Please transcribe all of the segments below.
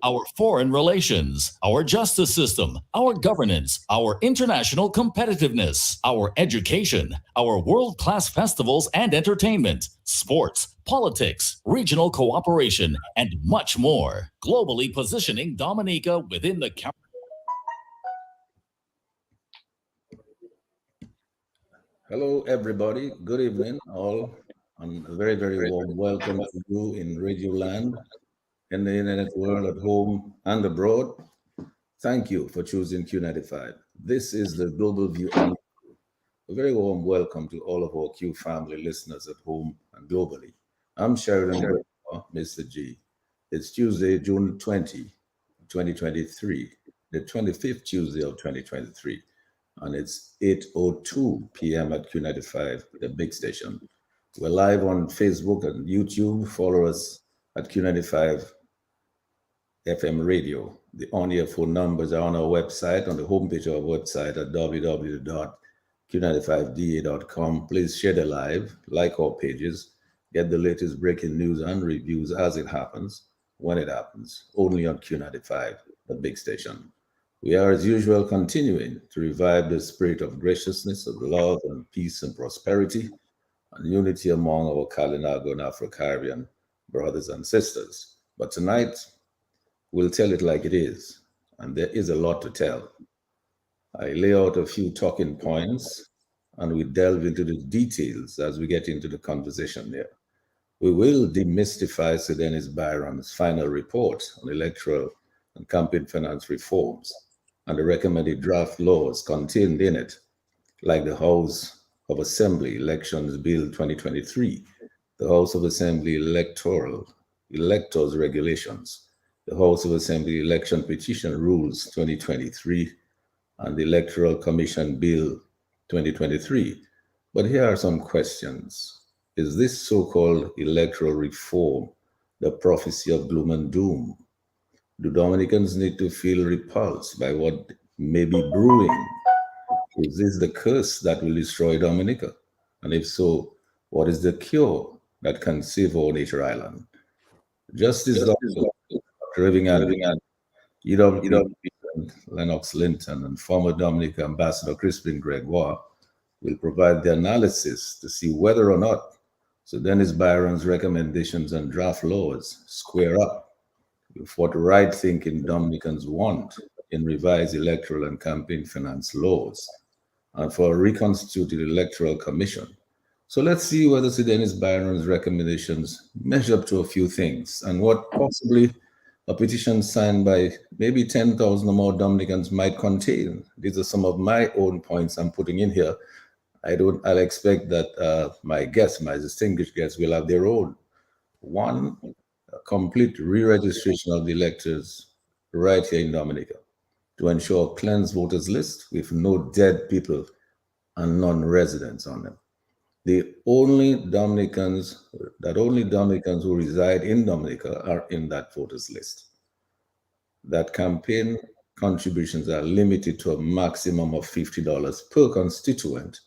our foreign relations, our justice system, our governance, our international competitiveness, our education, our world class festivals and entertainment, sports, politics, regional cooperation, and much more. Globally positioning Dominica within the Hello, everybody. Good evening, all, and a very, very warm welcome to you in Radio Land, in the internet world, at home and abroad. Thank you for choosing Q95. This is the Global View, and a very warm welcome to all of our Q family listeners at home and globally. I'm Sheridan Gregoire, Mr. G. It's Tuesday, June 20, 2023, the 25th Tuesday of 2023, and it's 8:02 p.m. at Q95, the big station. We're live on Facebook and YouTube. Follow us at Q95 FM radio. The on-air phone numbers are on our website, on the homepage of our website at www.q95da.com. Please share the live, like our pages, get the latest breaking news and reviews as it happens, when it happens, only on Q95, the big station. We are, as usual, continuing to revive the spirit of graciousness, of love, and peace and prosperity, and unity among our Kalinago and Afro-Caribbean brothers and sisters. But tonight, we'll tell it like it is, and there is a lot to tell. I lay out a few talking points, and we delve into the details as we get into the conversation there. We will demystify Sir Dennis Byron's final report on electoral and campaign finance reforms and the recommended draft laws contained in it, like the House of Assembly Elections Bill 2023, the House of Assembly Electors Regulations, the House of Assembly Election Petition Rules 2023, and the Electoral Commission Bill 2023. But here are some questions. Is this so-called electoral reform the prophecy of gloom and doom? Do Dominicans need to feel repulsed by what may be brewing? Is this the curse that will destroy Dominica? And if so, what is the cure that can save our nature island? Justice Dr. Irving and EWP President Lennox Linton and former Dominica Ambassador Crispin Gregoire will provide the analysis to see whether or not Sir Dennis Byron's recommendations and draft laws square up with what right-thinking Dominicans want in revised electoral and campaign finance laws and for a reconstituted electoral commission. So let's see whether Sir Dennis Byron's recommendations measure up to a few things and what possibly a petition signed by maybe 10,000 or more Dominicans might contain. These are some of my own points I'm putting in here. I'll expect that my guests, my distinguished guests, will have their own. One, a complete re-registration of the electors right here in Dominica to ensure a cleansed voters list with no dead people and non-residents on them. Only Dominicans who reside in Dominica are in that voters list. That campaign contributions are limited to a maximum of $50 per constituent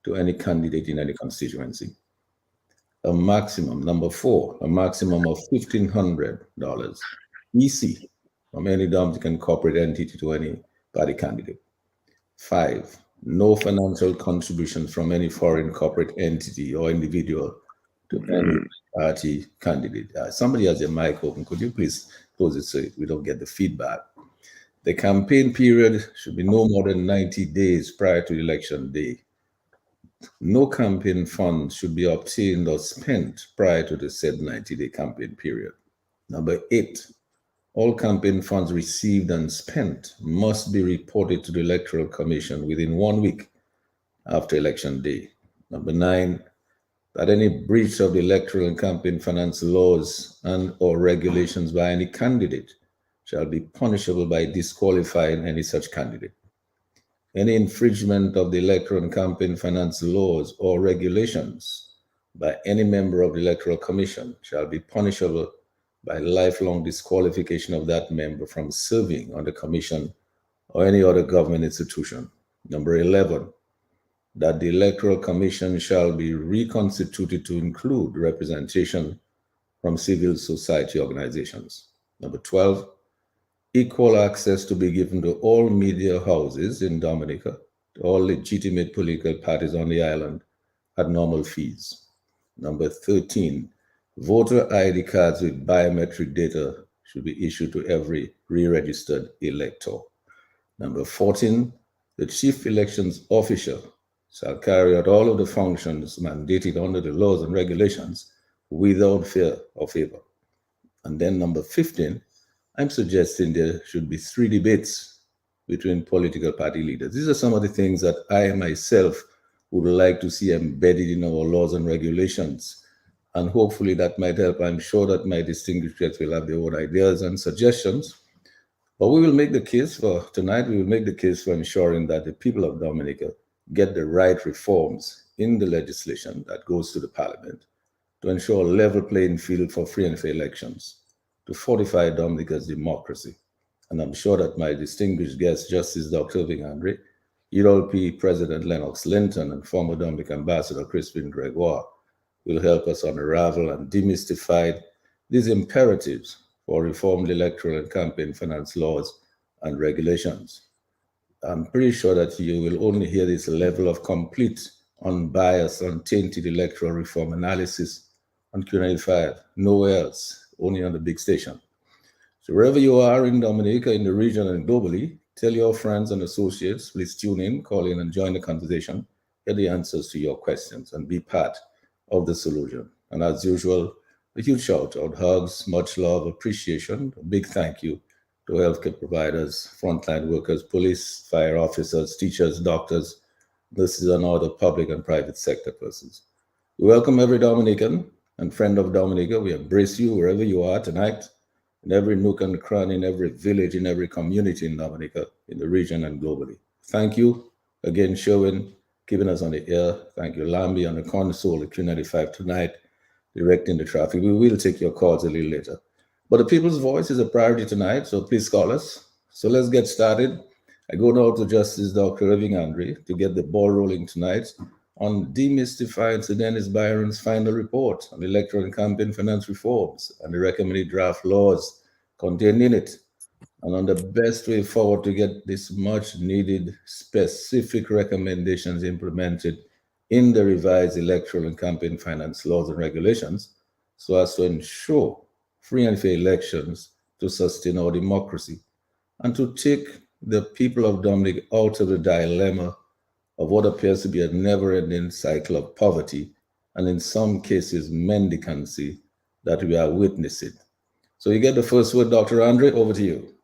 to any candidate in any constituency. A maximum, number four, a maximum of $1,500 EC from any Dominican corporate entity to any party candidate. Five, no financial contributions from any foreign corporate entity or individual to any party candidate. Somebody has their mic open. Could you please close it so we don't get the feedback? The campaign period should be no more than 90 days prior to election day. No campaign funds should be obtained or spent prior to the said 90-day campaign period. Number eight, all campaign funds received and spent must be reported to the Electoral Commission within 1 week after election day. Number nine, that any breach of the electoral and campaign finance laws and or regulations by any candidate shall be punishable by disqualifying any such candidate. Any infringement of the electoral and campaign finance laws or regulations by any member of the Electoral Commission shall be punishable by lifelong disqualification of that member from serving on the Commission or any other government institution. Number 11, that the Electoral Commission shall be reconstituted to include representation from civil society organizations. Number 12, equal access to be given to all media houses in Dominica, to all legitimate political parties on the island at normal fees. Number 13, voter ID cards with biometric data should be issued to every re registered elector. Number 14, the chief elections official shall carry out all of the functions mandated under the laws and regulations without fear or favor. And then number 15, I'm suggesting there should be three debates between political party leaders. These are some of the things that I myself would like to see embedded in our laws and regulations. And hopefully that might help. I'm sure that my distinguished guests will have their own ideas and suggestions. But we will make the case for tonight, we will make the case for ensuring that the people of Dominica get the right reforms in the legislation that goes to the parliament to ensure a level playing field for free and fair elections, to fortify Dominica's democracy. And I'm sure that my distinguished guest, Justice Dr. Irving Andre, ULP President Lennox Linton, and former Dominican Ambassador Crispin Gregoire will help us unravel and demystify these imperatives for reformed electoral and campaign finance laws and regulations. I'm pretty sure that you will only hear this level of complete, unbiased, untainted electoral reform analysis on Q95, nowhere else, only on the big station. So wherever you are in Dominica, in the region, and globally, tell your friends and associates, please tune in, call in, and join the conversation, get the answers to your questions, and be part of the solution. And as usual, a huge shout out, hugs, much love, appreciation, a big thank you to healthcare providers, frontline workers, police, fire officers, teachers, doctors, nurses, and other public and private sector persons. We welcome every Dominican and friend of Dominica. We embrace you wherever you are tonight, in every nook and cranny, in every village, in every community in Dominica, in the region and globally. Thank you again, Sherwin, keeping us on the air. Thank you, Lambi, on the console at Q95 tonight, directing the traffic. We will take your calls a little later. But the people's voice is a priority tonight, so please call us. So let's get started. I go now to Justice Dr. Irving Andre to get the ball rolling tonight on demystifying Sir Dennis Byron's final report on electoral and campaign finance reforms and the recommended draft laws contained in it, and on the best way forward to get this much needed specific recommendations implemented in the revised electoral and campaign finance laws and regulations so as to ensure free and fair elections to sustain our democracy and to take the people of Dominic out of the dilemma of what appears to be a never-ending cycle of poverty and in some cases mendicancy that we are witnessing. So you get the first word, Dr. Andre, over to you.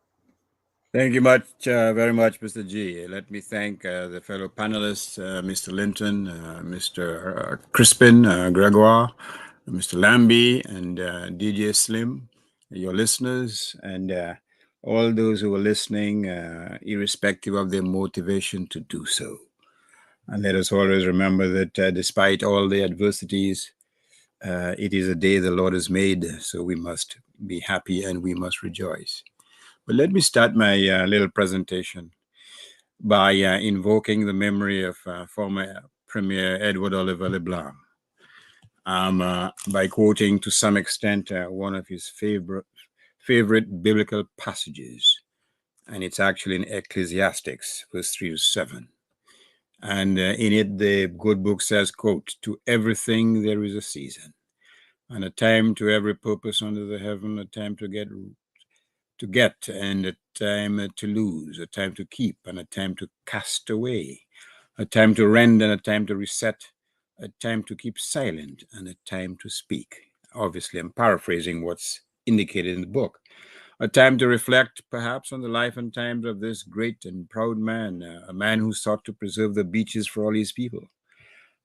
Thank you very much, Mr. G. Let me thank the fellow panelists, Mr. Linton, Mr. Crispin, Gregoire, Mr. Lambi, and DJ Slim, your listeners, and all those who are listening, irrespective of their motivation to do so. And let us always remember that despite all the adversities, it is a day the Lord has made, so we must be happy and we must rejoice. But let me start my little presentation by invoking the memory of former Premier Edward Oliver LeBlanc, by quoting to some extent one of his favorite biblical passages, and it's actually in Ecclesiastes, verse 3 to 7. And in it, the good book says, quote, "To everything there is a season, and a time to every purpose under the heaven, a time to get, and a time to lose, a time to keep, and a time to cast away, a time to rend, and a time to reset, a time to keep silent, and a time to speak." Obviously, I'm paraphrasing what's indicated in the book. A time to reflect, perhaps, on the life and times of this great and proud man, a man who sought to preserve the beaches for all his people,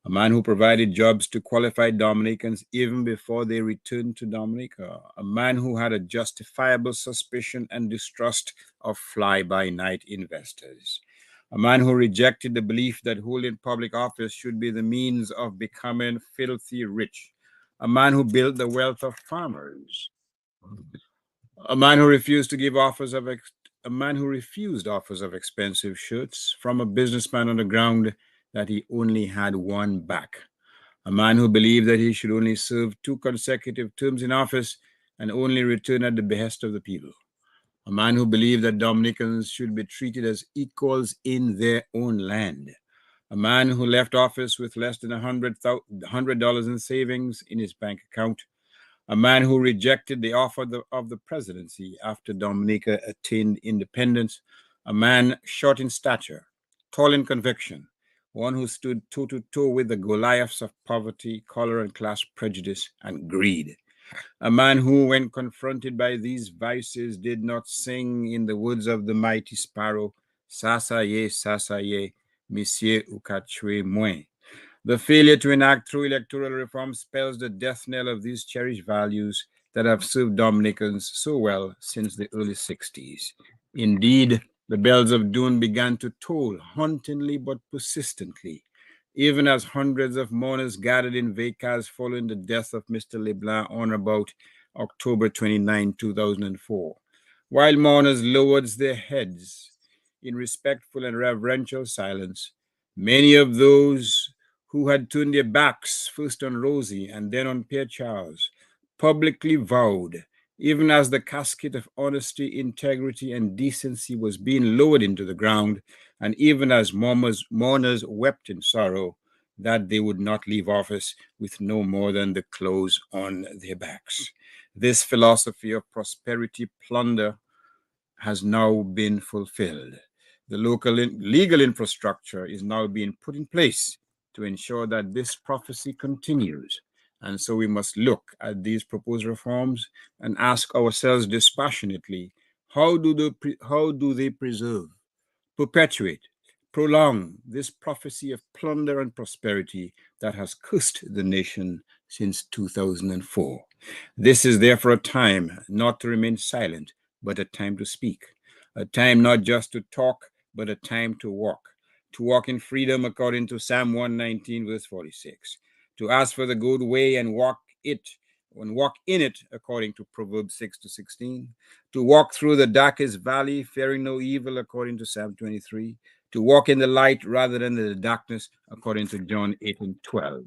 a man who provided jobs to qualified Dominicans even before they returned to Dominica, a man who had a justifiable suspicion and distrust of fly-by-night investors, a man who rejected the belief that holding public office should be the means of becoming filthy rich, a man who built the wealth of farmers, a man who refused offers of expensive shirts from a businessman on the ground that he only had one back, a man who believed that he should only serve 2 consecutive terms in office and only return at the behest of the people. A man who believed that Dominicans should be treated as equals in their own land. A man who left office with less than $100 in savings in his bank account. A man who rejected the offer of the presidency after Dominica attained independence. A man short in stature, tall in conviction, one who stood toe to toe with the Goliaths of poverty, color and class prejudice, and greed. A man who, when confronted by these vices, did not sing in the woods of the mighty sparrow, Sasa ye, Monsieur Ukachwe Mwe. The failure to enact true electoral reform spells the death knell of these cherished values that have served Dominicans so well since the early 60s. Indeed, the bells of doom began to toll hauntingly but persistently, even as hundreds of mourners gathered in Vacas following the death of Mr. Leblanc on about October 29, 2004. While mourners lowered their heads in respectful and reverential silence, many of those who had turned their backs first on Rosie and then on Pierre Charles publicly vowed, even as the casket of honesty, integrity, and decency was being lowered into the ground, and even as mourners wept in sorrow, that they would not leave office with no more than the clothes on their backs. This philosophy of prosperity plunder has now been fulfilled. The local legal infrastructure is now being put in place to ensure that this prophecy continues. And so we must look at these proposed reforms and ask ourselves dispassionately, how do they preserve, perpetuate, prolong this prophecy of plunder and prosperity that has cursed the nation since 2004? This is therefore a time not to remain silent, but a time to speak, a time not just to talk, but a time to walk in freedom according to Psalm 119, verse 46, to ask for the good way and walk in it according to Proverbs 6-16, to walk through the darkest valley, fearing no evil according to Psalm 23, to walk in the light rather than the darkness according to John 8:12.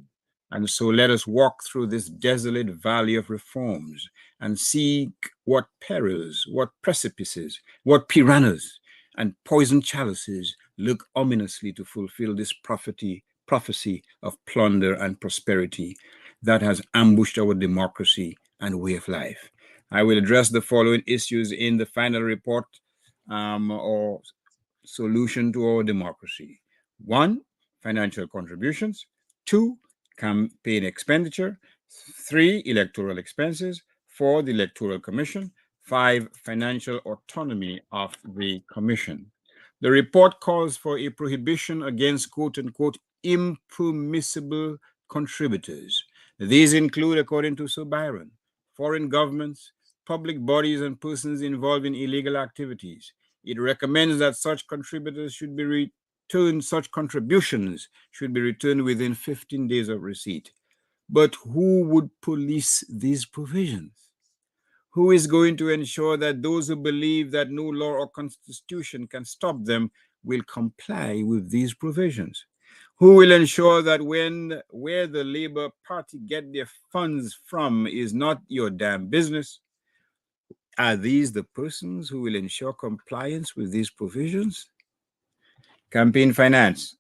And so let us walk through this desolate valley of reforms and seek what perils, what precipices, what piranhas and poison chalices look ominously to fulfill this prophecy of plunder and prosperity that has ambushed our democracy and way of life. I will address the following issues in the final report or solution to our democracy. 1, financial contributions. 2, campaign expenditure. 3, electoral expenses. 4, the Electoral Commission. 5, financial autonomy of the Commission. The report calls for a prohibition against quote-unquote impermissible contributors. These include, according to Sir Byron, foreign governments, public bodies, and persons involved in illegal activities. It recommends that such contributions should be returned within 15 days of receipt. But who would police these provisions? Who is going to ensure that those who believe that no law or constitution can stop them will comply with these provisions? Who will ensure that where the Labour Party get their funds from is not your damn business? Are these the persons who will ensure compliance with these provisions? Campaign finance.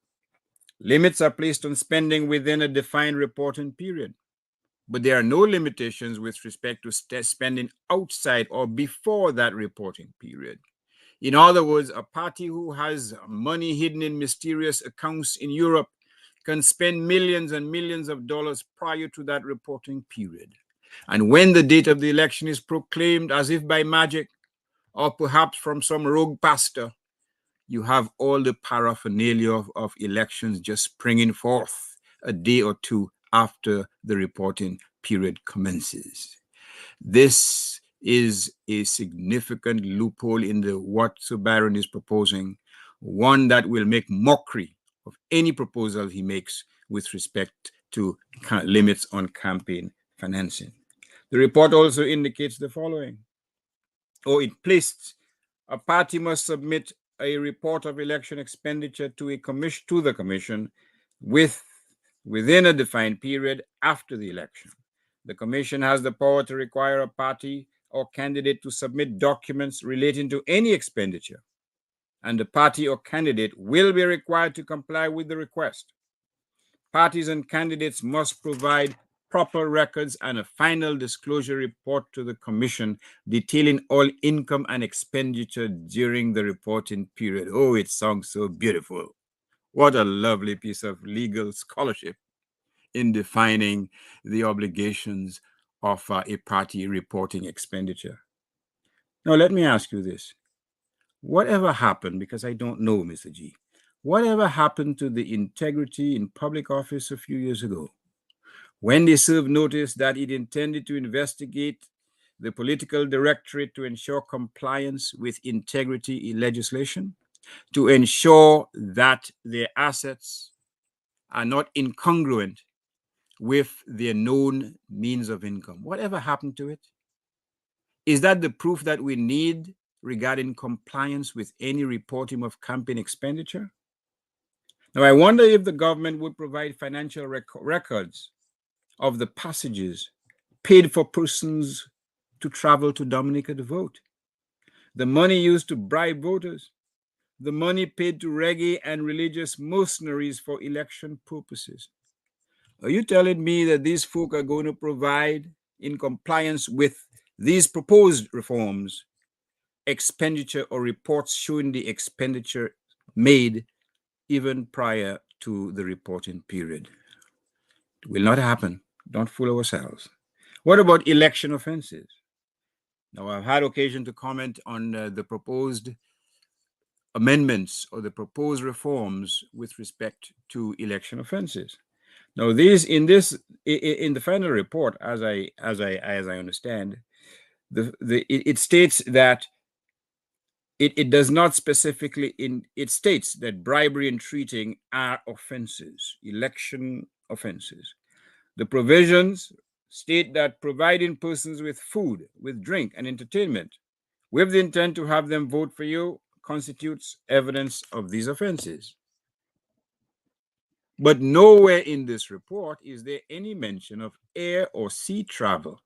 Limits are placed on spending within a defined reporting period, but there are no limitations with respect to spending outside or before that reporting period. In other words, a party who has money hidden in mysterious accounts in Europe can spend millions and millions of dollars prior to that reporting period. And when the date of the election is proclaimed as if by magic, or perhaps from some rogue pastor, you have all the paraphernalia of elections just springing forth a day or two after the reporting period commences. This is a significant loophole in what Sir Byron is proposing, one that will make mockery of any proposal he makes with respect to limits on campaign financing. The report also indicates the following. It placed a party must submit a report of election expenditure to the commission within a defined period after the election. The commission has the power to require a party or candidate to submit documents relating to any expenditure, and the party or candidate will be required to comply with the request. Parties and candidates must provide proper records and a final disclosure report to the commission detailing all income and expenditure during the reporting period. Oh, it sounds so beautiful. What a lovely piece of legal scholarship in defining the obligations of a party reporting expenditure. Now, let me ask you this. Whatever happened, because I don't know, Mr. G, whatever happened to the integrity in public office a few years ago when they served notice that it intended to investigate the political directorate to ensure compliance with integrity in legislation, to ensure that their assets are not incongruent with their known means of income? Whatever happened to it? Is that the proof that we need regarding compliance with any reporting of campaign expenditure? Now, I wonder if the government would provide financial records of the passages paid for persons to travel to Dominica to vote, the money used to bribe voters, the money paid to reggae and religious mercenaries for election purposes. Are you telling me that these folk are going to provide, in compliance with these proposed reforms, expenditure or reports showing the expenditure made even prior to the reporting period? It will not happen. Don't fool ourselves. What about election offenses? Now, I've had occasion to comment on the proposed amendments or the proposed reforms with respect to election offenses. Now, these in the final report, as I understand, it states that it does not specifically it states that bribery and treating are offenses, election offenses. The provisions state that providing persons with food, with drink and entertainment with the intent to have them vote for you constitutes evidence of these offenses. But nowhere in this report is there any mention of air or sea travel.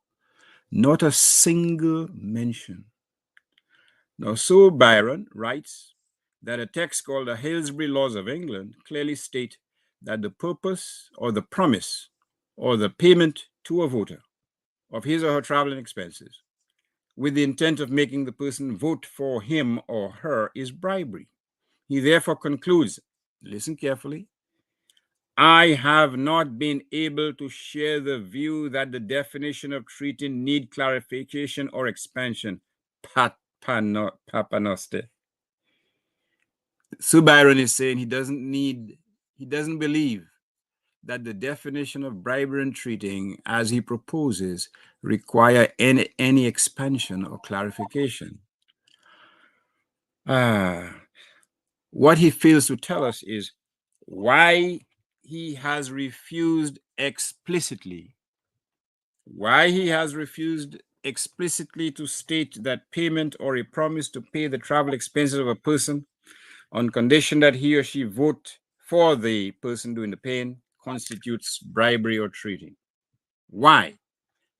Not a single mention. Now, Sir Byron writes that a text called the Halesbury Laws of England clearly state that the purpose or the promise or the payment to a voter of his or her traveling expenses with the intent of making the person vote for him or her is bribery. He therefore concludes, listen carefully, I have not been able to share the view that the definition of treating need clarification or expansion. Papanoste. Sir Byron is saying he doesn't believe that the definition of bribery and treating as he proposes require any expansion or clarification. What he fails to tell us is why he has refused explicitly to state that payment or a promise to pay the travel expenses of a person on condition that he or she vote for the person doing the paying constitutes bribery or treating. Why?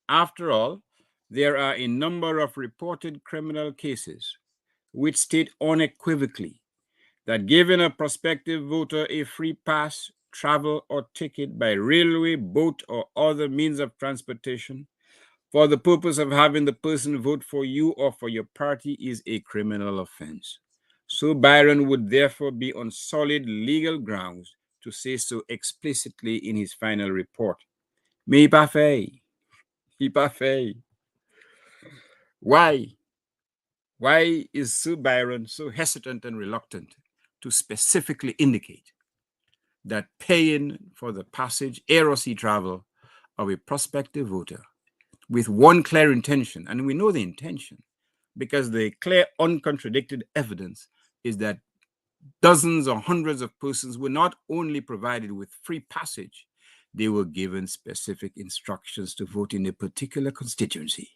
After all, there are a number of reported criminal cases which state unequivocally that giving a prospective voter a free pass, travel, or ticket by railway, boat, or other means of transportation for the purpose of having the person vote for you or for your party is a criminal offense. So Byron would therefore be on solid legal grounds to say so explicitly in his final report. Mais pas fait. Why? Why is Sir Byron so hesitant and reluctant to specifically indicate that paying for the passage, air or sea travel of a prospective voter with one clear intention, and we know the intention because the clear, uncontradicted evidence is that dozens or hundreds of persons were not only provided with free passage, they were given specific instructions to vote in a particular constituency.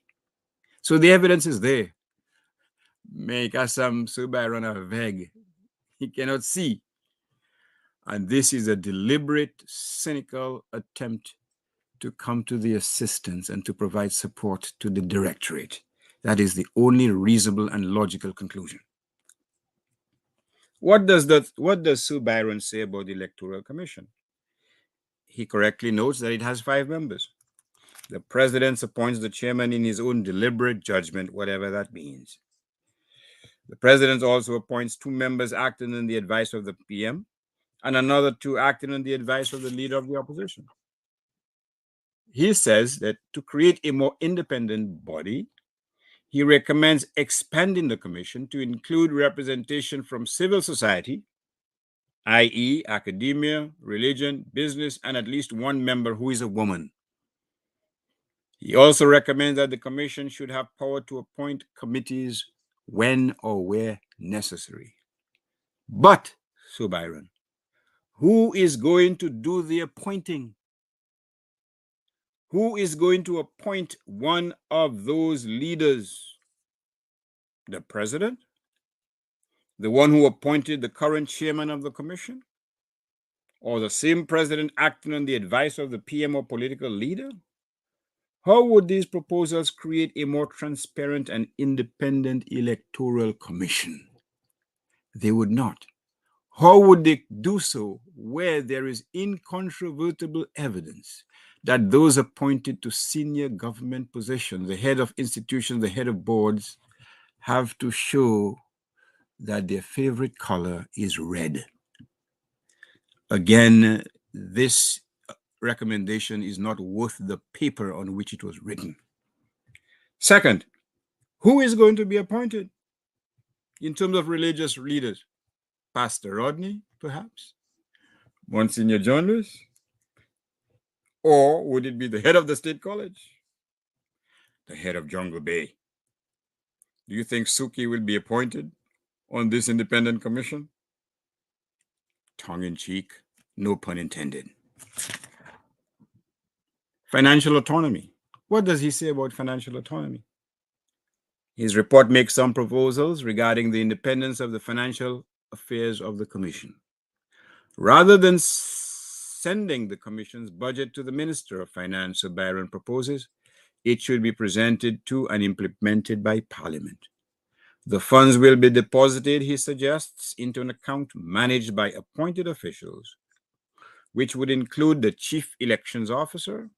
So the evidence is there. Make Assam Sir Byron a vague. He cannot see. And this is a deliberate, cynical attempt to come to the assistance and to provide support to the directorate. That is the only reasonable and logical conclusion. What does Sue Byron say about the Electoral Commission? He correctly notes that it has 5 members. The president appoints the chairman in his own deliberate judgment, whatever that means. The president also appoints 2 members acting on the advice of the PM and another 2 acting on the advice of the leader of the opposition. He says that to create a more independent body, he recommends expanding the commission to include representation from civil society, i.e., academia, religion, business, and at least 1 member who is a woman. He also recommends that the commission should have power to appoint committees when or where necessary. But, Sue Byron, who is going to do the appointing? Who is going to appoint one of those leaders? The president? The one who appointed the current chairman of the commission? Or the same president acting on the advice of the PM or political leader? How would these proposals create a more transparent and independent electoral commission? They would not. How would they do so where there is incontrovertible evidence that those appointed to senior government positions, the head of institutions, the head of boards, have to show that their favorite color is red? Again, this recommendation is not worth the paper on which it was written. Second, who is going to be appointed in terms of religious leaders? Pastor Rodney, perhaps? Monsignor John Lewis? Or would it be the head of the state college? The head of Jungle Bay? Do you think Suki will be appointed on this independent commission? Tongue in cheek, no pun intended. Financial autonomy. What does he say about financial autonomy? His report makes some proposals regarding the independence of the financial affairs of the commission. Rather than sending the commission's budget to the Minister of Finance, Byron proposes it should be presented to and implemented by Parliament. The funds will be deposited, he suggests, into an account managed by appointed officials, which would include the Chief Elections Officer,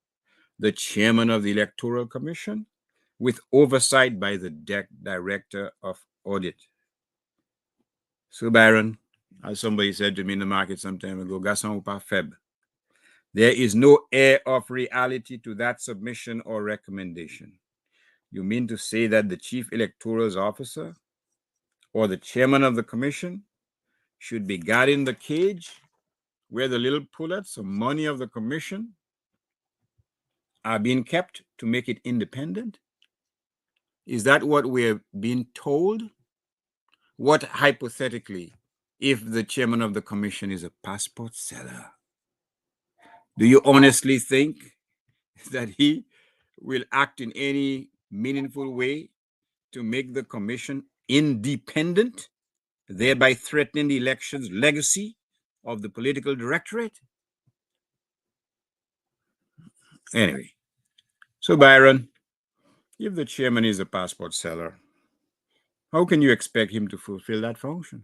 the Chairman of the Electoral Commission, with oversight by the Director of Audit. So, Byron, as somebody said to me in the market some time ago, Gasson ou pas faible. There is no air of reality to that submission or recommendation. You mean to say that the Chief Electoral Officer or the Chairman of the Commission should be guarding the cage where the little pullets of money of the Commission are being kept to make it independent? Is that what we're being told? What, hypothetically, if the chairman of the commission is a passport seller? Do you honestly think that he will act in any meaningful way to make the commission independent, thereby threatening the election's legacy of the political directorate? Anyway, so Byron, if the chairman is a passport seller, how can you expect him to fulfill that function?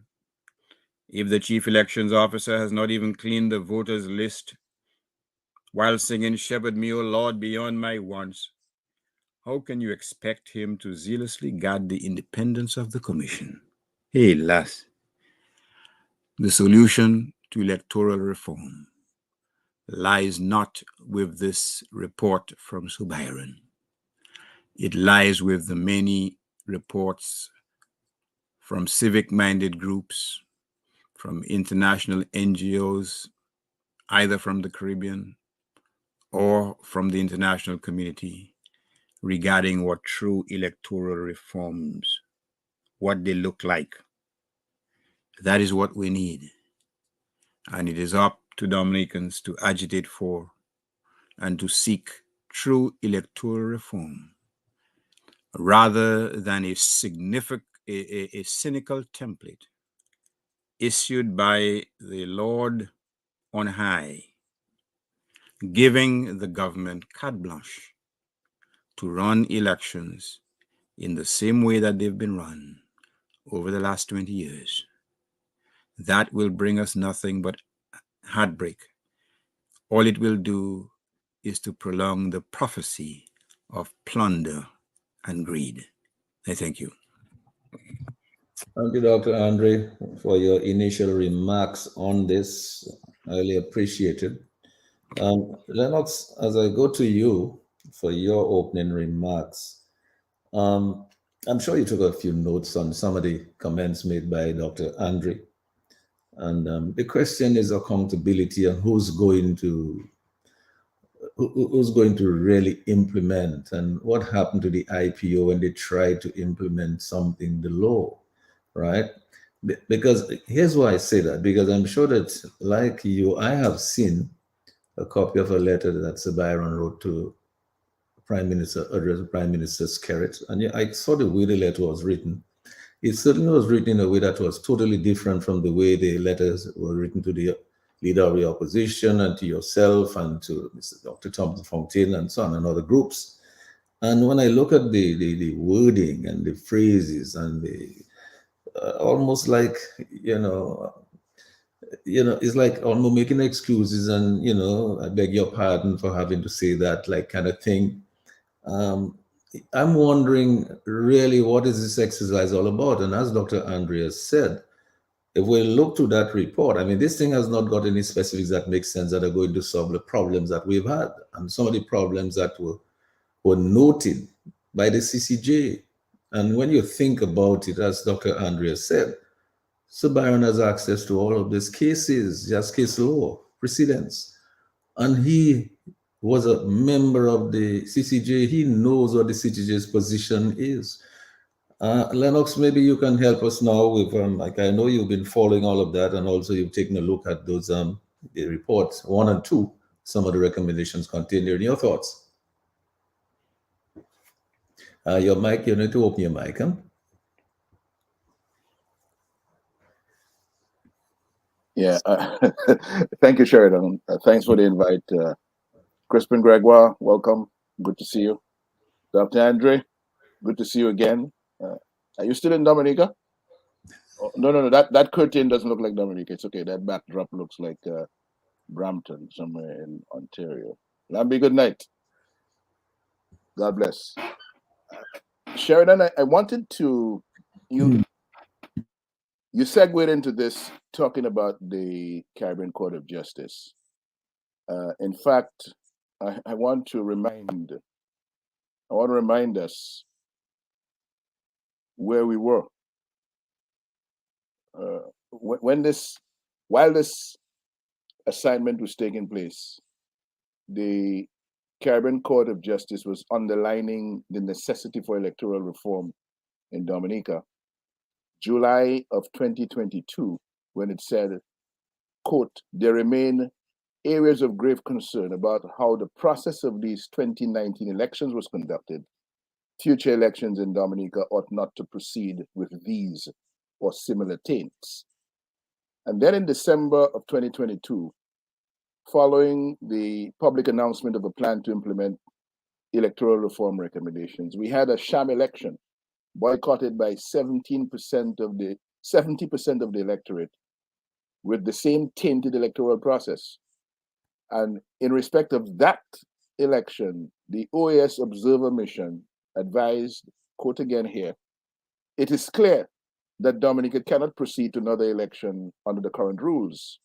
If the chief elections officer has not even cleaned the voters list while singing "Shepherd me, O Lord, beyond my wants," how can you expect him to zealously guard the independence of the commission? Hey, lass. The solution to electoral reform lies not with this report from Sue Byron. It lies with the many reports from civic-minded groups, from international NGOs, either from the Caribbean or from the international community, regarding what true electoral reforms, what they look like. That is what we need. And it is up to Dominicans to agitate for and to seek true electoral reform, rather than a cynical template issued by the Lord on high, giving the government carte blanche to run elections in the same way that they've been run over the last 20 years. That will bring us nothing but heartbreak. All it will do is to prolong the prophecy of plunder and greed. I thank you. Thank you, Dr. Andre, for your initial remarks on this. Highly appreciated. Lennox, as I go to you for your opening remarks, I'm sure you took a few notes on some of the comments made by Dr. Andre. And the question is accountability and who's going to really implement, and what happened to the IPO when they tried to implement something, the law, right? Because here's why I say that, because I'm sure that, like you, I have seen a copy of a letter that Sir Byron wrote to Prime Minister, addressed to Prime Minister Skerritt, and yeah, I saw the way the letter was written. It certainly was written in a way that was totally different from the way the letters were written to the leader of the opposition and to yourself and to Mr. Dr. Thompson Fontaine and so on and other groups. And when I look at the wording and the phrases and the almost like, it's like almost making excuses and, I beg your pardon for having to say that, like kind of thing. I'm wondering really what is this exercise all about? And as Dr. Andreas said, if we look to that report, I mean, this thing has not got any specifics that make sense that are going to solve the problems that we've had and some of the problems that were noted by the CCJ. And when you think about it, as Dr. Andreas said, Sir Byron has access to all of these cases, just case law, precedents. And he was a member of the CCJ. He knows what the CCJ's position is. Lennox, maybe you can help us now with, like I know you've been following all of that, and also you've taken a look at those the reports 1 and 2, some of the recommendations contained there. Your thoughts? Your mic, you need to open your mic, huh? Yeah, thank you, Sheridan. Thanks for the invite. Crispin, Gregoire, welcome. Good to see you. Dr. Andre, good to see you again. Are you still in Dominica? Oh, no, that curtain doesn't look like Dominica. It's okay. That backdrop looks like Brampton, somewhere in Ontario. Lambi, good night. God bless. Sheridan, I wanted to, you segued into this talking about the Caribbean Court of Justice. In fact, I want to remind us where we were while this assignment was taking place. The Caribbean Court of Justice was underlining the necessity for electoral reform in Dominica. July of 2022, when it said, quote, "There remain areas of grave concern about how the process of these 2019 elections was conducted. Future elections in Dominica ought not to proceed with these or similar taints." And then in December of 2022, following the public announcement of a plan to implement electoral reform recommendations, we had a sham election boycotted by 70% of the electorate with the same tainted electoral process. And in respect of that election, the OAS Observer Mission advised, quote again here, "It is clear that Dominica cannot proceed to another election under the current rules.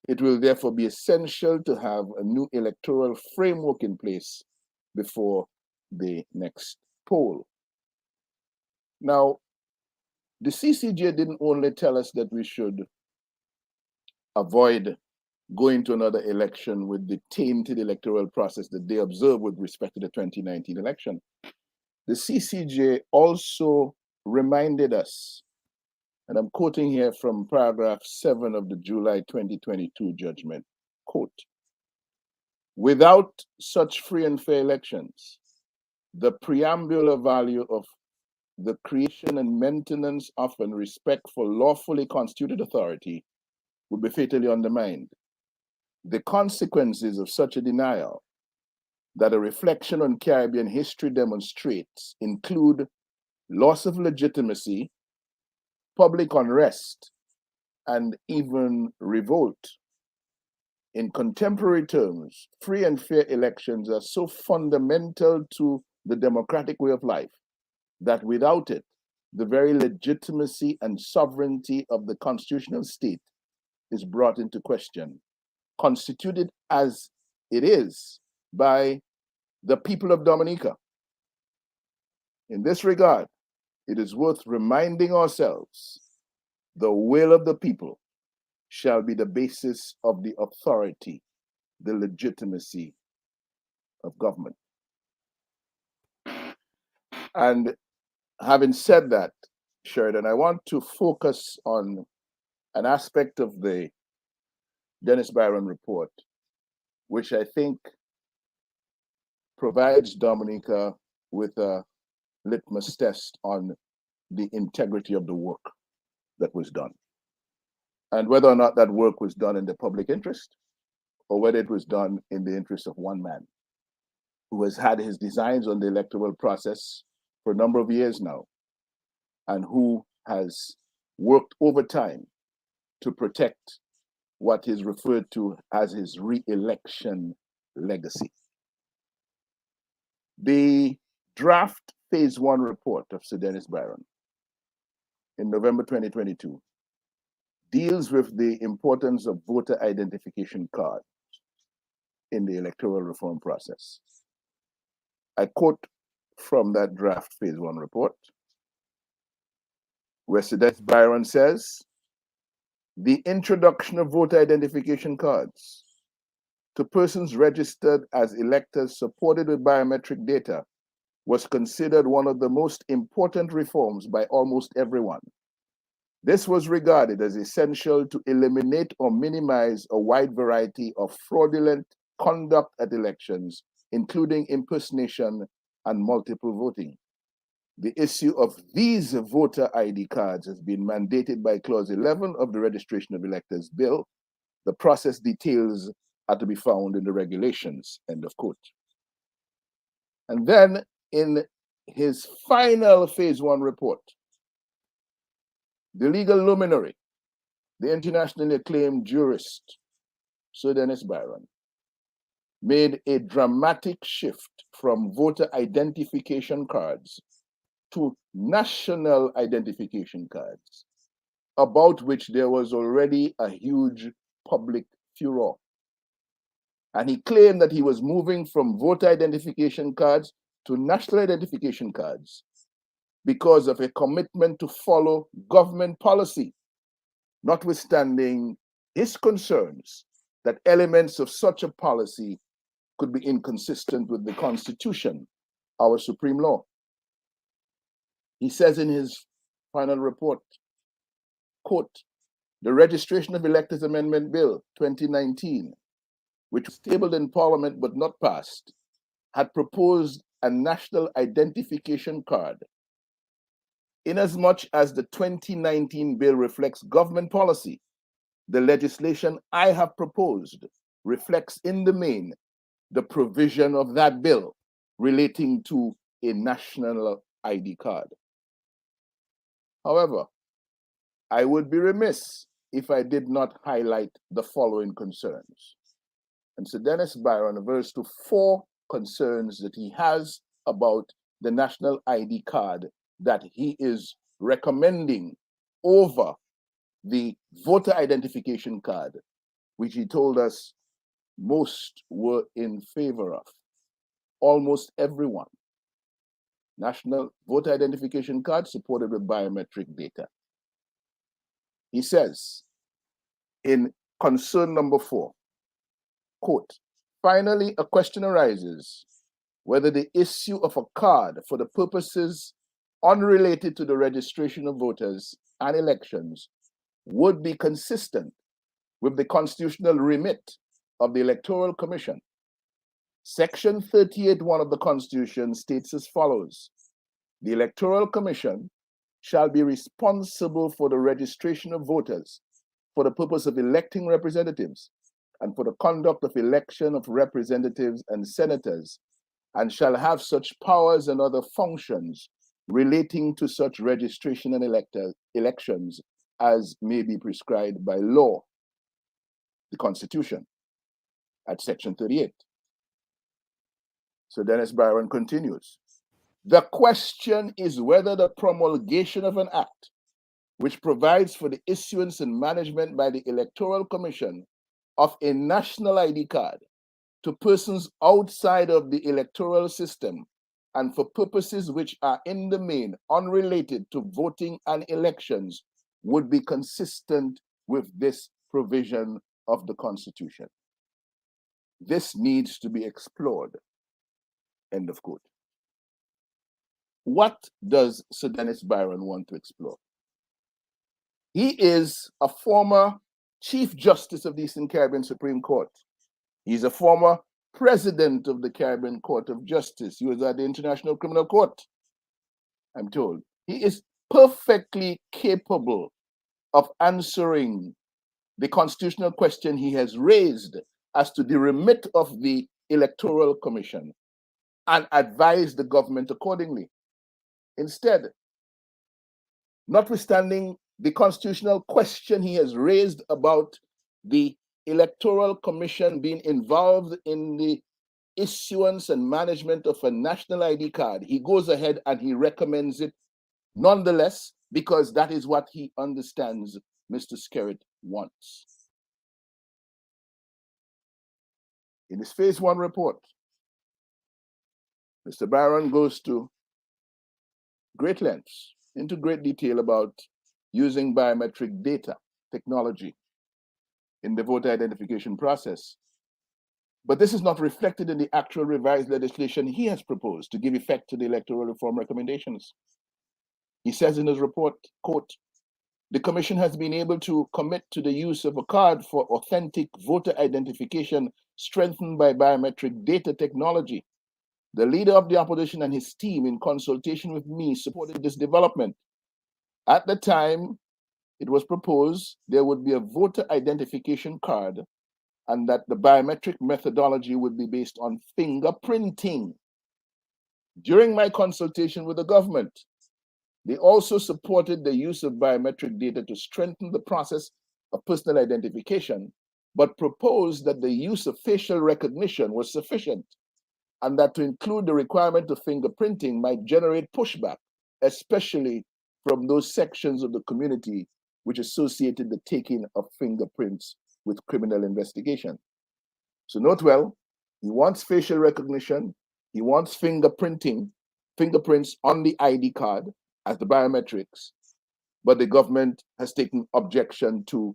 It will therefore be essential to have a new electoral framework in place before the next poll." Now, the CCJ didn't only tell us that we should avoid going to another election with the tainted electoral process that they observed with respect to the 2019 election. The CCJ also reminded us, and I'm quoting here from paragraph 7 of the July 2022 judgment, quote, "Without such free and fair elections, the preambular value of the creation and maintenance of and respect for lawfully constituted authority would be fatally undermined. The consequences of such a denial that a reflection on Caribbean history demonstrates include loss of legitimacy, public unrest, and even revolt. In contemporary terms, free and fair elections are so fundamental to the democratic way of life that without it, the very legitimacy and sovereignty of the constitutional state is brought into question, constituted as it is by the people of Dominica. In this regard, it is worth reminding ourselves the will of the people shall be the basis of the authority, the legitimacy of government. And having said that, Sheridan, I want to focus on an aspect of the Dennis Byron report, which I think provides Dominica with a litmus test on the integrity of the work that was done. And whether or not that work was done in the public interest, or whether it was done in the interest of one man who has had his designs on the electoral process for a number of years now, and who has worked overtime to protect what is referred to as his re-election legacy. The draft Phase 1 report of Sir Dennis Byron in November 2022 deals with the importance of voter identification cards in the electoral reform process. I quote from that draft Phase 1 report, where Sir Dennis Byron says, "The introduction of voter identification cards to persons registered as electors supported with biometric data was considered one of the most important reforms by almost everyone. This was regarded as essential to eliminate or minimize a wide variety of fraudulent conduct at elections, including impersonation and multiple voting. The issue of these voter ID cards has been mandated by Clause 11 of the Registration of Electors Bill. The process details are to be found in the regulations," end of quote. And then in his final Phase 1 report, the legal luminary, the internationally acclaimed jurist, Sir Dennis Byron, made a dramatic shift from voter identification cards to national identification cards, about which there was already a huge public furor. And he claimed that he was moving from voter identification cards to national identification cards because of a commitment to follow government policy, notwithstanding his concerns that elements of such a policy could be inconsistent with the Constitution, our supreme law. He says in his final report, quote, "The Registration of Electors Amendment Bill 2019, which was tabled in Parliament but not passed, had proposed a national identification card. Inasmuch as the 2019 bill reflects government policy, the legislation I have proposed reflects in the main the provision of that bill relating to a national ID card. However, I would be remiss if I did not highlight the following concerns." And Sir Dennis Byron refers to 4 concerns that he has about the national ID card that he is recommending over the voter identification card, which he told us most were in favor of. Almost everyone. National voter identification card supported with biometric data. He says in concern number 4, quote, "Finally, a question arises whether the issue of a card for the purposes unrelated to the registration of voters and elections would be consistent with the constitutional remit of the Electoral Commission. Section 38(1) of the Constitution states as follows: "The Electoral Commission shall be responsible for the registration of voters for the purpose of electing representatives and for the conduct of election of representatives and senators, and shall have such powers and other functions relating to such registration and elections as may be prescribed by law, the Constitution, at section 38. So Dennis Byron continues. The question is whether the promulgation of an act which provides for the issuance and management by the Electoral Commission of a national ID card to persons outside of the electoral system and for purposes which are in the main unrelated to voting and elections would be consistent with this provision of the Constitution. This needs to be explored. End of quote. What does Sir Dennis Byron want to explore? He is a former Chief Justice of the Eastern Caribbean Supreme Court. He's a former President of the Caribbean Court of Justice. He was at the International Criminal Court, I'm told. He is perfectly capable of answering the constitutional question he has raised as to the remit of the Electoral Commission and advise the government accordingly. Instead, notwithstanding the constitutional question he has raised about the Electoral Commission being involved in the issuance and management of a national ID card, he goes ahead and he recommends it nonetheless, because that is what he understands Mr. Skerritt wants. In his phase 1 report, Mr. Byron goes to great lengths, into great detail about using biometric data technology in the voter identification process. But this is not reflected in the actual revised legislation he has proposed to give effect to the electoral reform recommendations. He says in his report, quote, "The Commission has been able to commit to the use of a card for authentic voter identification strengthened by biometric data technology. The leader of the opposition and his team, in consultation with me, supported this development. At the time it was proposed, there would be a voter identification card and that the biometric methodology would be based on fingerprinting. During my consultation with the government, they also supported the use of biometric data to strengthen the process of personal identification, but proposed that the use of facial recognition was sufficient, and that to include the requirement of fingerprinting might generate pushback, especially from those sections of the community which associated the taking of fingerprints with criminal investigation." So note well, he wants facial recognition, he wants fingerprints on the ID card as the biometrics, but the government has taken objection to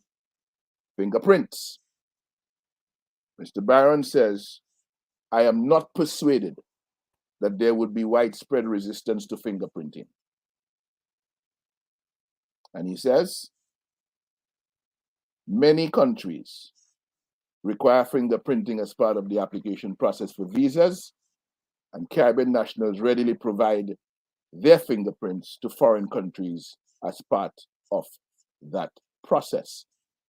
fingerprints. Mr. Byron says, "I am not persuaded that there would be widespread resistance to fingerprinting." And he says, "Many countries require fingerprinting as part of the application process for visas, and Caribbean nationals readily provide their fingerprints to foreign countries as part of that process."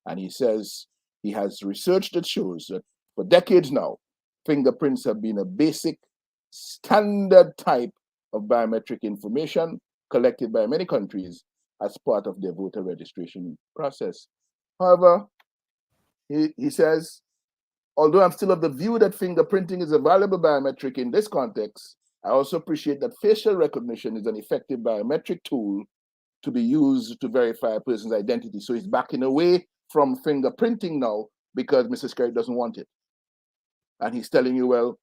And he says he has research that shows that for decades now, fingerprints have been a basic standard type of biometric information collected by many countries as part of their voter registration process. However, he says, "Although I'm still of the view that fingerprinting is a valuable biometric in this context, I also appreciate that facial recognition is an effective biometric tool to be used to verify a person's identity." So he's backing away from fingerprinting now because Mr. Skerritt doesn't want it. And he's telling you, well,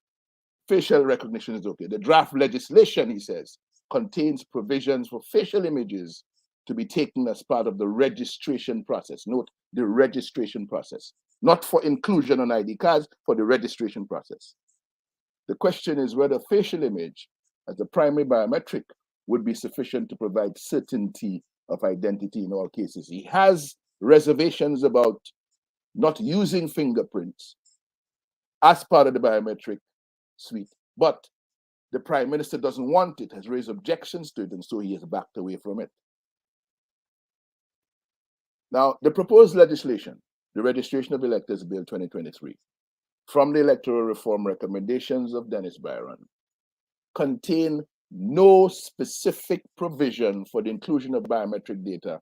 facial recognition is okay. The draft legislation, he says, contains provisions for facial images to be taken as part of the registration process. Note, the registration process, not for inclusion on ID cards, for the registration process. The question is whether facial image as the primary biometric would be sufficient to provide certainty of identity in all cases. He has reservations about not using fingerprints as part of the biometric suite, but the Prime Minister doesn't want it, has raised objections to it, and so he has backed away from it. Now, the proposed legislation the Registration of Electors Bill 2023 from the electoral reform recommendations of Dennis Byron contain no specific provision for the inclusion of biometric data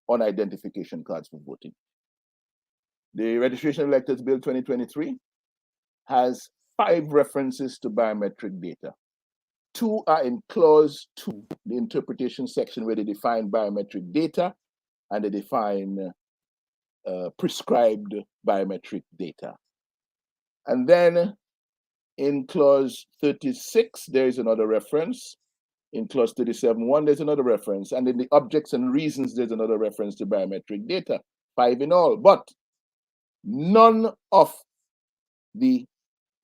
on identification cards for voting. The Registration of Electors Bill 2023 has 5 references to biometric data. 2 are in clause 2, the interpretation section, where they define biometric data and they define prescribed biometric data. And then in clause 36, there is another reference. In clause 37.1, there's another reference. And in the objects and reasons, there's another reference to biometric data. 5 in all. But none of the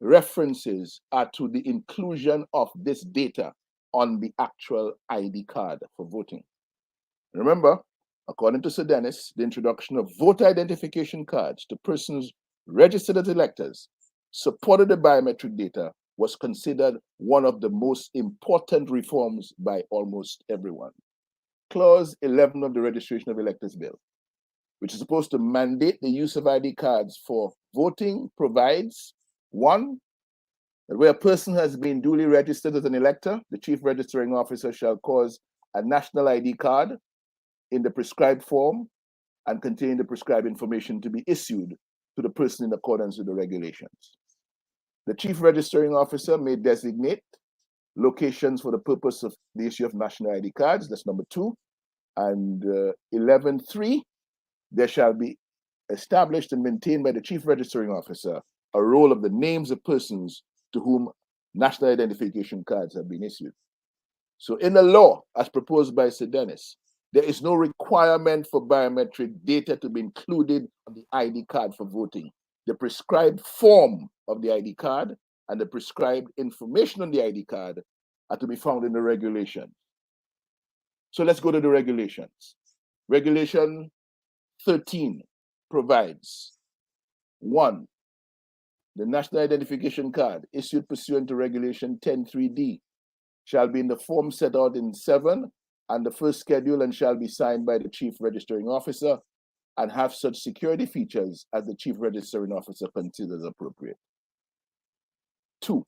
references are to the inclusion of this data on the actual ID card for voting. Remember, according to Sir Dennis, the introduction of voter identification cards to persons registered as electors supported the biometric data was considered one of the most important reforms by almost everyone. Clause 11 of the Registration of Electors Bill, which is supposed to mandate the use of ID cards for voting, provides 1, that where a person has been duly registered as an elector, the chief registering officer shall cause a national ID card in the prescribed form and containing the prescribed information to be issued to the person in accordance with the regulations. The chief registering officer may designate locations for the purpose of the issue of national ID cards. That's number 2. And 11.3, there shall be established and maintained by the chief registering officer a roll of the names of persons to whom national identification cards have been issued. So in the law, as proposed by Sir Dennis, there is no requirement for biometric data to be included on the ID card for voting. The prescribed form of the ID card and the prescribed information on the ID card are to be found in the regulation. So let's go to the regulations. Regulation 13 provides 1, the national identification card issued pursuant to Regulation 10.3d shall be in the form set out in 7 and the first schedule and shall be signed by the chief registering officer and have such security features as the chief registering officer considers appropriate. 2,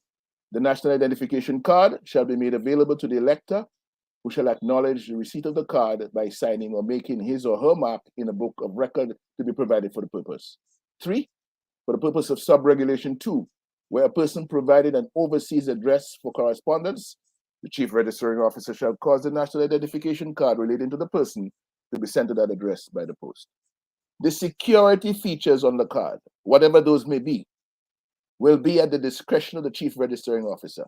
the national identification card shall be made available to the elector who shall acknowledge the receipt of the card by signing or making his or her mark in a book of record to be provided for the purpose. 3, for the purpose of sub-regulation 2, where a person provided an overseas address for correspondence, the chief registering officer shall cause the national identification card relating to the person to be sent to that address by the post. The security features on the card, whatever those may be, will be at the discretion of the chief registering officer.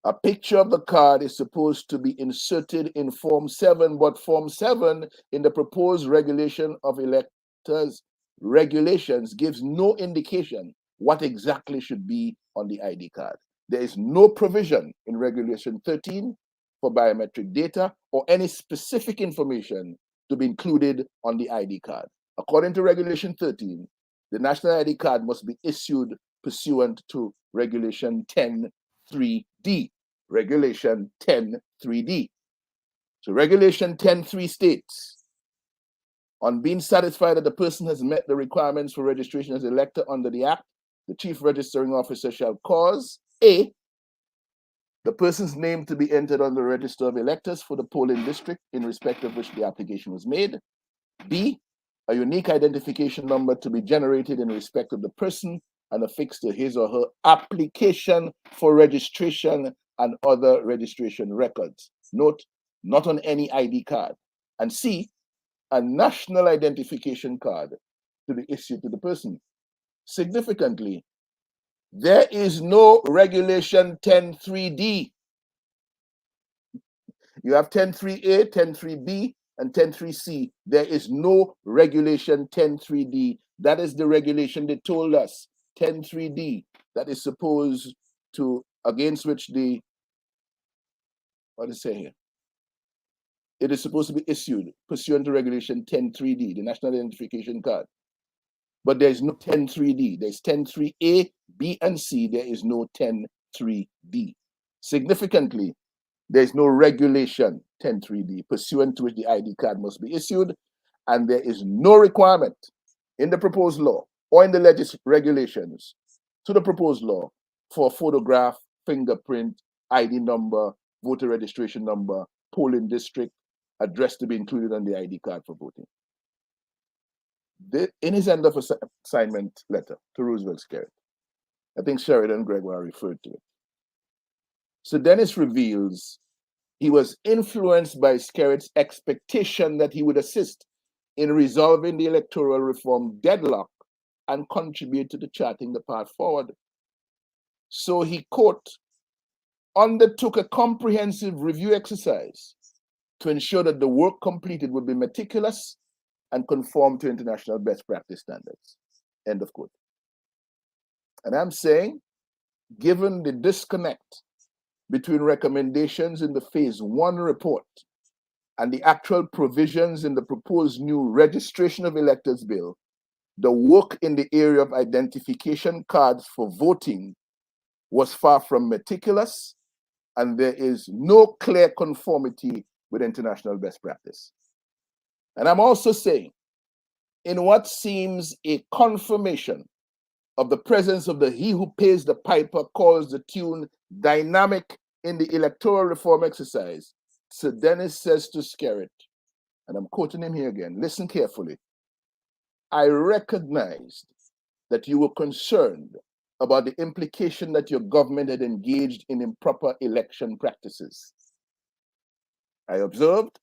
A picture of the card is supposed to be inserted in Form 7, but Form 7 in the proposed regulation of electors regulations gives no indication what exactly should be on the ID card. There is no provision in Regulation 13 for biometric data or any specific information to be included on the ID card. According to Regulation 13, the national ID card must be issued pursuant to Regulation 10.3d. Regulation 10.3d. So Regulation 10.3 states, on being satisfied that the person has met the requirements for registration as elector under the Act, the chief registering officer shall cause A, the person's name to be entered on the register of electors for the polling district in respect of which the application was made. B, a unique identification number to be generated in respect of the person and affixed to his or her application for registration and other registration records. Note, not on any ID card. And C, a national identification card to be issued to the person. Significantly, there is no Regulation 10.3d. You have 10.3a, 10.3b, and 10.3c. There is no Regulation 10.3d. That is the regulation they told us, 10.3d, that is supposed to, against which the, what does it say here? It is supposed to be issued pursuant to Regulation 10.3d, the National Identification Card. But there is no 10.3d. There's 10.3a, b, and c. There is no 10.3d. Significantly, there is no Regulation 10.3d, pursuant to which the ID card must be issued, and there is no requirement in the proposed law or in the regulations to the proposed law for photograph, fingerprint, ID number, voter registration number, polling district, address to be included on the ID card for voting. In his end of assignment letter to Roosevelt Skerritt, I think Sheridan and Gregoire referred to it. So Dennis reveals he was influenced by Skerritt's expectation that he would assist in resolving the electoral reform deadlock and contribute to the charting the path forward. So he, quote, undertook a comprehensive review exercise to ensure that the work completed would be meticulous and conform to international best practice standards, end of quote. And I'm saying, given the disconnect between recommendations in the Phase 1 report and the actual provisions in the proposed new registration of electors bill, the work in the area of identification cards for voting was far from meticulous, and there is no clear conformity with international best practice. And I'm also saying, in what seems a confirmation of the presence of the he who pays the piper calls the tune dynamic in the electoral reform exercise, Sir Dennis says to Skerritt, and I'm quoting him here again, listen carefully, I recognized that you were concerned about the implication that your government had engaged in improper election practices. I observed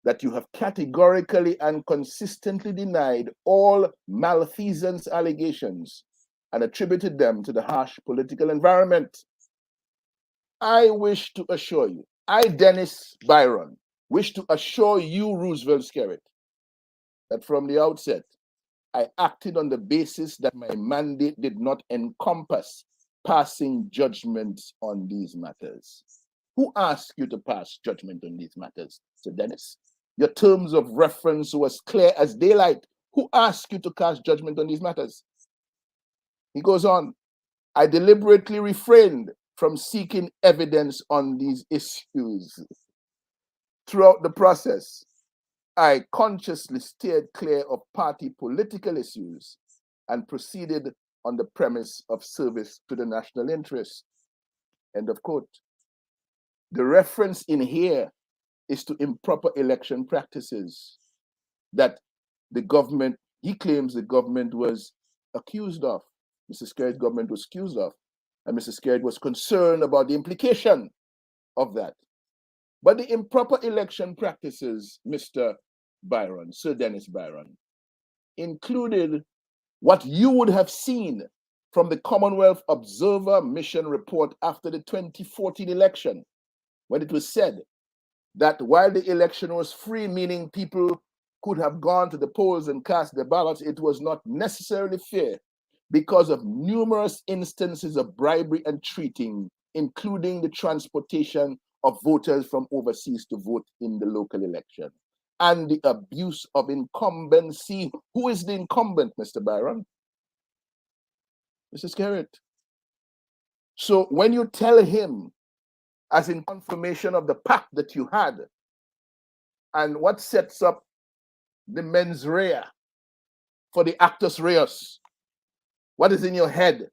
that you have categorically and consistently denied all malfeasance allegations and attributed them to the harsh political environment. I wish to assure you, I, Dennis Byron, wish to assure you, Roosevelt Skerritt, that from the outset, I acted on the basis that my mandate did not encompass passing judgments on these matters. Who asked you to pass judgment on these matters, Sir Dennis? Your terms of reference were as clear as daylight. Who asked you to cast judgment on these matters? He goes on, I deliberately refrained from seeking evidence on these issues. Throughout the process, I consciously steered clear of party political issues and proceeded on the premise of service to the national interest. End of quote. The reference in here is to improper election practices that the government, he claims the government was accused of. Mr. Skerritt's government was accused of. And Mr. Skerritt was concerned about the implication of that. But the improper election practices, Mr. Byron, Sir Dennis Byron, included what you would have seen from the Commonwealth Observer Mission report after the 2014 election, when it was said that while the election was free, meaning people could have gone to the polls and cast their ballots, it was not necessarily fair because of numerous instances of bribery and cheating, including the transportation of voters from overseas to vote in the local election, and the abuse of incumbency. Who is the incumbent, Mr. Byron? Mr. Skerritt. So when you tell him, as in confirmation of the pact that you had, and what sets up the mens rea for the actus reus, what is in your head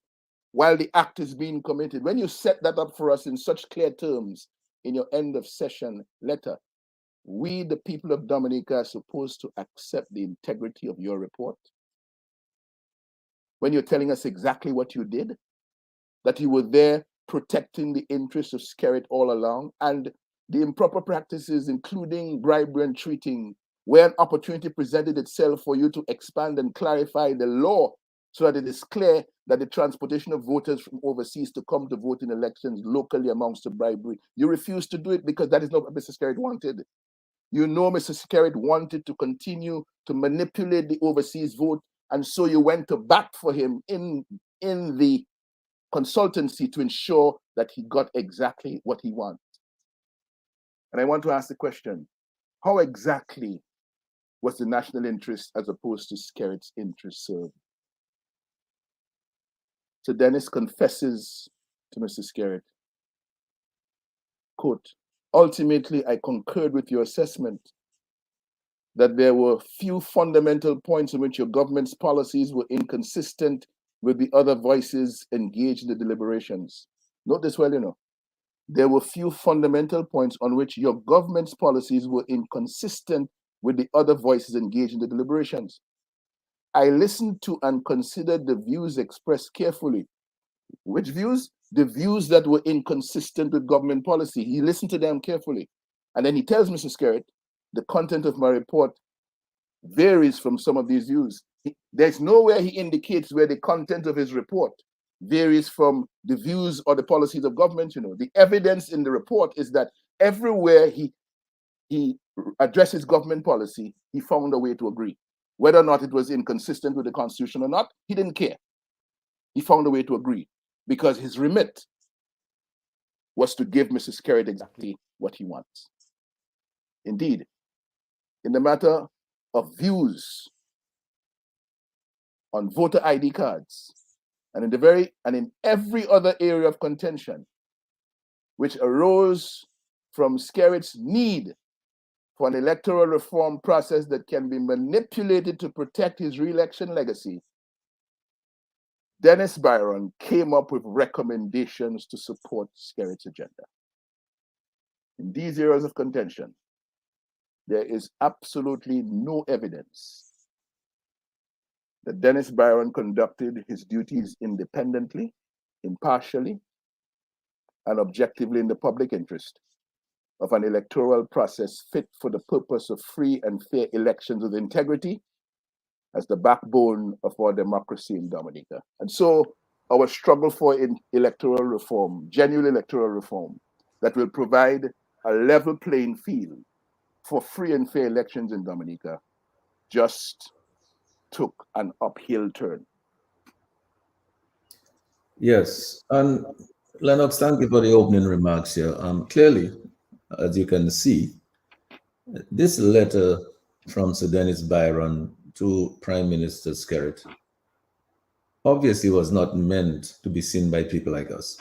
while the act is being committed? When you set that up for us in such clear terms in your end of session letter, we, the people of Dominica, are supposed to accept the integrity of your report. When you're telling us exactly what you did, that you were there protecting the interests of Skerritt all along, and the improper practices, including bribery and cheating, where an opportunity presented itself for you to expand and clarify the law so that it is clear that the transportation of voters from overseas to come to vote in elections locally amounts to bribery. You refused to do it because that is not what Mr. Skerritt wanted. You know Mr. Skerritt wanted to continue to manipulate the overseas vote, and so you went to bat for him in the consultancy to ensure that he got exactly what he wanted. And I want to ask the question, how exactly was the national interest as opposed to Skerritt's interest served? So Dennis confesses to Mr. Skerritt, quote, ultimately, I concurred with your assessment that there were few fundamental points in which your government's policies were inconsistent with the other voices engaged in the deliberations. Note this well, there were few fundamental points on which your government's policies were inconsistent with the other voices engaged in the deliberations. I listened to and considered the views expressed carefully. Which views? The views that were inconsistent with government policy. He listened to them carefully. And then he tells Mr. Skerritt, the content of my report varies from some of these views. There's nowhere he indicates where the content of his report varies from the views or the policies of government. The evidence in the report is that everywhere he addresses government policy, he found a way to agree. Whether or not it was inconsistent with the Constitution or not, he didn't care. He found a way to agree because his remit was to give Mrs. Skerritt exactly what he wants. Indeed, in the matter of views on voter ID cards, and in every other area of contention, which arose from Skerritt's need for an electoral reform process that can be manipulated to protect his re-election legacy, Dennis Byron came up with recommendations to support Skerritt's agenda. In these areas of contention, there is absolutely no evidence that Dennis Byron conducted his duties independently, impartially, and objectively in the public interest of an electoral process fit for the purpose of free and fair elections with integrity as the backbone of our democracy in Dominica. And so our struggle for electoral reform, genuine electoral reform, that will provide a level playing field for free and fair elections in Dominica, just took an uphill turn. Yes, and Lennox, thank you for the opening remarks here. Clearly, as you can see, this letter from Sir Dennis Byron to Prime Minister Skerritt obviously was not meant to be seen by people like us.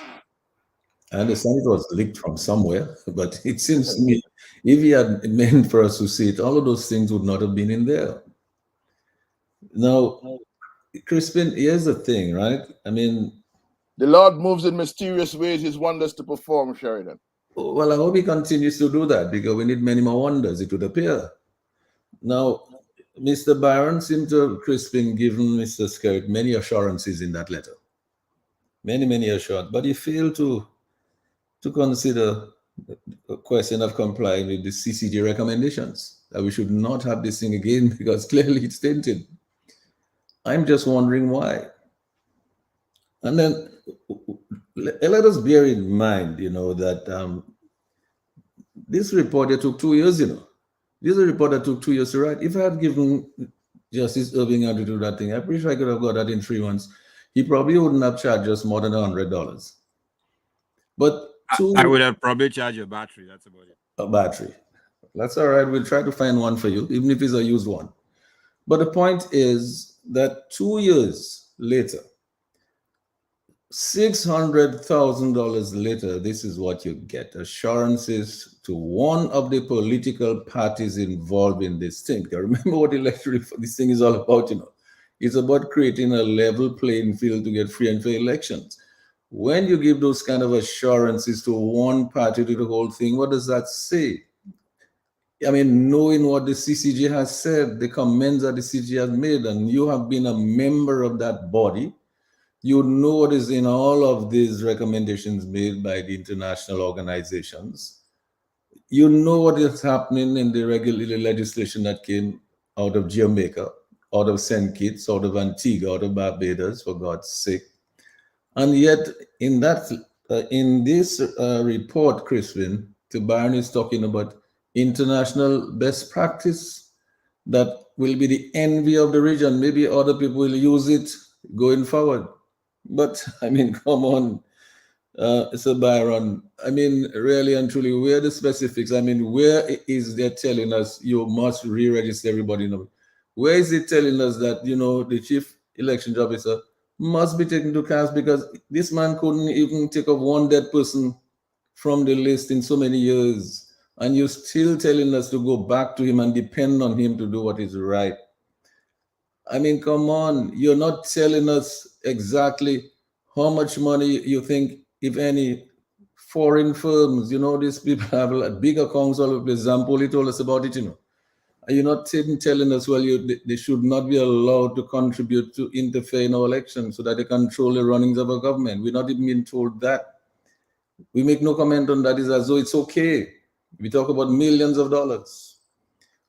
I understand it was leaked from somewhere, but it seems to me if he had meant for us to see it, all of those things would not have been in there. Now, Crispin, here's the thing, right? I mean, the Lord moves in mysterious ways, his wonders to perform, Sheridan. Well, I hope he continues to do that because we need many more wonders, it would appear. Now, Mr. Byron seemed to have, Crispin, given Mr. Skerritt many assurances in that letter. Many assurances. But he failed to consider the question of complying with the CCG recommendations, that we should not have this thing again because clearly it's tainted. I'm just wondering why. And then let us bear in mind, that this report that took 2 years, This is a report that took 2 years to write. If I had given Justice Irving to do that thing, I'm pretty sure I could have got that in 3 months. He probably wouldn't have charged us more than $100. But I would have probably charged a battery. That's about it. A battery. That's all right. We'll try to find one for you, even if it's a used one. But the point is that 2 years later, $600,000 later, this is what you get: assurances to one of the political parties involved in this thing. Remember what electoral this thing is all about, It's about creating a level playing field to get free and fair elections. When you give those kind of assurances to one party to the whole thing, what does that say? I mean, knowing what the CCG has said, the comments that the CCG has made, and you have been a member of that body, you know what is in all of these recommendations made by the international organizations. You know what is happening in the regular legislation that came out of Jamaica, out of St. Kitts, out of Antigua, out of Barbados, for God's sake. And yet, in this report, Crispin, Byron is talking about international best practice that will be the envy of the region. Maybe other people will use it going forward. But I mean, come on, Sir Byron. I mean, really and truly, where are the specifics? I mean, where is they telling us you must re-register everybody? Where is it telling us that, the chief election officer must be taken to task because this man couldn't even take off one dead person from the list in so many years? and you're still telling us to go back to him and depend on him to do what is right. I mean, come on, you're not telling us exactly how much money you think, if any, foreign firms, these people have like big accounts all over the place. Zampoli told us about it, Are you not even telling us, well, they should not be allowed to contribute to interfere in our elections so that they control the runnings of our government? We're not even being told that. We make no comment on that. It's as though it's okay. We talk about millions of dollars.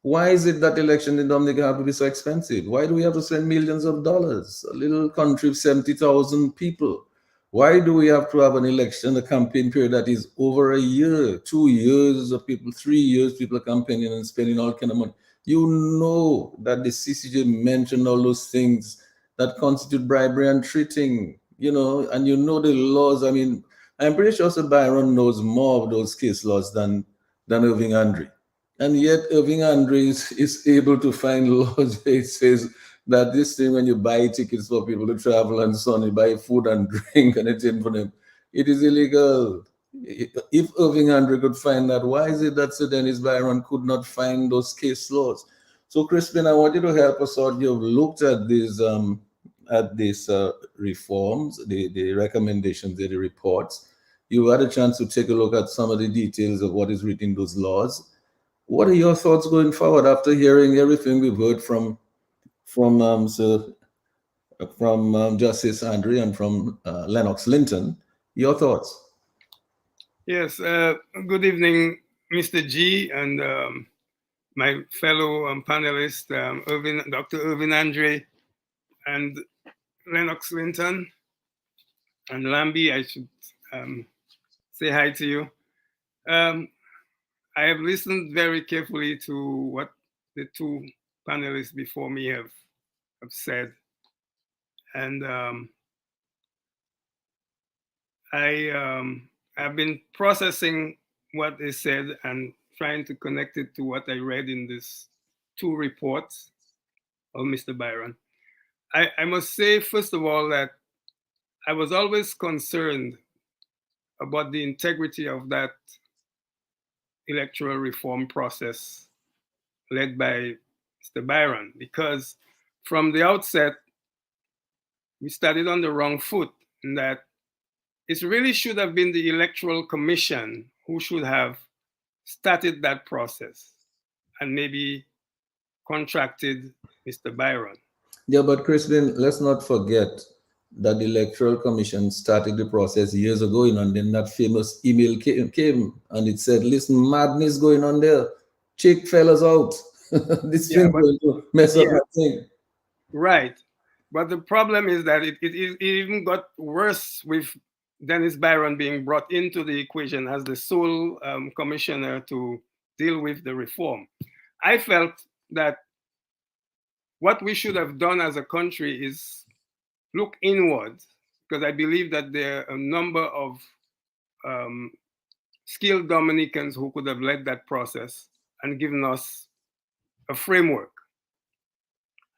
Why is it that election in Dominica have to be so expensive? Why do we have to spend millions of dollars? A little country of 70,000 people. Why do we have to have an election, a campaign period that is over a year, 2 years of people, 3 years, people are campaigning and spending all kind of money? You know that the CCJ mentioned all those things that constitute bribery and treating, and you know the laws. I mean, I'm pretty sure Sir Byron knows more of those case laws than Irving Andre. And yet Irving Andres is able to find laws where it says that this thing, when you buy tickets for people to travel and so on, you buy food and drink and it's in for them, it is illegal. If Irving Andre could find that, why is it that Sir Dennis Byron could not find those case laws? So, Crispin, I want you to help us out. You've looked at these reforms, the recommendations, the reports. You had a chance to take a look at some of the details of what is written in those laws. What are your thoughts going forward after hearing everything we've heard from Justice Andre and from Lennox Linton? Your thoughts? Yes. Good evening, Mr. G, and my fellow panelists, Dr. Irving Andre, and Lennox Linton, and Lambie. I should say hi to you. I have listened very carefully to what the two panelists before me have said, and I've been processing what they said and trying to connect it to what I read in these two reports of Mr. Byron. I must say, first of all, that I was always concerned about the integrity of that electoral reform process led by Mr. Byron, because from the outset, we started on the wrong foot, in that it really should have been the Electoral Commission who should have started that process and maybe contracted Mr. Byron. Yeah, but Crispin, let's not forget that the Electoral Commission started the process years ago, and then that famous email came and it said, listen, madness going on there. Check fellas out. This thing going to mess up that thing. Right. But the problem is that it even got worse with Dennis Byron being brought into the equation as the sole commissioner to deal with the reform. I felt that what we should have done as a country is look inward, because I believe that there are a number of skilled Dominicans who could have led that process and given us a framework.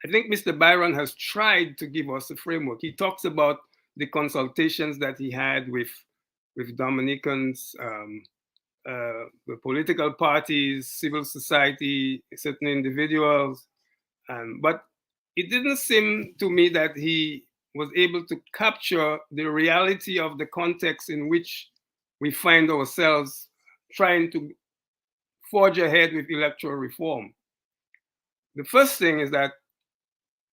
I think Mr. Byron has tried to give us a framework. He talks about the consultations that he had with Dominicans, the political parties, civil society, certain individuals. But it didn't seem to me that he was able to capture the reality of the context in which we find ourselves trying to forge ahead with electoral reform. The first thing is that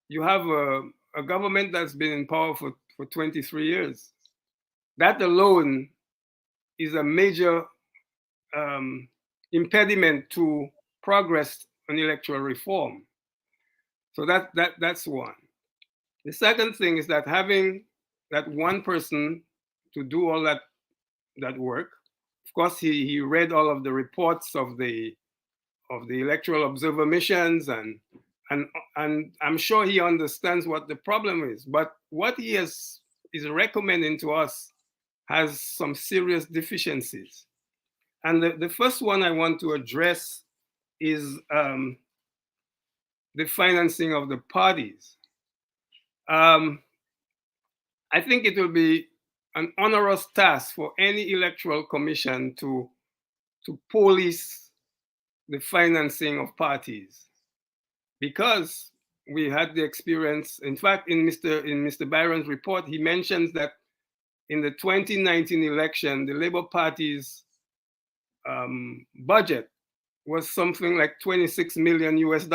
you have a government that's been in power for 23 years. That alone is a major impediment to progress on electoral reform. So that's one. The second thing is that having that one person to do all that work. Of course, he read all of the reports of the electoral observer missions, and I'm sure he understands what the problem is. But what he is recommending to us has some serious deficiencies. And the first one I want to address is the financing of the parties. I think it will be an onerous task for any electoral commission to police the financing of parties, because we had the experience. In fact, in Mr. Byron's report, he mentions that in the 2019 election, the Labour Party's budget was something like $26 million US.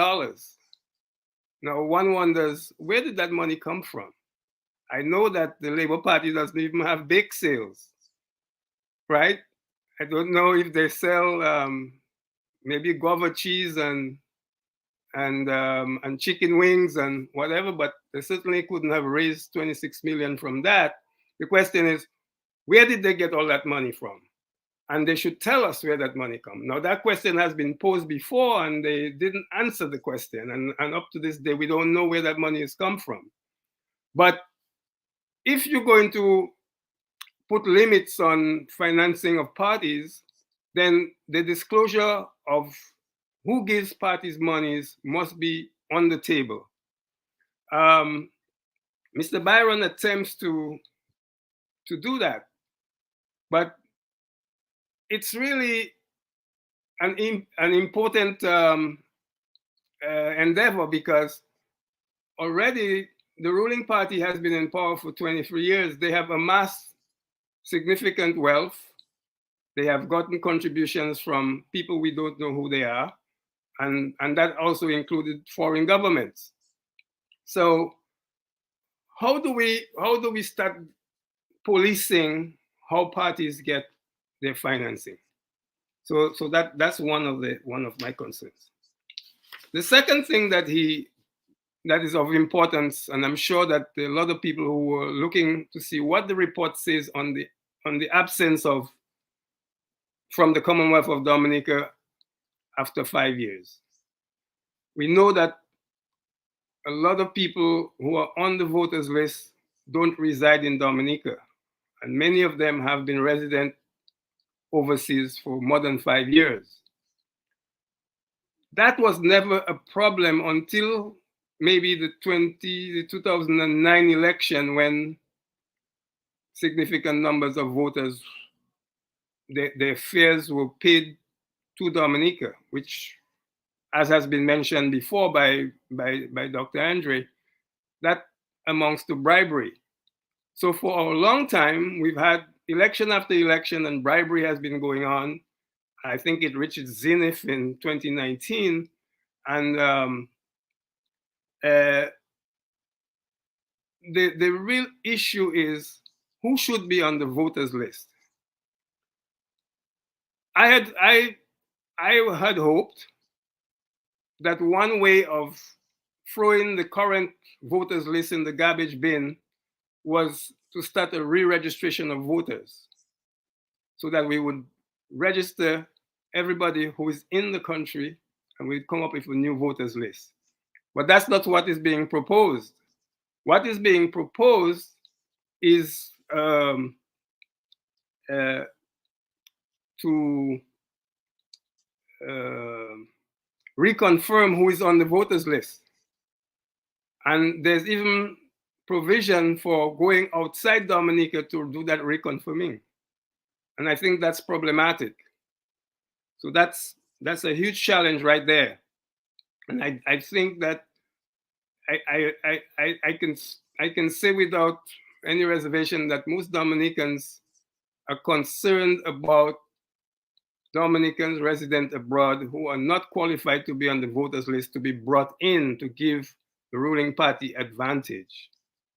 Now, one wonders, where did that money come from? I know that the Labour Party doesn't even have bake sales, right? I don't know if they sell maybe guava cheese and chicken wings and whatever, but they certainly couldn't have raised 26 million from that. The question is, where did they get all that money from? And they should tell us where that money comes. Now, that question has been posed before, and they didn't answer the question. And up to this day, we don't know where that money has come from. But if you're going to put limits on financing of parties, then the disclosure of who gives parties monies must be on the table. Mr. Byron attempts to do that, but it's really an important endeavor, because already the ruling party has been in power for 23 years. They have amassed significant wealth. They have gotten contributions from people we don't know who they are. And that also included foreign governments. So how do we start policing how parties get their financing? So that's one of my concerns. The second thing that is of importance, and I'm sure that a lot of people who were looking to see what the report says on the absence of from the Commonwealth of Dominica after 5 years. We know that a lot of people who are on the voters list don't reside in Dominica, and many of them have been resident overseas for more than 5 years. That was never a problem until maybe the 2009 election, when significant numbers of voters, their fares were paid to Dominica, which, as has been mentioned before by Dr. Andre, that amounts to bribery. So for a long time, we've had election after election, and bribery has been going on. I think it reached its zenith in 2019. And the real issue is who should be on the voters list. I had hoped that one way of throwing the current voters list in the garbage bin was to start a re-registration of voters, so that we would register everybody who is in the country and we'd come up with a new voters list. But that's not what is being proposed. What is being proposed is to reconfirm who is on the voters list. And there's even provision for going outside Dominica to do that reconfirming. And I think that's problematic. So that's a huge challenge right there. And I think that I can say without any reservation that most Dominicans are concerned about Dominicans resident abroad who are not qualified to be on the voters list to be brought in to give the ruling party advantage.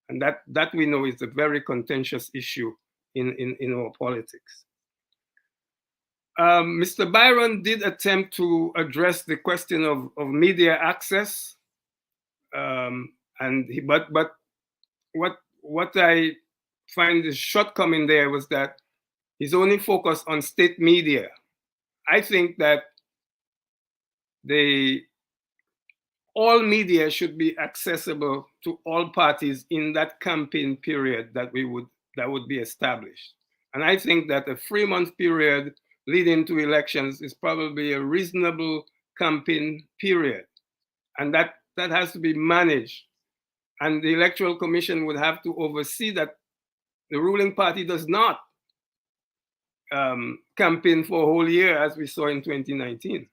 And that we know is a very contentious issue in our politics. Mr. Byron did attempt to address the question of media access. But what I find the shortcoming there was that he's only focused on state media. I think that all media should be accessible to all parties in that campaign period that would be established. And I think that a 3-month period leading to elections is probably a reasonable campaign period. And that has to be managed. And the Electoral Commission would have to oversee that the ruling party does not campaign for a whole year, as we saw in 2019.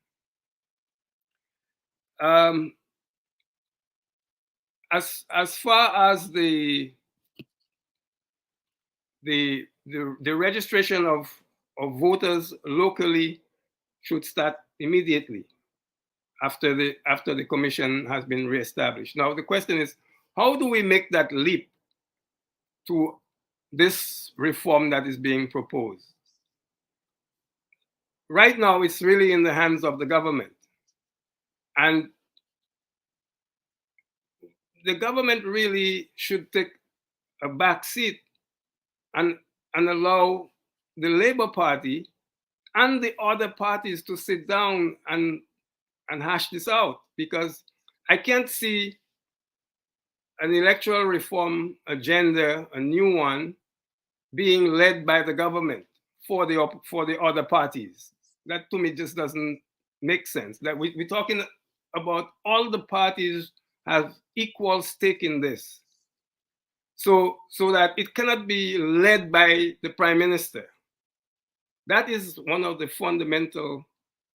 As far as the registration of voters locally should start immediately after the commission has been reestablished. Now the question is, how do we make that leap to this reform that is being proposed? Right now, it's really in the hands of the government. And the government really should take a back seat and allow the Labour Party and the other parties to sit down and hash this out, because I can't see an electoral reform agenda, a new one, being led by the government for the other parties. That to me just doesn't make sense. That we're talking about all the parties have equal stake in this, so that it cannot be led by the prime minister. That is one of the fundamental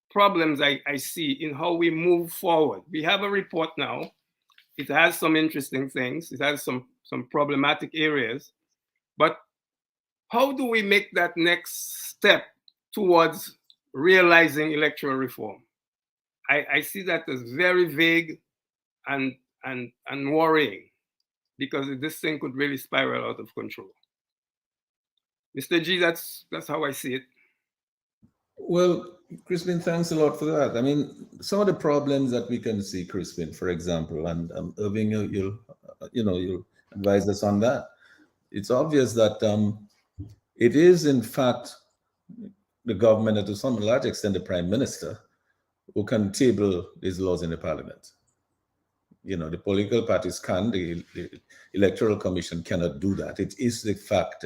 problems I see in how we move forward. We have a report now. It has some interesting things. It has some problematic areas. But how do we make that next step towards realizing electoral reform? I see that as very vague and worrying, because this thing could really spiral out of control. Mr. G, that's how I see it. Well, Crispin, thanks a lot for that. I mean, some of the problems that we can see, Crispin, for example, and Irving, you'll advise us on that. It's obvious that it is, in fact, the government, and to some large extent, the prime minister, who can table these laws in the parliament. The political parties can, the electoral commission cannot do that. It is the fact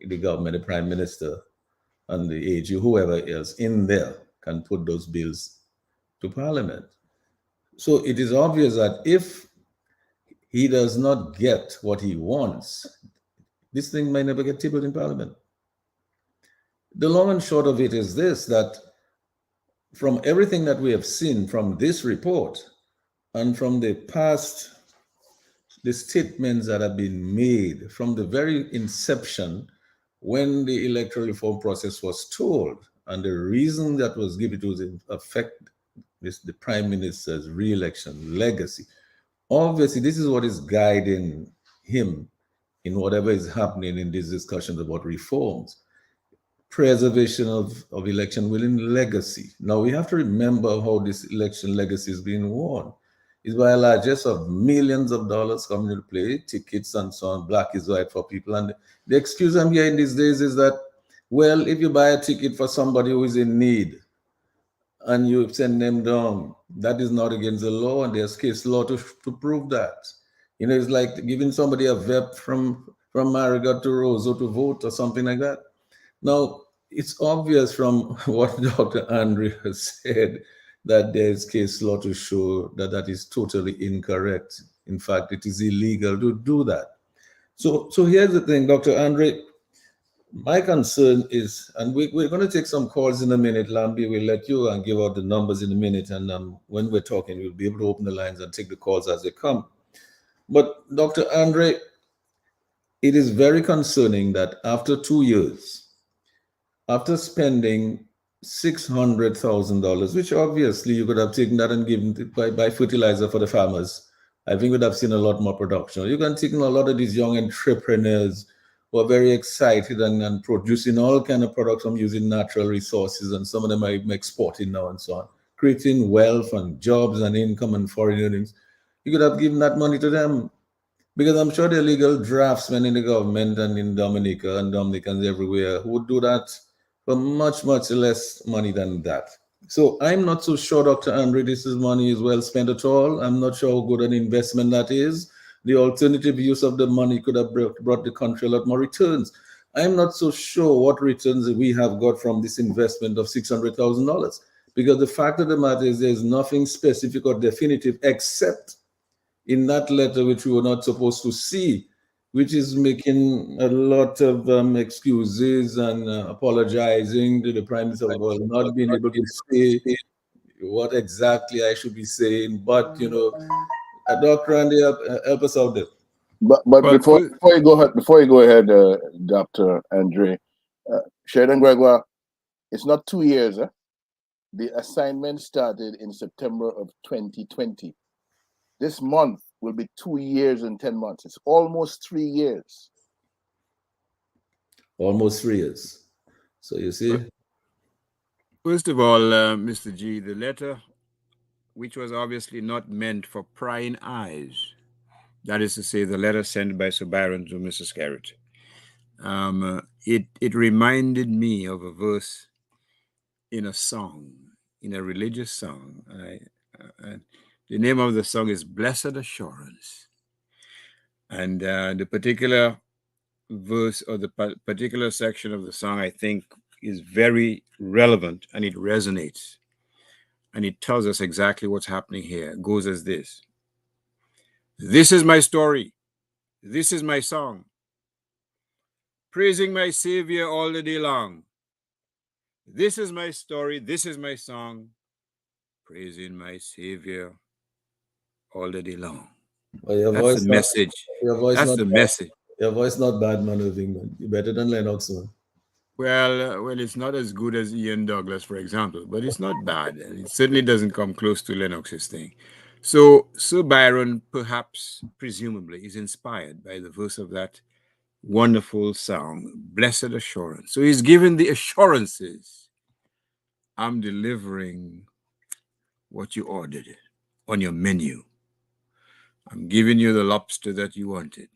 the government, the prime minister, and the AG, whoever is in there, can put those bills to parliament. So it is obvious that if he does not get what he wants, this thing may never get tabled in parliament. The long and short of it is this, that from everything that we have seen from this report and from the past, the statements that have been made from the very inception, when the electoral reform process was told, and the reason that was given to affect the prime minister's re-election legacy, obviously this is what is guiding him in whatever is happening in these discussions about reforms. Preservation of election winning legacy. Now we have to remember how this election legacy is being won. It's by a largesse of millions of dollars coming into play, tickets and so on, black is white for people. And the excuse I'm hearing these days is that, well, if you buy a ticket for somebody who is in need and you send them down, that is not against the law, and there's case law to prove that. It's like giving somebody a VEP from Marigot to Roseau to vote or something like that. Now, it's obvious from what Dr. Andre has said that there's case law to show that is totally incorrect. In fact, it is illegal to do that. So here's the thing, Dr. Andre, my concern is, and we're going to take some calls in a minute. Lambi, we'll let you and give out the numbers in a minute. And when we're talking, we'll be able to open the lines and take the calls as they come. But Dr. Andre, it is very concerning that after 2 years, after spending $600,000, which obviously you could have taken that and given it by fertilizer for the farmers, I think we'd have seen a lot more production. You can take a lot of these young entrepreneurs who are very excited and producing all kind of products from using natural resources, and some of them are even exporting now and so on, creating wealth and jobs and income and foreign earnings. You could have given that money to them, because I'm sure the illegal draftsmen in the government and in Dominica and Dominicans everywhere who would do that for much, much less money than that. So I'm not so sure, Dr. Andre, this money is well spent at all. I'm not sure how good an investment that is. The alternative use of the money could have brought the country a lot more returns. I'm not so sure what returns we have got from this investment of $600,000, because the fact of the matter is there's nothing specific or definitive except in that letter, which we were not supposed to see, which is making a lot of excuses and apologizing to the Prime Minister about not being able to say what exactly I should be saying. But Dr. Andy, help us out there. But Well, before you go ahead, Dr. Andre, Sheridan Gregoire, it's not 2 years. The assignment started in September of 2020. This month will be 2 years and 10 months. It's almost 3 years. Almost 3 years. So you see. First of all, Mr. G, the letter, which was obviously not meant for prying eyes, that is to say, the letter sent by Sir Byron to Mrs. Garrett, it reminded me of a verse in a song, in a religious song. The name of the song is Blessed Assurance. And the particular verse or the particular section of the song, I think, is very relevant, and it resonates. And it tells us exactly what's happening here. It goes as this. This is my story. This is my song. Praising my Savior all the day long. This is my story. This is my song. Praising my Savior all the day long. Well, your That's voice the not, message. Your voice That's not the bad. message. Your voice not bad, man, Irving, man. You're better than Lennox, man. Well, it's not as good as Ian Douglas, for example, but it's not bad. And it certainly doesn't come close to Lennox's thing. So Sir Byron, perhaps, presumably, is inspired by the verse of that wonderful song, Blessed Assurance. So he's given the assurances. I'm delivering what you ordered on your menu. I'm giving you the lobster that you wanted.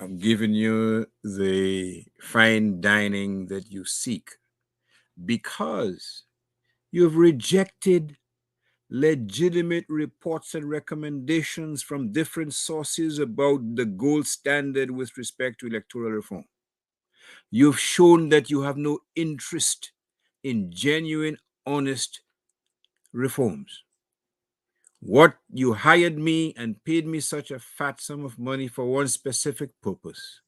I'm giving you the fine dining that you seek, because you've rejected legitimate reports and recommendations from different sources about the gold standard with respect to electoral reform. You've shown that you have no interest in genuine, honest reforms. What you hired me and paid me such a fat sum of money for one specific purpose,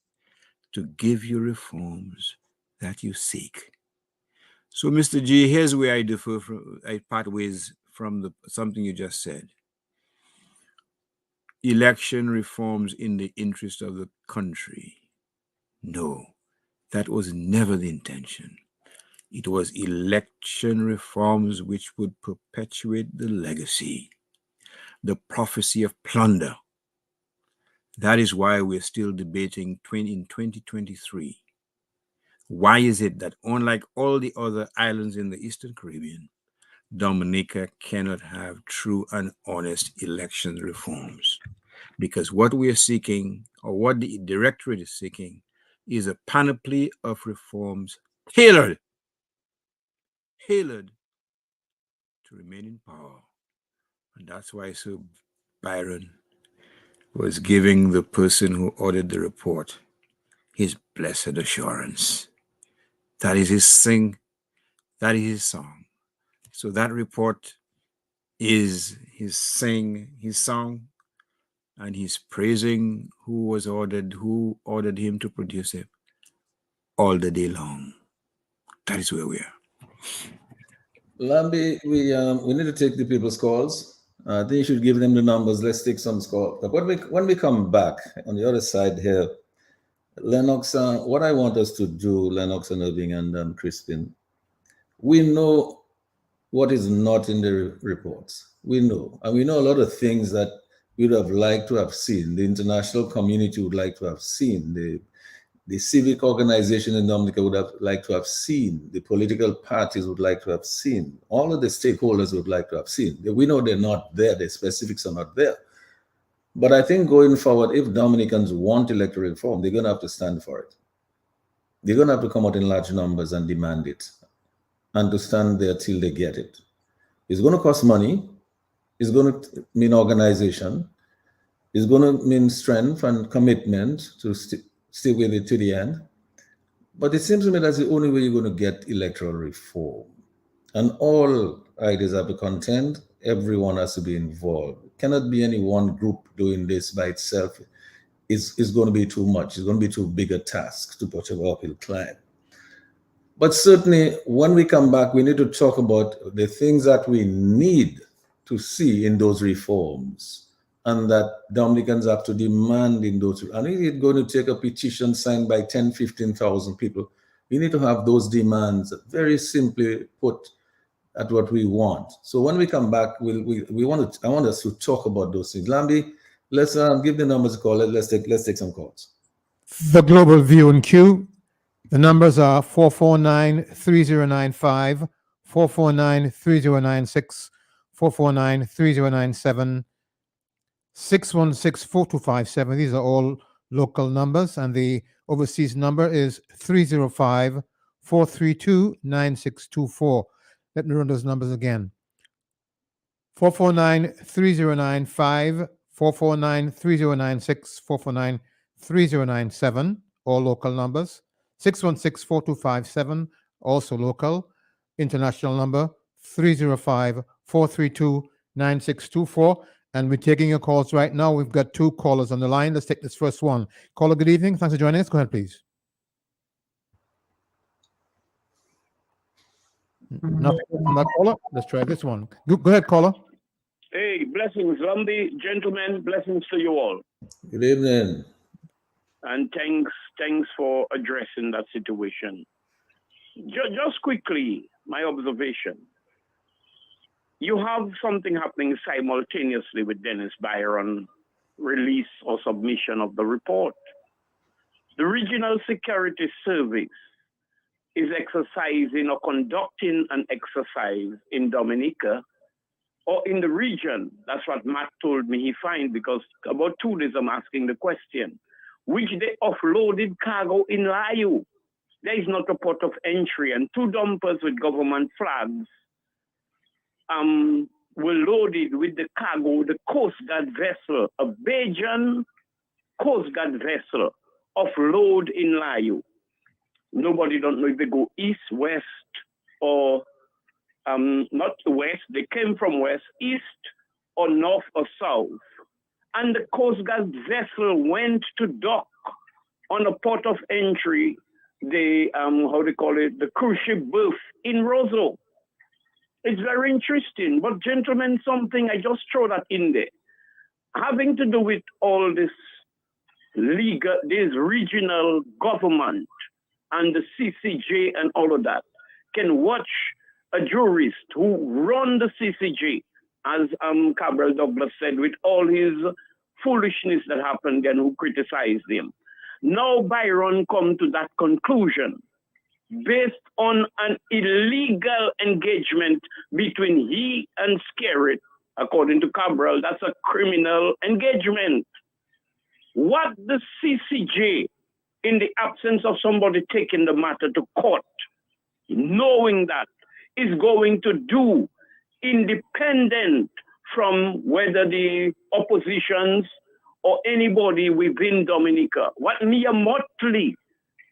to give you reforms that you seek. So, Mr. G, here's where I part ways from something you just said. Election reforms in the interest of the country. No, that was never the intention. It was election reforms which would perpetuate the legacy, the prophecy of plunder. That is why we're still debating in 2023. Why is it that, unlike all the other islands in the Eastern Caribbean, Dominica cannot have true and honest election reforms? Because what we are seeking, or what the Directorate is seeking, is a panoply of reforms tailored to remain in power. And that's why Sir Byron was giving the person who ordered the report his blessed assurance. That is his thing. That is his song. So that report is his song, and he's praising who ordered him to produce it all the day long. That is where we are. Lambi, we need to take the people's calls. I think you should give them the numbers. Let's take some calls. But when we come back on the other side here, Lennox, what I want us to do, Lennox and Irving and Crispin, we know what is not in the reports. We know. And we know a lot of things that we would have liked to have seen. The international community would like to have seen. The civic organization in Dominica would have liked to have seen. The political parties would like to have seen. All of the stakeholders would like to have seen. We know they're not there. The specifics are not there. But I think going forward, if Dominicans want electoral reform, they're going to have to stand for it. They're going to have to come out in large numbers and demand it, and to stand there till they get it. It's going to cost money. It's going to mean organization. It's going to mean strength and commitment to stay with it to the end. But it seems to me that's the only way you're going to get electoral reform. And all ideas have to contend. Everyone has to be involved. It cannot be any one group doing this by itself. It's going to be too much. It's going to be too big a task to put a uphill climb. But certainly, when we come back, we need to talk about the things that we need to see in those reforms and that Dominicans have to demand in those. And it's going to take a petition signed by 10, 15,000 people. We need to have those demands very simply put at what we want. So when we come back, we want to. I want us to talk about those things. Lambi, let's give the numbers a call. Let's take some calls. The Global View and Q. The numbers are 449-3095, 449-3096, 449-3097, 616-4257. These are all local numbers, and the overseas number is 305-432-9624. Let me run those numbers again. 449-3095, 449-3096, 449-3097, all local numbers. 616-4257, also local. International number 305-432-9624. And we're taking your calls right now. We've got two callers on the line. Let's take this first one. Caller, good evening. Thanks for joining us. Go ahead, please. Nothing from that caller. Let's try this one. Go ahead, caller. Hey, blessings, Lambi, gentlemen, blessings to you all. Good evening. And thanks for addressing that situation. Just quickly, my observation. You have something happening simultaneously with Dennis Byron release or submission of the report. The Regional Security Service is exercising or conducting an exercise in Dominica or in the region. That's what Matt told me he find, because about 2 days I'm asking the question, which they offloaded cargo in Layu. There is not a port of entry, and 2 dumpers with government flags were loaded with the cargo, the Coast Guard vessel, a Bajan Coast Guard vessel, offload in Layu. Nobody don't know if they go east, west, or not west. They came from west, east, or north or south. And the Coast Guard vessel went to dock on a port of entry, the the cruise ship berth in Roseau. It's very interesting. But gentlemen, something I just throw that in there, having to do with all this regional government and the CCJ and all of that, can watch a jurist who run the CCJ, as Cabral Douglas said, with all his foolishness that happened and who criticized him. Now Byron come to that conclusion based on an illegal engagement between he and Skerritt. According to Cabral, that's a criminal engagement. What the CCJ, in the absence of somebody taking the matter to court, knowing that, is going to do, independent from whether the oppositions or anybody within Dominica, what Mia Motley,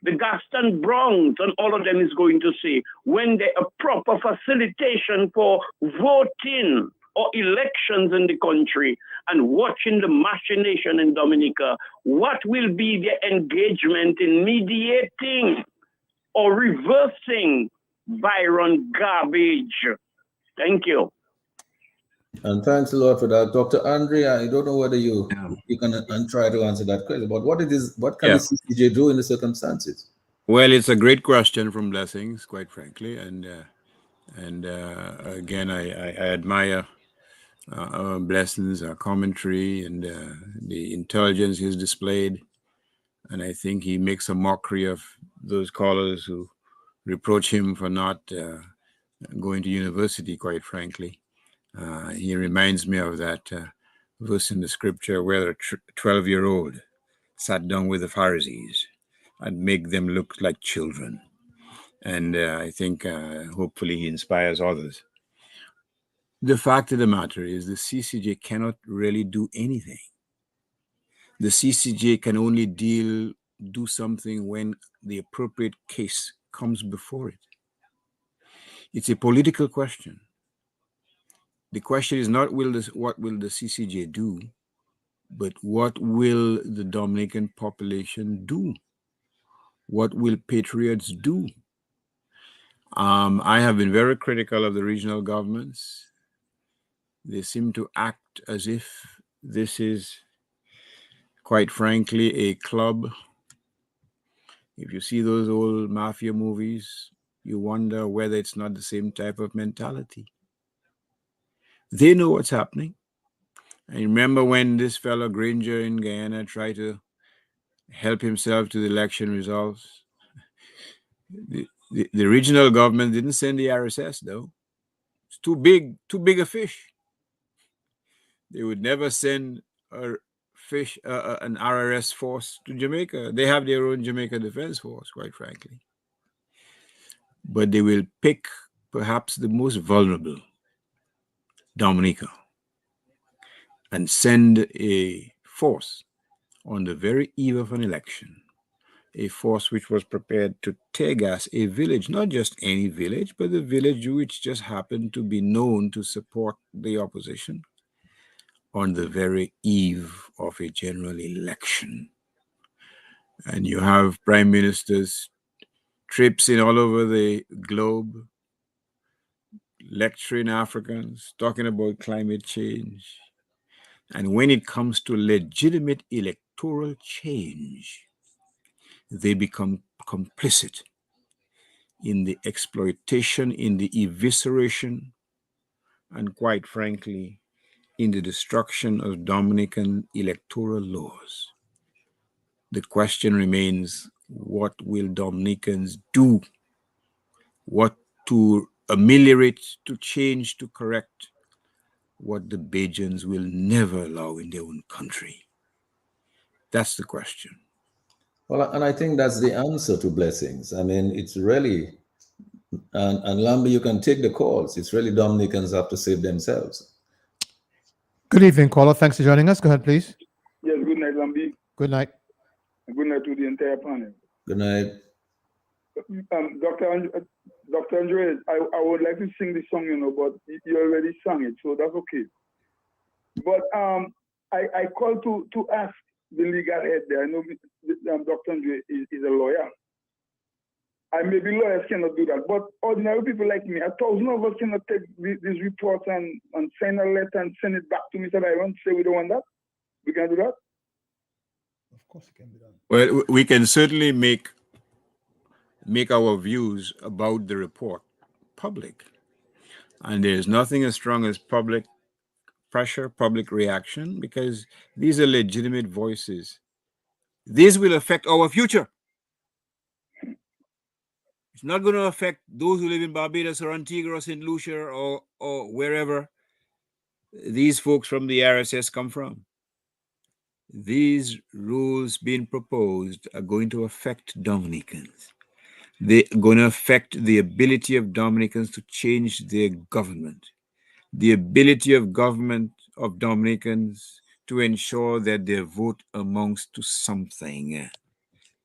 the Gaston Browns, and all of them is going to say, when there are proper facilitation for voting or elections in the country and watching the machination in Dominica, what will be their engagement in mediating or reversing Byron garbage? Thank you. And thanks a lot for that. Dr. Andre, I don't know whether you can try to answer that question, but what can the CCJ do in the circumstances? Well, it's a great question from Blessings, quite frankly. And again, I admire Blessings, commentary, and the intelligence he's displayed. And I think he makes a mockery of those callers who reproach him for not going to university, quite frankly. He reminds me of that verse in the scripture where a 12-year-old sat down with the Pharisees and make them look like children. And I think hopefully he inspires others. The fact of the matter is the CCJ cannot really do anything. The CCJ can only do something when the appropriate case comes before it. It's a political question. The question is not what will the CCJ do, but what will the Dominican population do? What will patriots do? I have been very critical of the regional governments. They seem to act as if this is, quite frankly, a club. If you see those old mafia movies, you wonder whether it's not the same type of mentality. They know what's happening. I remember when this fellow Granger in Guyana tried to help himself to the election results. The regional government didn't send the RSS, though. It's too big a fish. They would never send an RRS force to Jamaica. They have their own Jamaica Defense Force, quite frankly. But they will pick perhaps the most vulnerable, Dominica, and send a force on the very eve of an election, a force which was prepared to tear gas a village, not just any village, but the village which just happened to be known to support the opposition on the very eve of a general election. And you have prime ministers trips all over the globe, lecturing Africans, talking about climate change. And when it comes to legitimate electoral change, they become complicit in the exploitation, in the evisceration, and quite frankly, in the destruction of Dominican electoral laws. The question remains, what will Dominicans do? What to ameliorate, to change, to correct what the Bajans will never allow in their own country? That's the question. Well, and I think that's the answer to blessings. I mean, it's really, and Lambi, you can take the calls. It's really Dominicans have to save themselves. Good evening, caller. Thanks for joining us. Go ahead, please. Yes, good night, Lambi. Good night. And good night to the entire panel. Good night. Dr. Andres, I would like to sing the song, but you already sang it, so that's okay. But I called to ask the legal head there. I know Dr. Andres is a lawyer. And maybe lawyers cannot do that, but ordinary people like me, 1,000 of us cannot take this report and sign a letter and send it back to Mr. Byron, say we don't want that. We can do that? Of course it can be done. Well, we can certainly make our views about the report public. And there's nothing as strong as public pressure, public reaction, because these are legitimate voices. These will affect our future. It's not going to affect those who live in Barbados or Antigua or St. Lucia or wherever these folks from the RSS come from. These rules being proposed are going to affect Dominicans. They're going to affect the ability of Dominicans to change their government, the ability of government of Dominicans to ensure that their vote amounts to something,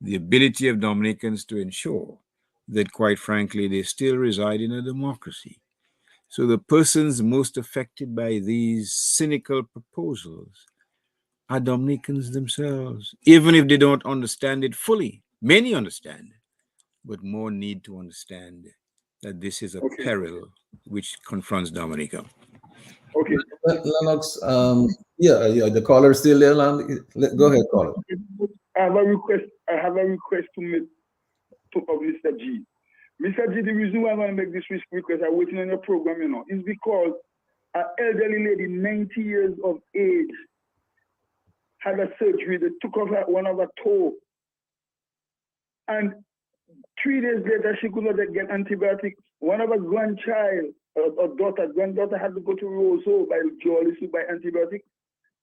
the ability of Dominicans to ensure that, quite frankly, they still reside in a democracy. So the persons most affected by these cynical proposals are Dominicans themselves, even if they don't understand it fully. Many understand, but more need to understand that this is a peril which confronts Dominica. Okay. Lennox, the caller is still there, Lambi. Go ahead, caller. I have a request to make of Mr. G. Mr. G, the reason why I'm going to make this request, I'm waiting on your program, is because an elderly lady, 90 years of age, had a surgery. They took off one of her toe. And 3 days later, she could not get antibiotics. One of her granddaughter had to go to Roseau by antibiotics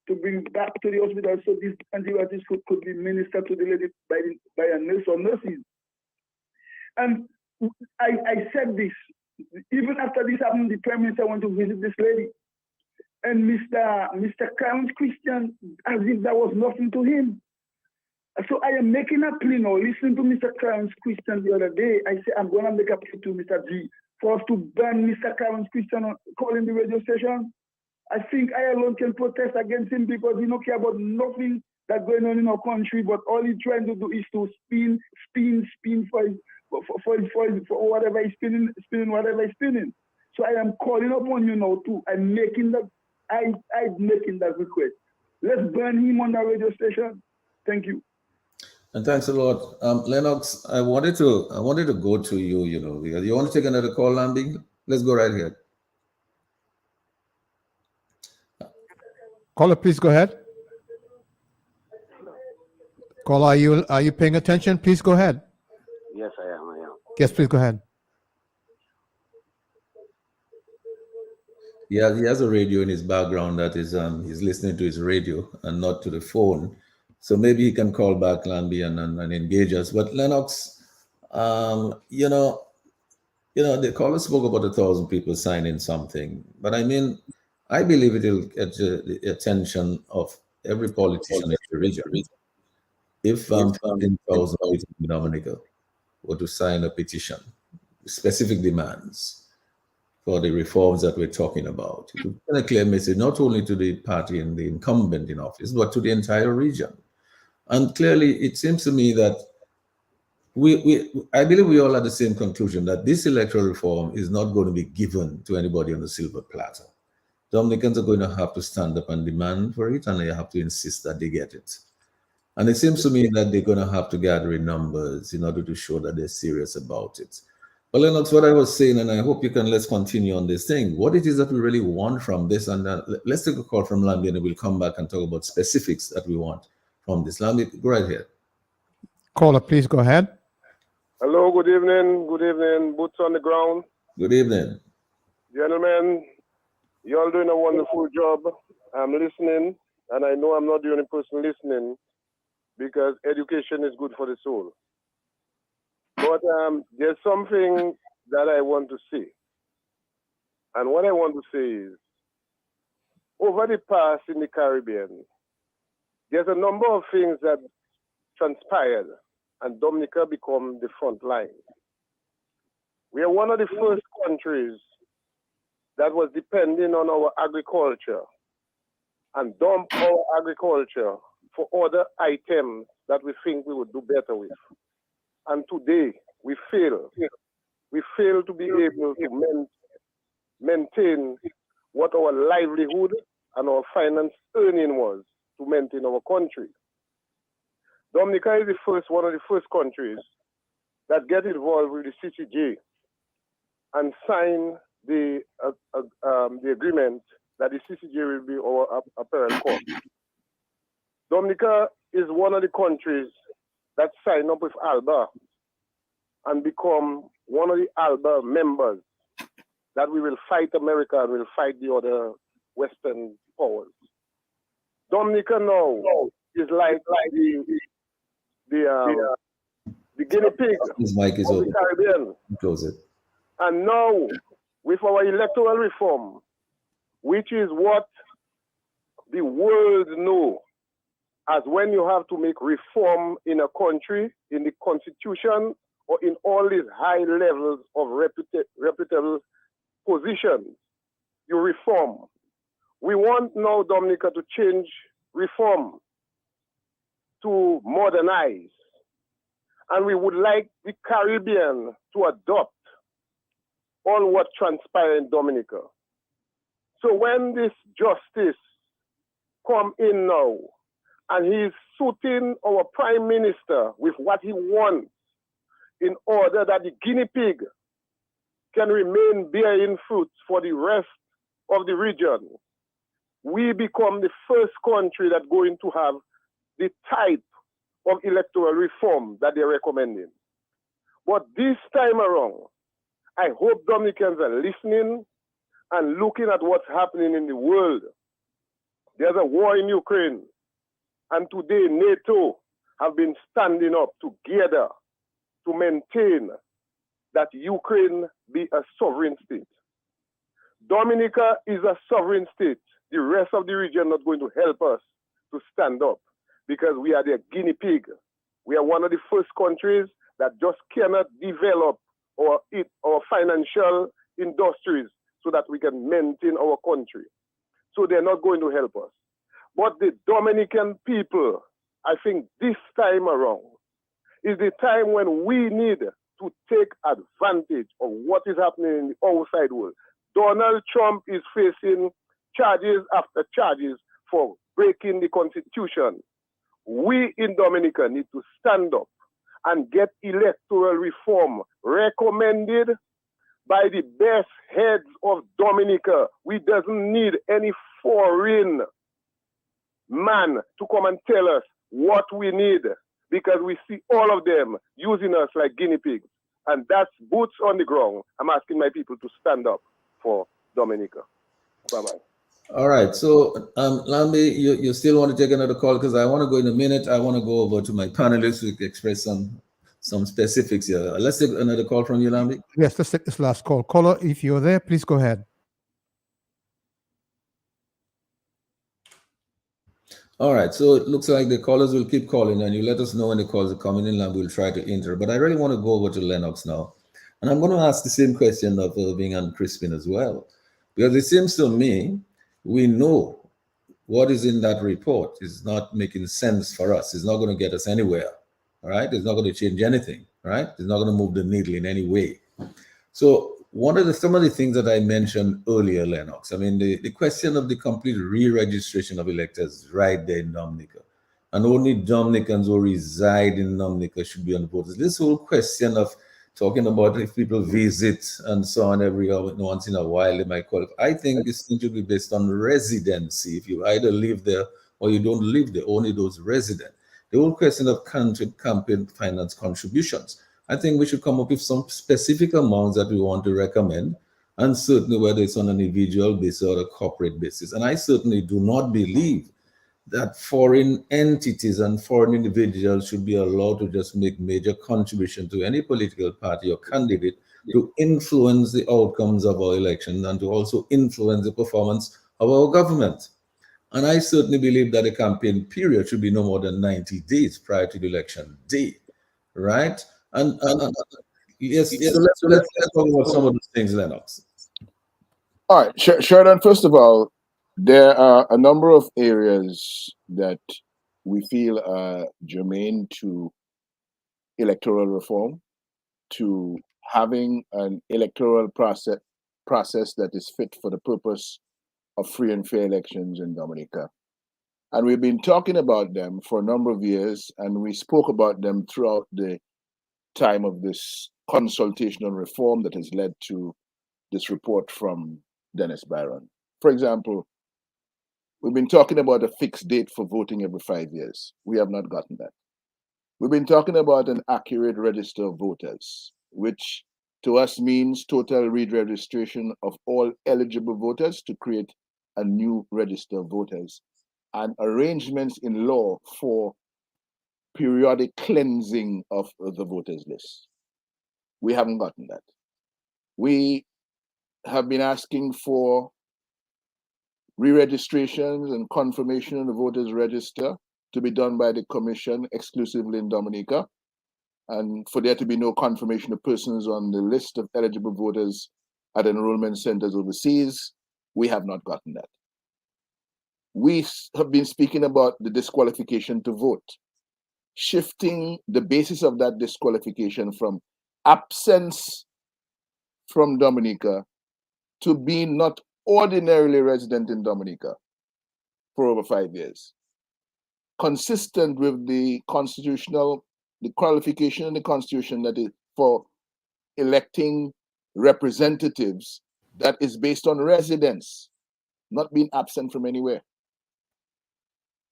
to bring back to the hospital so these antibiotics could be ministered to the lady by a nurse or nurses. And I said this, even after this happened, the Prime Minister went to visit this lady. And Mr. Crispin, as if that was nothing to him. So I am making a plea now. Listening to Mr. Crispin the other day, I say I'm going to make a plea to Mr. G for us to ban Mr. Crispin calling the radio station. I think I alone can protest against him because he don't care about nothing that's going on in our country, but all he's trying to do is to spin for for whatever he's spinning whatever he's spinning. So I am calling upon you now too. I'm making that request. Let's burn him on the radio station. Thank you. And thanks a lot. Lennox, I wanted to go to you, because you want to take another call, Lambi? Let's go right here. Caller, please go ahead. Caller, are you paying attention? Please go ahead. Yes, I am. Yes, please go ahead. Yeah, he has a radio in his background that is he's listening to his radio and not to the phone. So maybe he can call back, Lambi, and engage us. But Lennox, the caller spoke about 1,000 people signing something. But I mean, I believe it will get the attention of every politician in the region. If 15,000 people in Dominica were to sign a petition, specific demands for the reforms that we're talking about, it would send a clear message not only to the party and the incumbent in office, but to the entire region. And clearly, it seems to me that I believe we all have the same conclusion that this electoral reform is not going to be given to anybody on the silver platter. Dominicans are going to have to stand up and demand for it, and they have to insist that they get it. And it seems to me that they're going to have to gather in numbers in order to show that they're serious about it. But Lennox, what I was saying, and I hope let's continue on this thing, what it is that we really want from this, and let's take a call from Lambi, and we'll come back and talk about specifics that we want from this. Lambi, go right here. Caller, please go ahead. Hello, good evening. Good evening. Boots on the ground. Good evening. Gentlemen, you all doing a wonderful job. I'm listening, and I know I'm not the only person listening because education is good for the soul. But there's something that I want to say. And what I want to say is, over the past in the Caribbean, there's a number of things that transpired, and Dominica become the front line. We are one of the first countries that was depending on our agriculture and dump our agriculture for other items that we think we would do better with. And today, we fail. We fail to be able to maintain what our livelihood and our finance earning was to maintain our country. Dominica is one of the first countries that get involved with the CCJ and sign the agreement that the CCJ will be our apparent court. Dominica is one of the countries that signed up with ALBA and become one of the ALBA members that we will fight America and will fight the other Western powers. Dominica now is like the guinea pig His mic is of open. the Caribbean. Close it. And now, with our electoral reform, which is what the world know as when you have to make reform in a country, in the constitution, or in all these high levels of reputable positions, you reform. We want now Dominica to change reform, to modernize. And we would like the Caribbean to adopt all what transpired in Dominica. So when this justice come in now, and he's suiting our prime minister with what he wants in order that the guinea pig can remain bearing fruit for the rest of the region, we become the first country that's going to have the type of electoral reform that they're recommending. But this time around, I hope Dominicans are listening and looking at what's happening in the world. There's a war in Ukraine, and today NATO have been standing up together to maintain that Ukraine be a sovereign state. Dominica is a sovereign state. The rest of the region not going to help us to stand up because we are their guinea pig. We are one of the first countries that just cannot develop our financial industries so that we can maintain our country. So they're not going to help us. But the Dominican people, I think this time around, is the time when we need to take advantage of what is happening in the outside world. Donald Trump is facing charges after charges for breaking the Constitution. We in Dominica need to stand up and get electoral reform recommended by the best heads of Dominica. We doesn't need any foreign man to come and tell us what we need, because we see all of them using us like guinea pigs. And that's boots on the ground. I'm asking my people to stand up for Dominica. Bye-bye. All right. So, Lambi, you still want to take another call? Because I want to go in a minute. I want to go over to my panelists to express some specifics here. Let's take another call from you, Lambi. Yes, let's take this last call. Caller, if you're there, please go ahead. All right. So it looks like the callers will keep calling, and you let us know when the calls are coming in, Lambi will try to enter. But I really want to go over to Lennox now. And I'm going to ask the same question of Irving and Crispin as well. Because it seems to me, we know what is in that report is not making sense for us. It's not going to get us anywhere. All right. It's not going to change anything. Right. It's not going to move the needle in any way. So some of the things that I mentioned earlier, Lennox, I mean, the question of the complete re-registration of electors right there in Dominica. And only Dominicans who reside in Dominica should be on the voters. This whole question of talking about if people visit and so on every once in a while, they might qualify. I think this thing should be based on residency. If you either live there or you don't live there, only those resident. The whole question of campaign finance contributions. I think we should come up with some specific amounts that we want to recommend, and certainly whether it's on an individual basis or a corporate basis. And I certainly do not believe that foreign entities and foreign individuals should be allowed to just make major contribution to any political party or candidate to influence the outcomes of our elections and to also influence the performance of our government. And I certainly believe that the campaign period should be no more than 90 days prior to the election day, right? And yes, so let's talk about some of those things, Lennox. All right, Sheridan, first of all, there are a number of areas that we feel are germane to electoral reform, to having an electoral process that is fit for the purpose of free and fair elections in Dominica. And we've been talking about them for a number of years, and we spoke about them throughout the time of this consultation on reform that has led to this report from Dennis Byron. For example, we've been talking about a fixed date for voting every 5 years. We have not gotten that. We've been talking about an accurate register of voters, which to us means total re-registration of all eligible voters to create a new register of voters, and arrangements in law for periodic cleansing of the voters list. We haven't gotten that. We have been asking for re-registrations and confirmation of the voters register to be done by the commission exclusively in Dominica, and for there to be no confirmation of persons on the list of eligible voters at enrollment centers overseas. We have not gotten that. We have been speaking about the disqualification to vote, shifting the basis of that disqualification from absence from Dominica to being not ordinarily resident in Dominica for over 5 years, consistent with the qualification in the Constitution that is for electing representatives that is based on residence, not being absent from anywhere.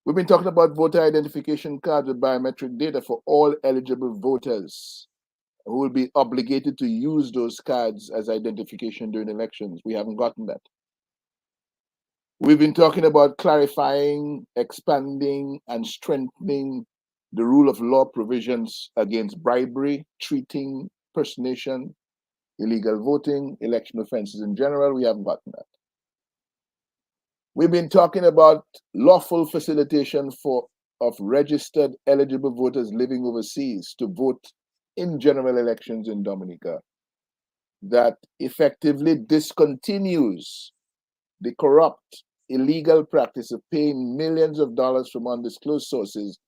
We've been talking about voter identification cards with biometric data for all eligible voters who will be obligated to use those cards as identification during elections. We haven't gotten that. We've been talking about clarifying, expanding, and strengthening the rule of law provisions against bribery, treating, personation, illegal voting, election offenses in general. We haven't gotten that. We've been talking about lawful facilitation of registered eligible voters living overseas to vote in general elections in Dominica that effectively discontinues the corrupt, illegal practice of paying millions of dollars from undisclosed sources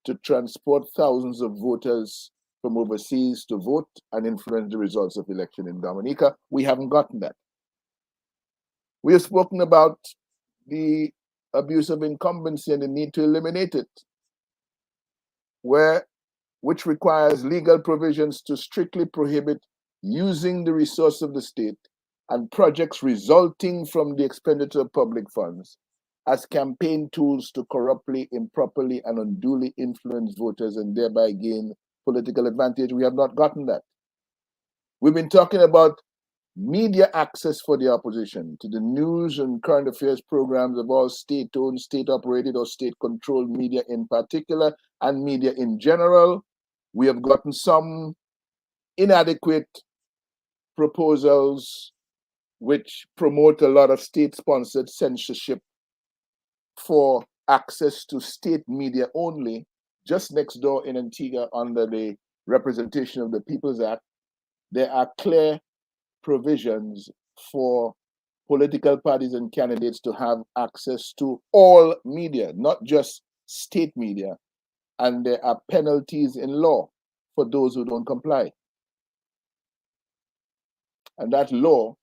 to transport thousands of voters from overseas to vote and influence the results of election in Dominica. We haven't gotten that. We have spoken about the abuse of incumbency and the need to eliminate it, which requires legal provisions to strictly prohibit using the resource of the state and projects resulting from the expenditure of public funds as campaign tools to corruptly, improperly, and unduly influence voters and thereby gain political advantage. We have not gotten that. We've been talking about media access for the opposition to the news and current affairs programs of all state-owned, state-operated, or state-controlled media in particular, and media in general. We have gotten some inadequate proposals which promote a lot of state-sponsored censorship for access to state media only. Just next door in Antigua, under the Representation of the People's Act, there are clear provisions for political parties and candidates to have access to all media, not just state media. And there are penalties in law for those who don't comply. And that law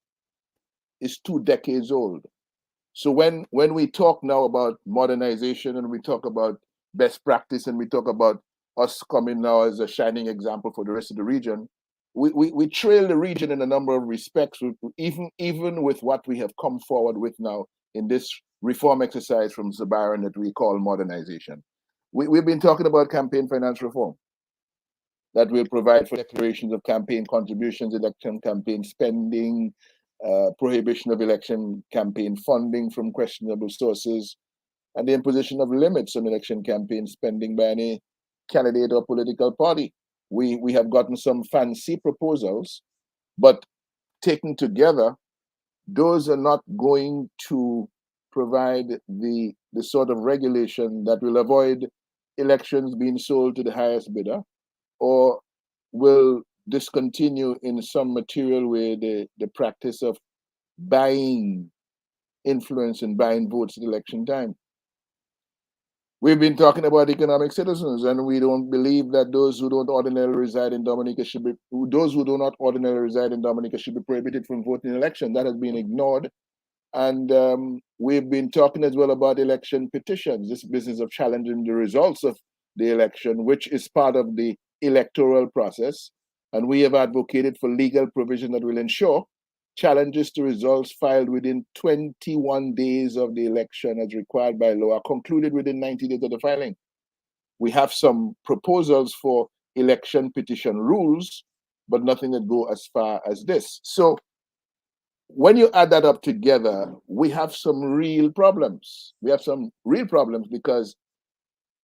is 2 decades old. So when we talk now about modernization and we talk about best practice and we talk about us coming now as a shining example for the rest of the region, we trail the region in a number of respects, even with what we have come forward with now in this reform exercise from Zabaran that we call modernization. We've been talking about campaign finance reform that will provide for declarations of campaign contributions, election campaign spending, prohibition of election campaign funding from questionable sources, and the imposition of limits on election campaign spending by any candidate or political party. We have gotten some fancy proposals, but taken together, those are not going to provide the sort of regulation that will avoid elections being sold to the highest bidder, or will discontinue in some material way the practice of buying influence and buying votes at election time. We've been talking about economic citizens, and we don't believe that those who don't ordinarily reside in Dominica should be, those who do not ordinarily reside in Dominica should be prohibited from voting in election. That has been ignored. And we've been talking as well about election petitions, this business of challenging the results of the election, which is part of the electoral process. And we have advocated for legal provision that will ensure challenges to results filed within 21 days of the election as required by law are concluded within 90 days of the filing. We have some proposals for election petition rules, but nothing that go as far as this. So when you add that up together, we have some real problems. We have some real problems because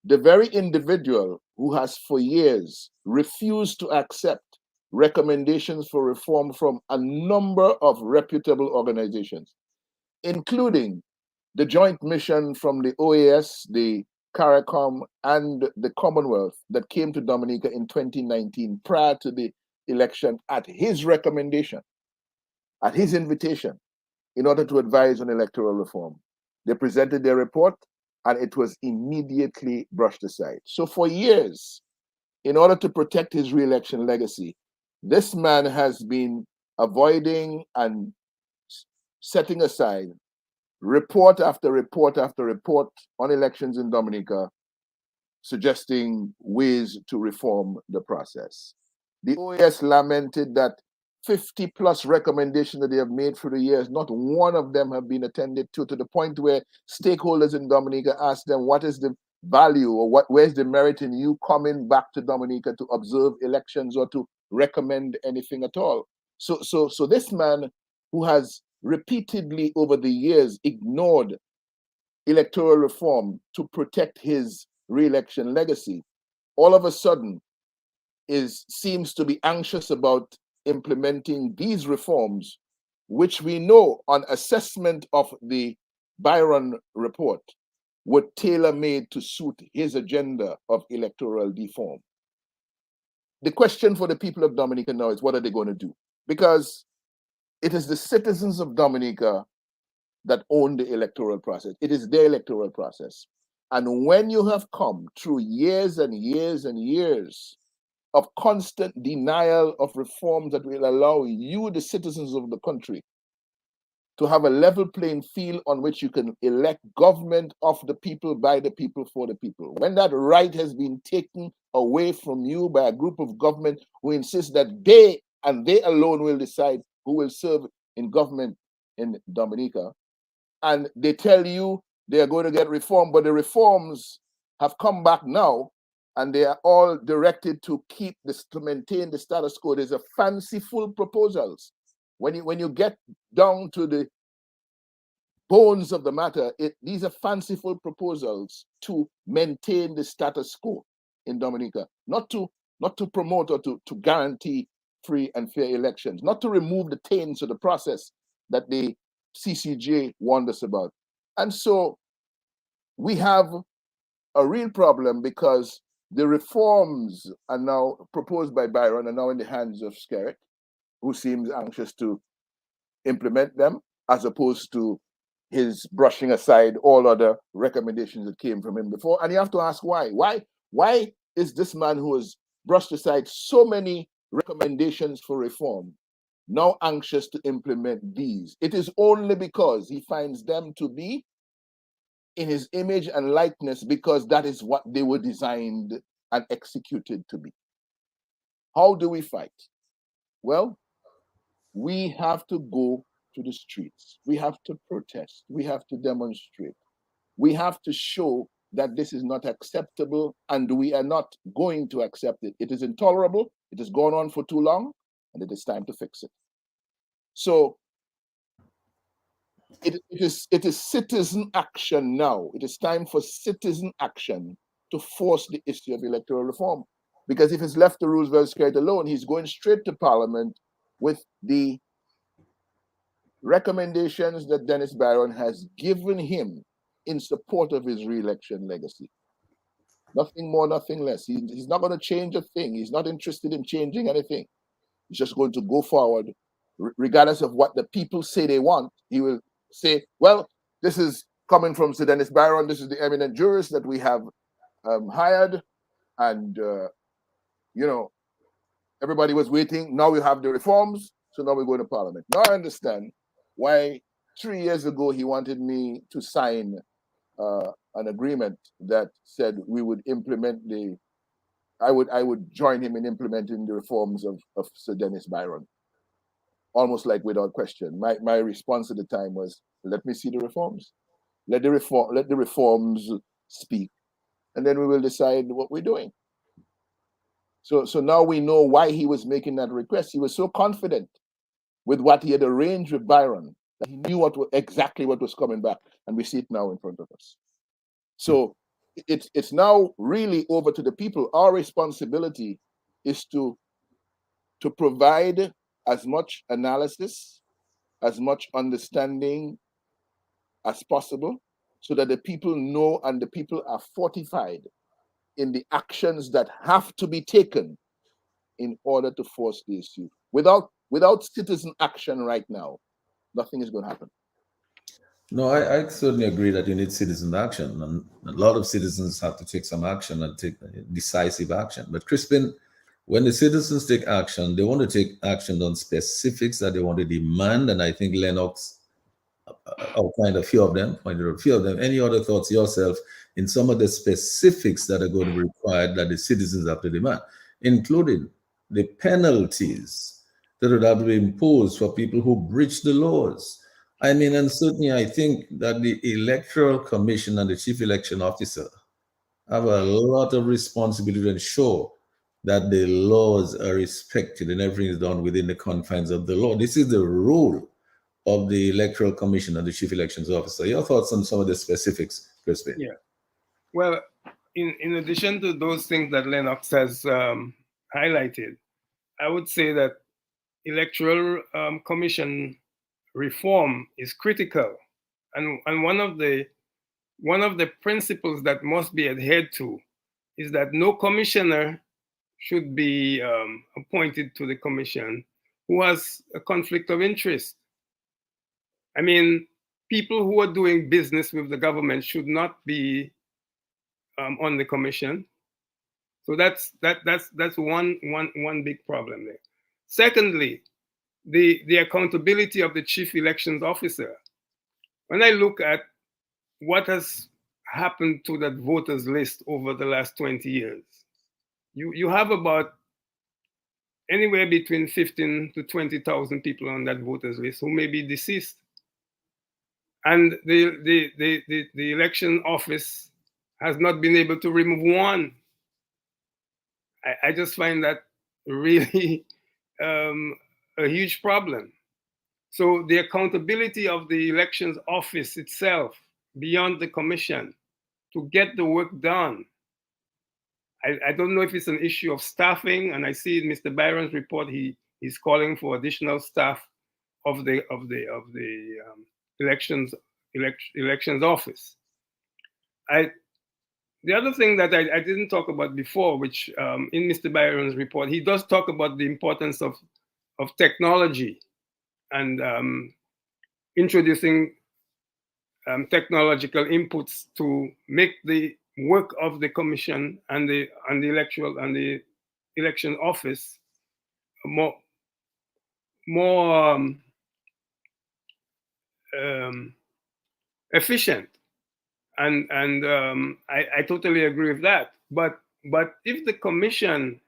the very individual who has for years refused to accept recommendations for reform from a number of reputable organizations, including the joint mission from the OAS, the CARICOM, and the Commonwealth that came to Dominica in 2019 prior to the election at his recommendation, at his invitation, in order to advise on electoral reform. They presented their report and it was immediately brushed aside. So for years, in order to protect his re-election legacy, this man has been avoiding and setting aside report after report after report on elections in Dominica, suggesting ways to reform the process. The OAS lamented that 50 plus recommendations that they have made through the years, not one of them have been attended to the point where stakeholders in Dominica ask them, what is the value or where's the merit in you coming back to Dominica to observe elections or to recommend anything at all? So this man who has repeatedly over the years ignored electoral reform to protect his re-election legacy, all of a sudden seems to be anxious about implementing these reforms, which we know on assessment of the Byron report were tailor-made to suit his agenda of electoral reform. The question for the people of Dominica now is, what are they going to do? Because it is the citizens of Dominica that own the electoral process. It is their electoral process. And when you have come through years and years and years of constant denial of reforms that will allow you, the citizens of the country, to have a level playing field on which you can elect government of the people, by the people, for the people. When that right has been taken away from you by a group of government who insist that they and they alone will decide who will serve in government in Dominica, and they tell you they are going to get reform, but the reforms have come back now, and they are all directed to keep this, to maintain the status quo. There's a fanciful proposals. When you get down to the bones of the matter, these are fanciful proposals to maintain the status quo in Dominica, not to promote or to guarantee free and fair elections, not to remove the taints of the process that the CCJ warned us about. And so we have a real problem because the reforms are now proposed by Byron are now in the hands of Skerritt, who seems anxious to implement them, as opposed to his brushing aside all other recommendations that came from him before. And you have to ask why. Why is this man who has brushed aside so many recommendations for reform now anxious to implement these? It is only because he finds them to be in his image and likeness, because that is what they were designed and executed to be. How do we fight? Well, we have to go to the streets. We have to protest. We have to demonstrate. We have to show that this is not acceptable and we are not going to accept it. It is intolerable. It has gone on for too long, and it is time to fix it. So it is citizen action now. It is time for citizen action to force the issue of electoral reform. Because if it's left to Roosevelt Skerritt alone, he's going straight to Parliament with the recommendations that Dennis Byron has given him in support of his re-election legacy. Nothing more, nothing less. He's not going to change a thing. He's not interested in changing anything. He's just going to go forward, regardless of what the people say they want. He will say, well, this is coming from Sir Dennis Byron. This is the eminent jurist that we have hired. And, everybody was waiting. Now we have the reforms. So now we're going to Parliament. Now I understand why 3 years ago he wanted me to sign an agreement that said we would implement I would join him in implementing the reforms of Sir Dennis Byron, almost like without question. My response at the time was, let me see the reforms. Let the reforms speak, and then we will decide what we're doing. So now we know why he was making that request. He was so confident with what he had arranged with Byron that he knew exactly what was coming back, and we see it now in front of us. So it's now really over to the people. Our responsibility is to provide as much analysis, as much understanding as possible, so that the people know and the people are fortified in the actions that have to be taken in order to force the issue. Without citizen action right now, nothing is going to happen. No, I certainly agree that you need citizen action, and a lot of citizens have to take some action and take decisive action. But Crispin, when the citizens take action, they want to take action on specifics that they want to demand, and I think Lennox outlined a few of them, Any other thoughts yourself in some of the specifics that are going to be required that the citizens have to demand, including the penalties that would have to be imposed for people who breach the laws? I mean, and certainly I think that the Electoral Commission and the Chief Election Officer have a lot of responsibility to ensure that the laws are respected and everything is done within the confines of the law. This is the role of the Electoral Commission and the Chief Elections Officer. Your thoughts on some of the specifics, Crispin? Yeah. Well, in addition to those things that Lennox has highlighted, I would say that Electoral Commission reform is critical, and one of the principles that must be adhered to is that no commissioner should be appointed to the commission who has a conflict of interest. I mean, people who are doing business with the government should not be on the commission. So that's one big problem there. Secondly, the accountability of the chief elections officer. When I look at what has happened to that voters list over the last 20 years, you have about anywhere between 15 to 20,000 people on that voters list who may be deceased. And the election office has not been able to remove one. I just find that really a huge problem. So the accountability of the elections office itself, beyond the commission, to get the work done. I don't know if it's an issue of staffing, and I see in Mr. Byron's report he's calling for additional staff of the elections office. The other thing that I didn't talk about before, which in Mr. Byron's report, he does talk about the importance of technology and introducing technological inputs to make the work of the commission and the election office more efficient. And I totally agree with that. But if the commission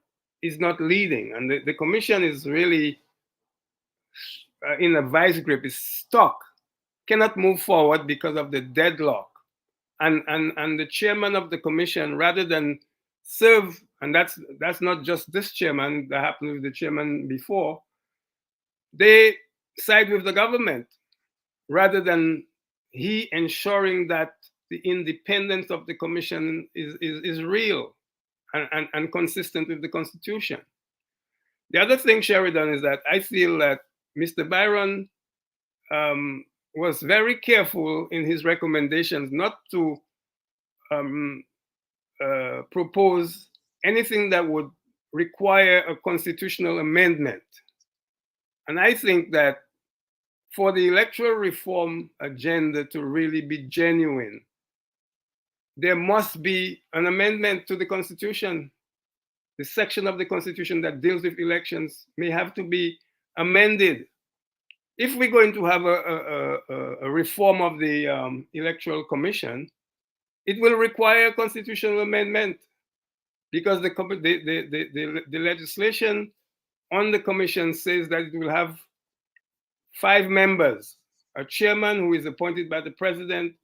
is not leading, and the commission is really in a vice grip, is stuck, cannot move forward because of the deadlock, and the chairman of the commission, rather than serve, and that's not just this chairman, that happened with the chairman before, they side with the government rather than he ensuring that the independence of the commission is real and consistent with the Constitution. The other thing, Sheridan, is that I feel that Mr. Byron was very careful in his recommendations not to propose anything that would require a constitutional amendment. And I think that for the electoral reform agenda to really be genuine, there must be an amendment to the Constitution. The section of the Constitution that deals with elections may have to be amended. If we're going to have a reform of the Electoral Commission, it will require a constitutional amendment, because the legislation on the commission says that it will have 5 members, a chairman who is appointed by the president,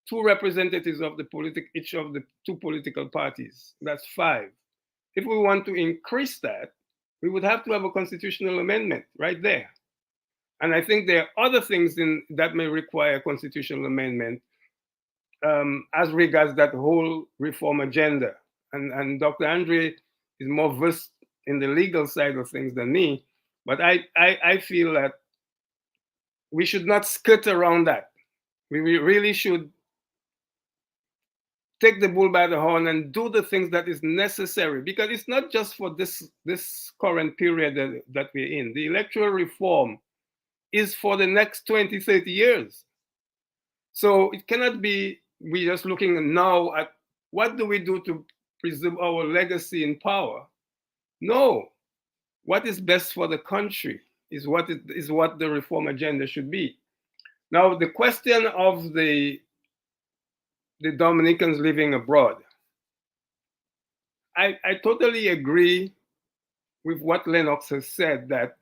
2 representatives of each of the 2 political parties. That's 5. If we want to increase that, we would have to have a constitutional amendment right there. And I think there are other things that may require constitutional amendment as regards that whole reform agenda. And Dr. Andre is more versed in the legal side of things than me, but I feel that we should not skirt around that. We really should take the bull by the horn and do the things that is necessary, because it's not just for this current period that we're in. The electoral reform is for the next 20, 30 years. So it cannot be we just looking now at what do we do to preserve our legacy in power. No, what is best for the country is what the reform agenda should be. Now, the question of the Dominicans living abroad, I totally agree with what Lennox has said, that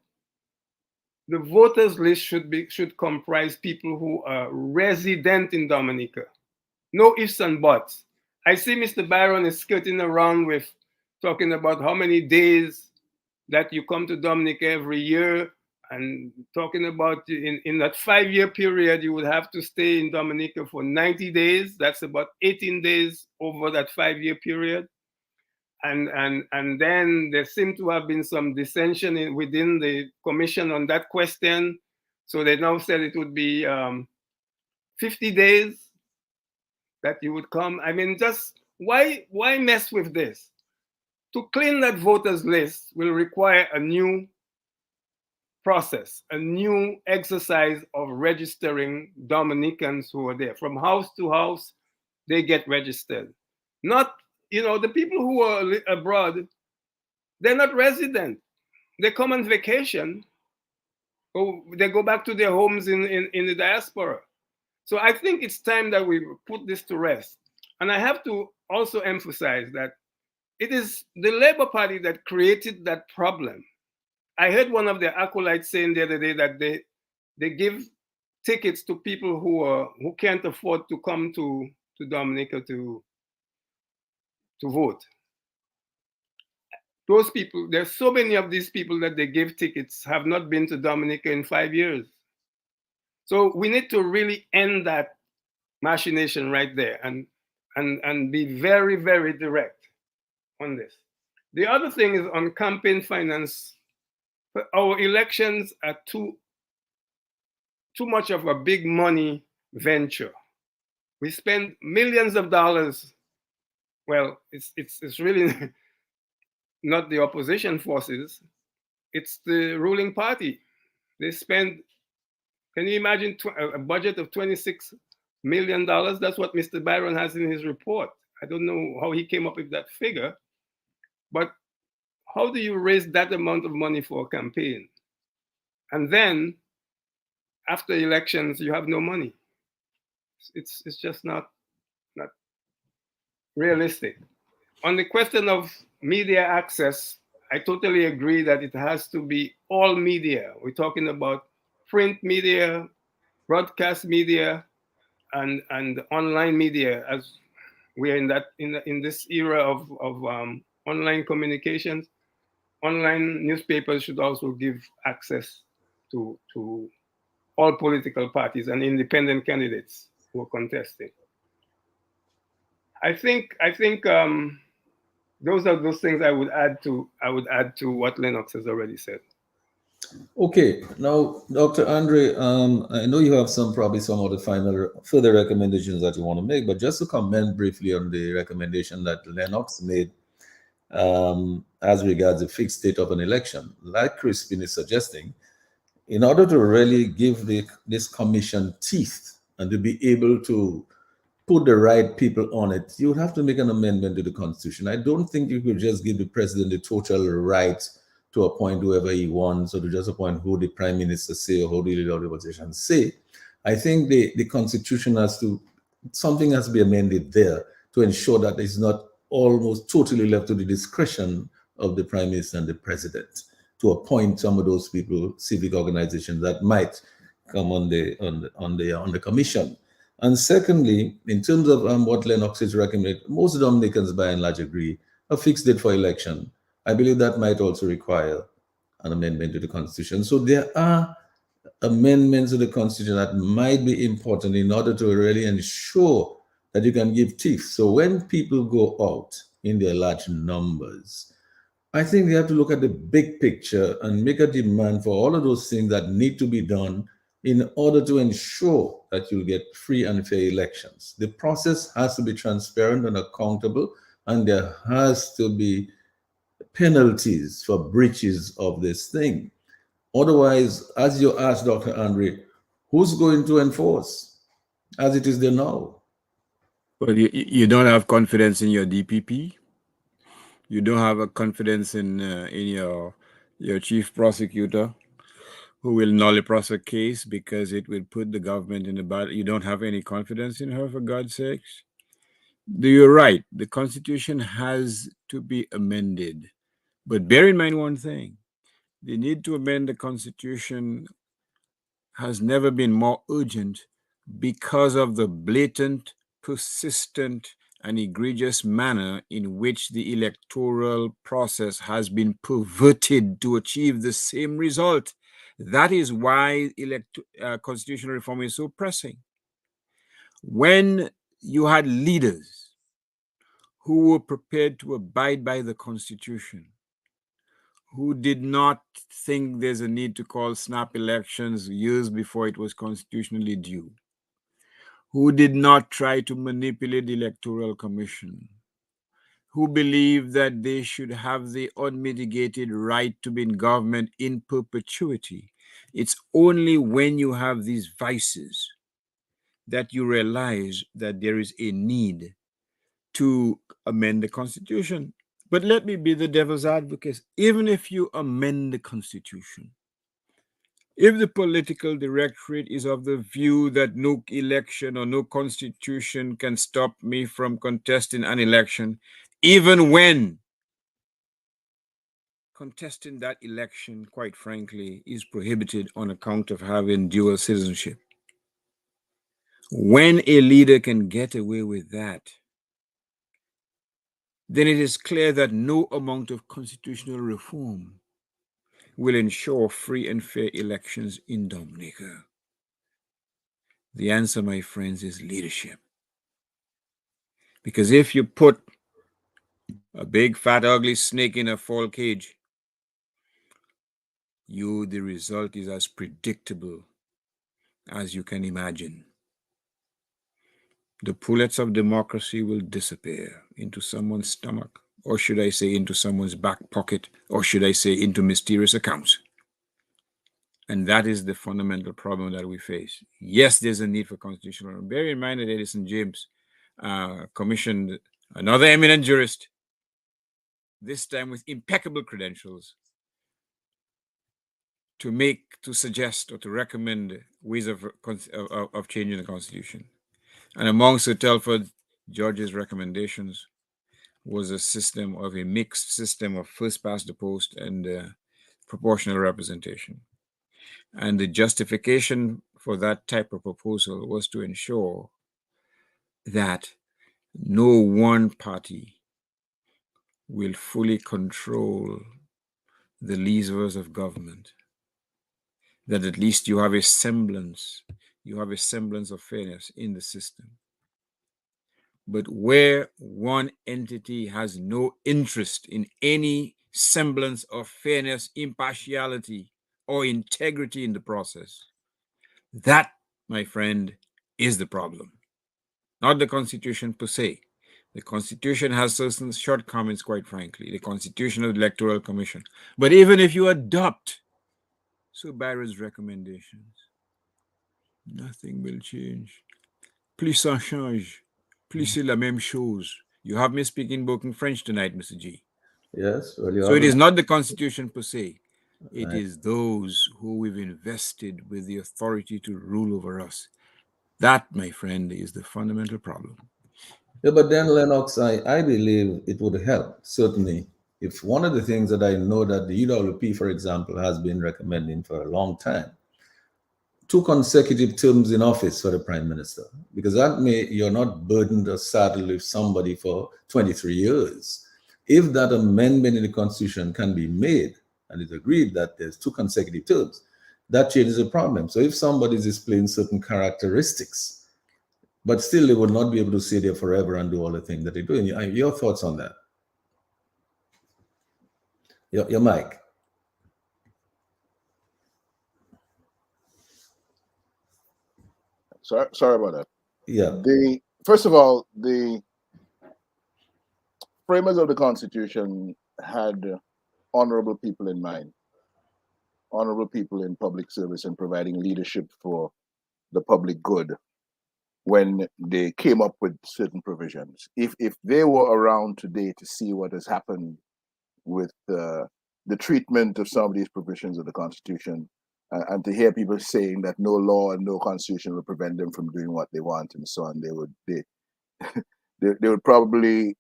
the voters list should comprise people who are resident in Dominica. No ifs and buts. I see Mr. Byron is skirting around with talking about how many days that you come to Dominica every year, and talking about in that 5-year period, you would have to stay in Dominica for 90 days. That's about 18 days over that 5-year period. And then there seemed to have been some dissension within the commission on that question. So they now said it would be 50 days that you would come. I mean, just why mess with this? To clean that voters list will require a new process, a new exercise of registering Dominicans who are there. From house to house, they get registered. Not you know, the people who are abroad, they're not resident. They come on vacation, or they go back to their homes in the diaspora. So I think it's time that we put this to rest. And I have to also emphasize that it is the Labour Party that created that problem. I heard one of their acolytes saying the other day that they give tickets to people who can't afford to come to Dominica to vote. Those people, there's so many of these people that they give tickets have not been to Dominica in 5 years. So we need to really end that machination right there and be very, very direct on this. The other thing is on campaign finance. Our elections are too much of a big money venture. We spend millions of dollars. Well, it's really not the opposition forces, it's the ruling party. They spend, can you imagine a budget of $26 million? That's what Mr. Byron has in his report. I don't know how he came up with that figure, but how do you raise that amount of money for a campaign? And then after elections, you have no money. It's just not realistic. On the question of media access, I totally agree that it has to be all media. We're talking about print media, broadcast media, and online media. As we are in this era of online communications, online newspapers should also give access to all political parties and independent candidates who are contesting. I think those are those things I would add to what Lennox has already said. Okay, now, Dr. Andre, I know you have probably some of the final further recommendations that you want to make, but just to comment briefly on the recommendation that Lennox made as regards the fixed date of an election, like Crispin is suggesting, in order to really give this commission teeth and to be able to put the right people on it, you would have to make an amendment to the Constitution. I don't think you could just give the president the total right to appoint whoever he wants, or to just appoint who the prime minister say, or who the leader of the opposition say. I think the Constitution something has to be amended there to ensure that it's not almost totally left to the discretion of the prime minister and the president to appoint some of those people, civic organizations that might come on the commission. And secondly, in terms of what Lennox is recommending, most Dominicans by and large agree, a fixed date for election. I believe that might also require an amendment to the Constitution. So there are amendments to the Constitution that might be important in order to really ensure that you can give teeth. So when people go out in their large numbers, I think they have to look at the big picture and make a demand for all of those things that need to be done in order to ensure that you'll get free and fair elections. The process has to be transparent and accountable, and there has to be penalties for breaches of this thing. Otherwise, as you asked, Dr. Andre, who's going to enforce as it is there now? But you don't have confidence in your DPP. You don't have a confidence in your chief prosecutor, who will nullify prosecute case because it will put the government in a bad. You don't have any confidence in her, for God's sakes. You're right. The Constitution has to be amended. But bear in mind one thing. The need to amend the Constitution has never been more urgent because of the blatant, persistent, and egregious manner in which the electoral process has been perverted to achieve the same result. That is why constitutional reform is so pressing. When you had leaders who were prepared to abide by the Constitution, who did not think there's a need to call snap elections years before it was constitutionally due, who did not try to manipulate the Electoral Commission, who believed that they should have the unmitigated right to be in government in perpetuity. It's only when you have these vices that you realize that there is a need to amend the Constitution. But let me be the devil's advocate. Even if you amend the Constitution, if the political directorate is of the view that no election or no constitution can stop me from contesting an election, even when contesting that election, quite frankly, is prohibited on account of having dual citizenship, when a leader can get away with that, then it is clear that no amount of constitutional reform will ensure free and fair elections in Dominica. The answer, my friends, is leadership. Because if you put a big, fat, ugly snake in a fowl cage, the result is as predictable as you can imagine. The pullets of democracy will disappear into someone's stomach, or should I say into someone's back pocket, or should I say into mysterious accounts. And that is the fundamental problem that we face. Yes, there's a need for constitutional. Bear in mind that Edison James commissioned another eminent jurist, this time with impeccable credentials, to suggest or to recommend ways of changing the Constitution. And among Sir Telford George's recommendations was a mixed system of first past the post and proportional representation. And the justification for that type of proposal was to ensure that no one party will fully control the levers of government, that at least you have a semblance of fairness in the system. But where one entity has no interest in any semblance of fairness, impartiality, or integrity in the process, that, my friend, is the problem. Not the Constitution per se. The Constitution has certain shortcomings, quite frankly, the Constitutional Electoral Commission. But even if you adopt Sir Byron's recommendations, nothing will change. Plus ça change. Plus c'est la même chose. You have me speaking broken French tonight, Mr. G. Yes. Well, So it is not the Constitution per se. It Right. is those who we've invested with the authority to rule over us. That, my friend, is the fundamental problem. Yeah, but then, Lennox, I believe it would help, certainly. If one of the things that I know that the UWP, for example, has been recommending for a long time, 2 consecutive terms in office for the prime minister, because that you're not burdened or saddled with somebody for 23 years. If that amendment in the constitution can be made, and it's agreed that there's 2 consecutive terms, that changes the problem. So if somebody is displaying certain characteristics, but still they would not be able to stay there forever and do all the things that they're doing. Your thoughts on that? Your mic. Sorry about that. Yeah. First of all, the framers of the Constitution had honorable people in mind, honorable people in public service and providing leadership for the public good when they came up with certain provisions. If they were around today to see what has happened with the treatment of some of these provisions of the Constitution, and to hear people saying that no law and no Constitution will prevent them from doing what they want and so on, they would probably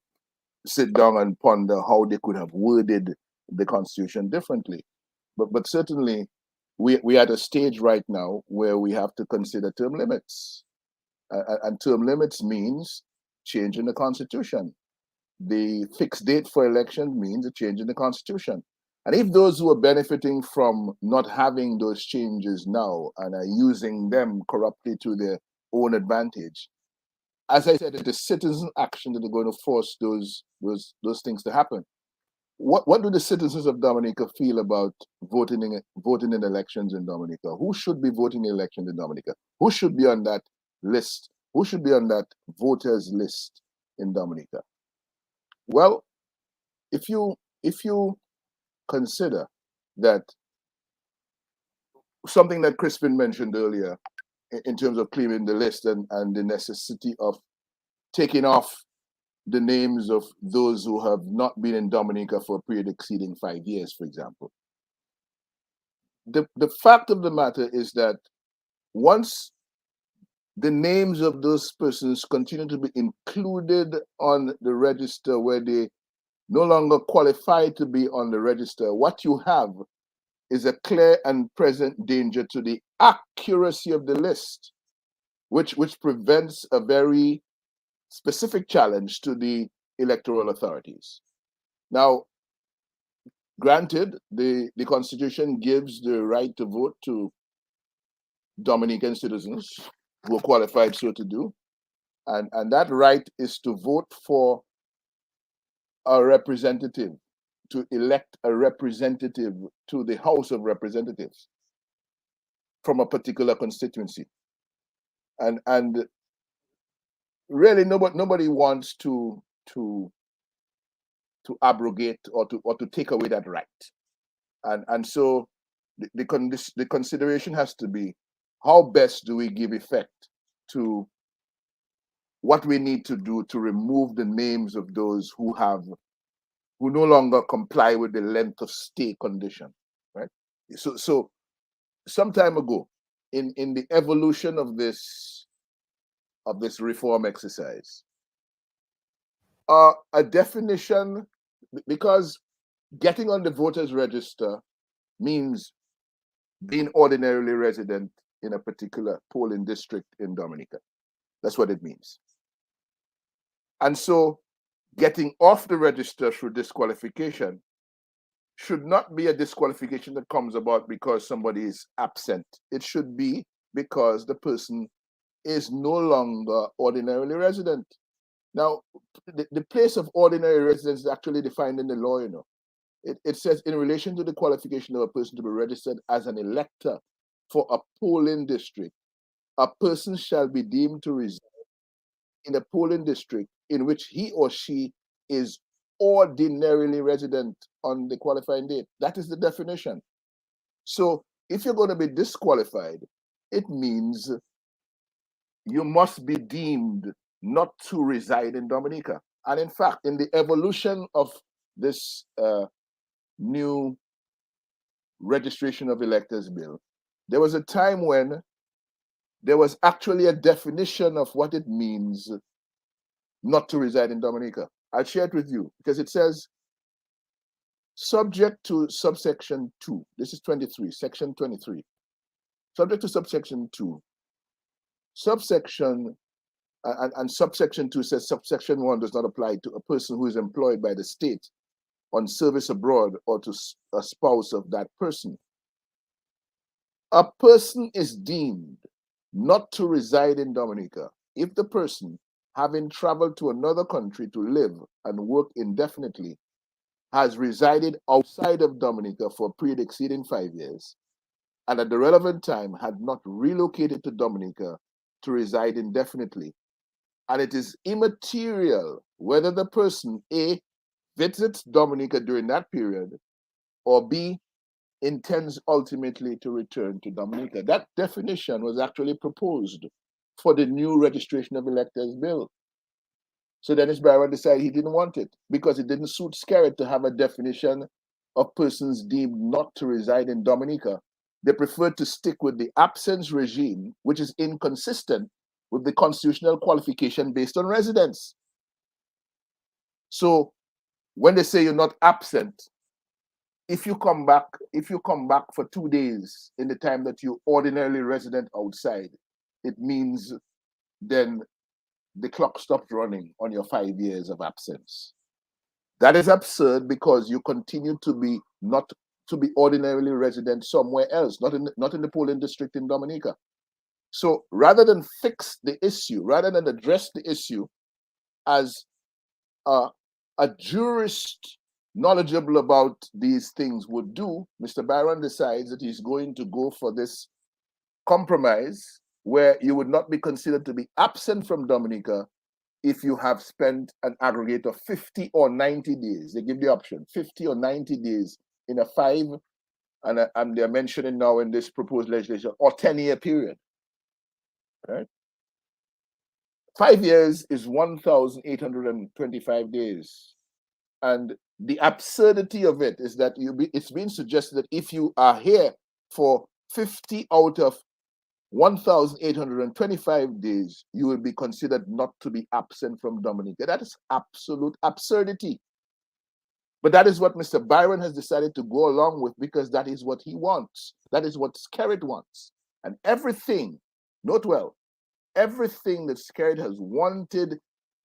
sit down and ponder how they could have worded the Constitution differently. But certainly, we're at a stage right now where we have to consider term limits. And term limits means changing the Constitution. The fixed date for election means a change in the Constitution. And if those who are benefiting from not having those changes now and are using them corruptly to their own advantage, as I said, it is citizen action that are going to force those things to happen. What do the citizens of Dominica feel about voting in elections in Dominica? Who should be voting in elections in Dominica? Who should be on that list? Who should be on that voters list in Dominica? Well, if you consider that something that Crispin mentioned earlier in terms of clearing the list and the necessity of taking off the names of those who have not been in Dominica for a period exceeding 5 years, for example. The fact of the matter is that once the names of those persons continue to be included on the register where they no longer qualify to be on the register, what you have is a clear and present danger to the accuracy of the list, which prevents a very specific challenge to the electoral authorities. Now, granted, the Constitution gives the right to vote to Dominican citizens who are qualified so to do, and that right is to vote for a representative, to elect a representative to the House of Representatives from a particular constituency. And really nobody wants to abrogate or to take away that right. And so the consideration has to be, how best do we give effect to what we need to do to remove the names of those who no longer comply with the length of stay condition, right? So some time ago, in the evolution of this reform exercise, a definition, because getting on the voters register means being ordinarily resident in a particular polling district in Dominica. That's what it means. And so getting off the register through disqualification should not be a disqualification that comes about because somebody is absent. It should be because the person is no longer ordinarily resident. Now, the place of ordinary residence is actually defined in the law, you know. It says, in relation to the qualification of a person to be registered as an elector for a polling district, a person shall be deemed to reside in a polling district in which he or she is ordinarily resident on the qualifying date. That is the definition. So if you're going to be disqualified, it means you must be deemed not to reside in Dominica. And in fact, in the evolution of this new registration of electors bill, there was a time when there was actually a definition of what it means not to reside in Dominica. I'll share it with you because it says, subject to subsection 2, this is 23, section 23, subject to subsection 2, subsection, and subsection 2 says subsection 1 does not apply to a person who is employed by the state on service abroad or to a spouse of that person. A person is deemed not to reside in Dominica if the person, having traveled to another country to live and work indefinitely, has resided outside of Dominica for a period exceeding 5 years, and at the relevant time had not relocated to Dominica to reside indefinitely. And it is immaterial whether the person A, visits Dominica during that period, or B, intends ultimately to return to Dominica. That definition was actually proposed for the new registration of electors bill. So Dennis Barron decided he didn't want it because it didn't suit Skerrit to have a definition of persons deemed not to reside in Dominica. They preferred to stick with the absence regime, which is inconsistent with the constitutional qualification based on residence. So when they say you're not absent, if you come back for 2 days in the time that you ordinarily resident outside, it means then the clock stopped running on your 5 years of absence. That is absurd because you continue to be not to be ordinarily resident somewhere else, not in the polling district in Dominica. So rather than fix the issue, rather than address the issue as a jurist knowledgeable about these things would do, Mr. Barron decides that he's going to go for this compromise where you would not be considered to be absent from Dominica if you have spent an aggregate of 50 or 90 days. They give the option, 50 or 90 days in a 5, and they're mentioning now in this proposed legislation, or 10-year period, right? 5 years is 1,825 days. And the absurdity of it is that it's being suggested that if you are here for 50 out of 1,825 days, you will be considered not to be absent from Dominica. That is absolute absurdity. But that is what Mr. Byron has decided to go along with, because that is what he wants. That is what Skerrit wants. And everything, note well, everything that Skerrit has wanted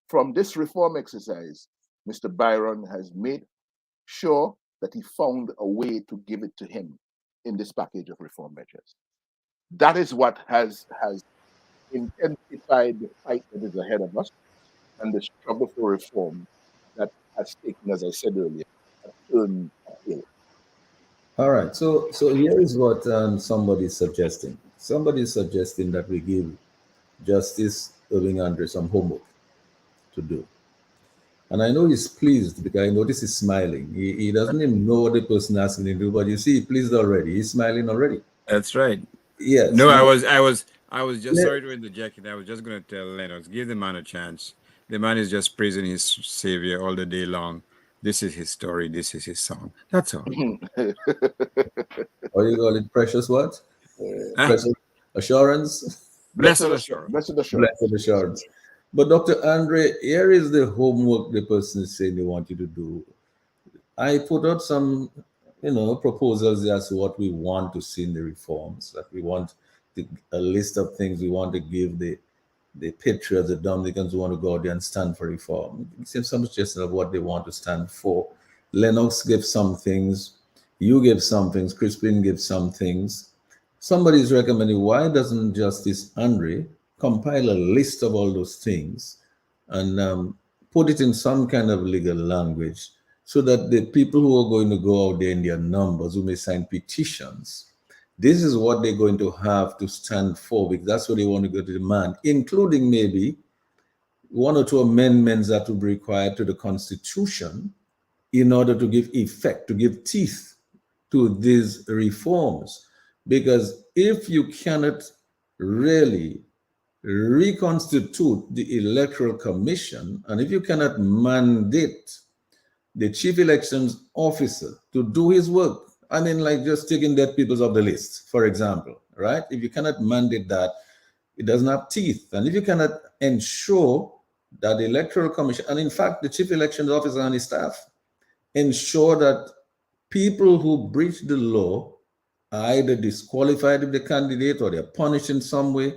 from this reform exercise, Mr. Byron has made sure that he found a way to give it to him in this package of reform measures. That is what has intensified the fight that is ahead of us and the struggle for reform that has taken, as I said earlier, a turn uphill. All right. So here is what somebody is suggesting. Somebody is suggesting that we give Justice Irving Andre some homework to do. And I know he's pleased because I notice he's smiling. He doesn't even know what the person asking him to do, but you see, he's pleased already. He's smiling already. That's right. Yes. No, now- I was just sorry to interject. I was just going to tell Lennox, give the man a chance. The man is just praising his savior all the day long. This is his story. This is his song. That's all. What do you call it? Precious what? Precious assurance? Blessed assurance. Blessed assurance. Blessed assurance. But Dr. Andre, here is the homework the person is saying they want you to do. I put out some, proposals as to what we want to see in the reforms, that we want a list of things we want to give the patriots, the Dominicans who want to go out there and stand for reform. Some suggestion of what they want to stand for. Lennox gave some things, you gave some things, Crispin gave some things. Somebody is recommending, why doesn't Justice Andre compile a list of all those things and put it in some kind of legal language so that the people who are going to go out there in their numbers, who may sign petitions, this is what they're going to have to stand for, because that's what they want to go to demand, including maybe 1 or 2 amendments that will be required to the Constitution in order to give effect, to give teeth to these reforms. Because if you cannot really reconstitute the Electoral Commission, and if you cannot mandate the Chief Elections Officer to do his work, I mean, like just taking dead people off the list, for example, right? If you cannot mandate that, it doesn't have teeth. And if you cannot ensure that the Electoral Commission, and in fact, the Chief Elections Officer and his staff, ensure that people who breach the law are either disqualified if the candidate or they're punished in some way,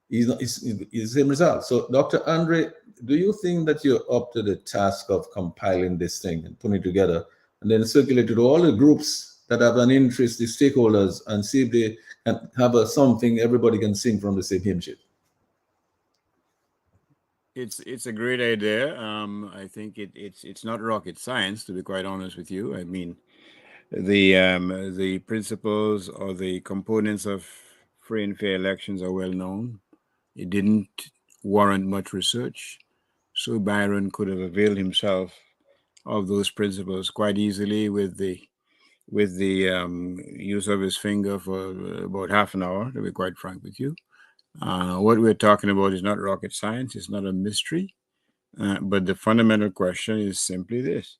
is the same result. So, Dr. Andre, do you think that you're up to the task of compiling this thing and putting it together and then circulate it to all the groups that have an interest, the stakeholders, and see if they can have something everybody can sing from the same hymn sheet? It's a great idea. I think it's not rocket science, to be quite honest with you. I mean, the principles or the components of free and fair elections are well known. It didn't warrant much research, so Byron could have availed himself of those principles quite easily with the use of his finger for about half an hour, to be quite frank with you. What we're talking about is not rocket science. It's not a mystery. But the fundamental question is simply this.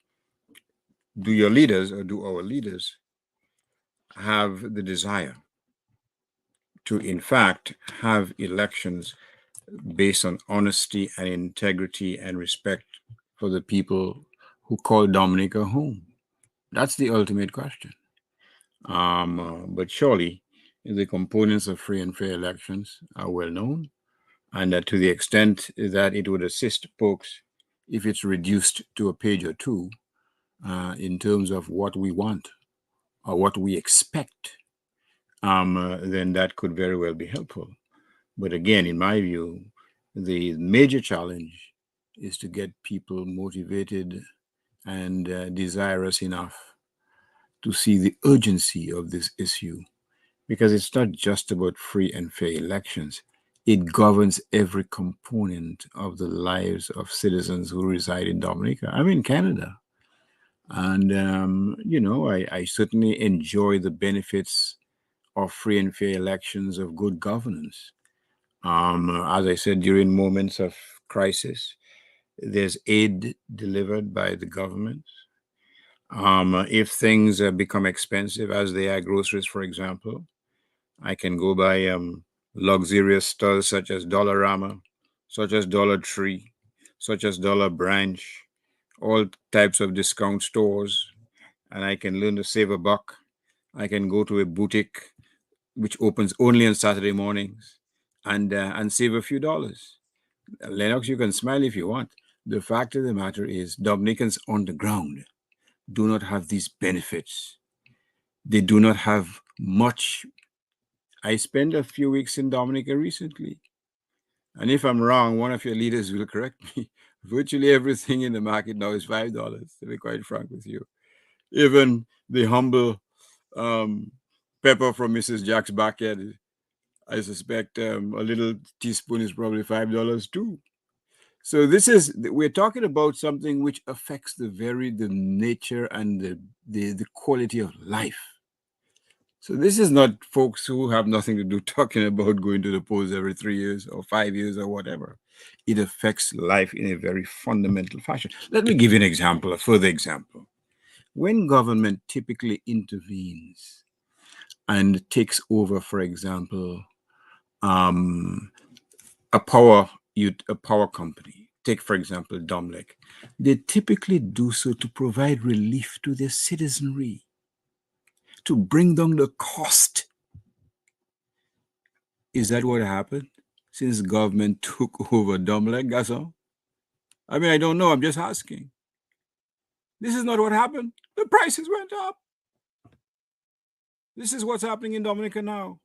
Do your leaders, or do our leaders, have the desire to, in fact, have elections based on honesty and integrity and respect for the people who call Dominica home? That's the ultimate question. But surely the components of free and fair elections are well known, and that to the extent that it would assist folks if it's reduced to a page or two in terms of what we want or what we expect, then that could very well be helpful. But again, in my view, the major challenge is to get people motivated and desirous enough to see the urgency of this issue, because it's not just about free and fair elections. It governs every component of the lives of citizens who reside in Dominica. I'm in Canada. And, I certainly enjoy the benefits of free and fair elections, of good governance. As I said, during moments of crisis. There's aid delivered by the government. If things become expensive, as they are, groceries, for example, I can go buy luxurious stores such as Dollarama, such as Dollar Tree, such as Dollar Branch, all types of discount stores, and I can learn to save a buck. I can go to a boutique which opens only on Saturday mornings and save a few dollars. Lennox, you can smile if you want. The fact of the matter is, Dominicans on the ground do not have these benefits. They do not have much. I spent a few weeks in Dominica recently, and if I'm wrong, one of your leaders will correct me. Virtually everything in the market now is $5, to be quite frank with you. Even the humble pepper from Mrs. Jack's backyard, I suspect a little teaspoon is probably $5 too. So we're talking about something which affects the nature and the quality of life. So this is not folks who have nothing to do talking about going to the polls every 3 years or 5 years or whatever. It affects life in a very fundamental fashion. Let me give you an example, a further example. When government typically intervenes and takes over, for example, a power company, take for example Domlec, they typically do so to provide relief to their citizenry, to bring down the cost. Is that what happened since government took over Domlec, Gasson? I mean, I don't know. I'm just asking. This is not what happened. The prices went up. This is what's happening in Dominica now.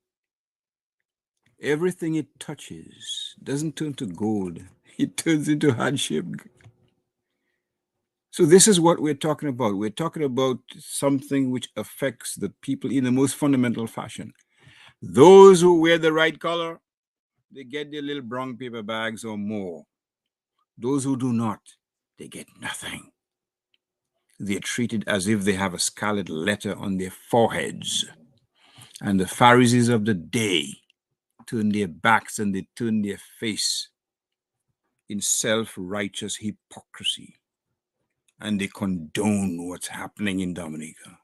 Everything it touches doesn't turn to gold. It turns into hardship. So this is what we're talking about. We're talking about something which affects the people in the most fundamental fashion. Those who wear the right color, they get their little brown paper bags or more. Those who do not, they get nothing. They're treated as if they have a scarlet letter on their foreheads. And the Pharisees of the day turn their backs and they turn their face in self-righteous hypocrisy. And they condone what's happening in Dominica.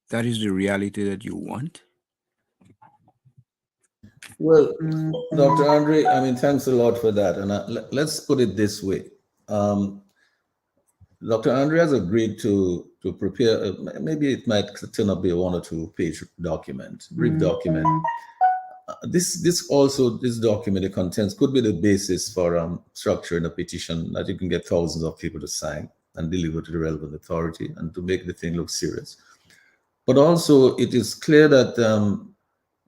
That is the reality that you want? Well, Dr. Andre, I mean, thanks a lot for that. And let's put it this way. Dr. Andre has agreed to prepare, maybe it might turn up be a 1 or 2 page document, brief document. This document, the contents could be the basis for structuring a petition that you can get thousands of people to sign and deliver to the relevant authority and to make the thing look serious. But also, it is clear that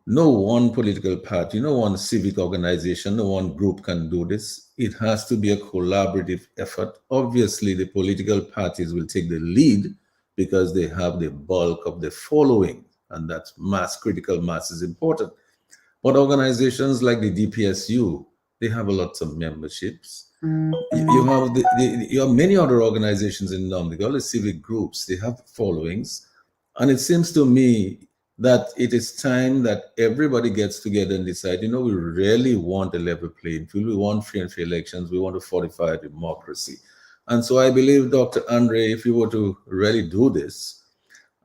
no one political party, no one civic organization, no one group can do this. It has to be a collaborative effort. Obviously, the political parties will take the lead because they have the bulk of the following, and that critical mass is important. But organizations like the DPSU, they have a lot of memberships. You have many other organizations in Dominica, all the civic groups, they have followings. And it seems to me that it is time that everybody gets together and decide, we really want a level playing field. We want free and fair elections. We want to fortify democracy. And so I believe, Dr. Andre, if you were to really do this,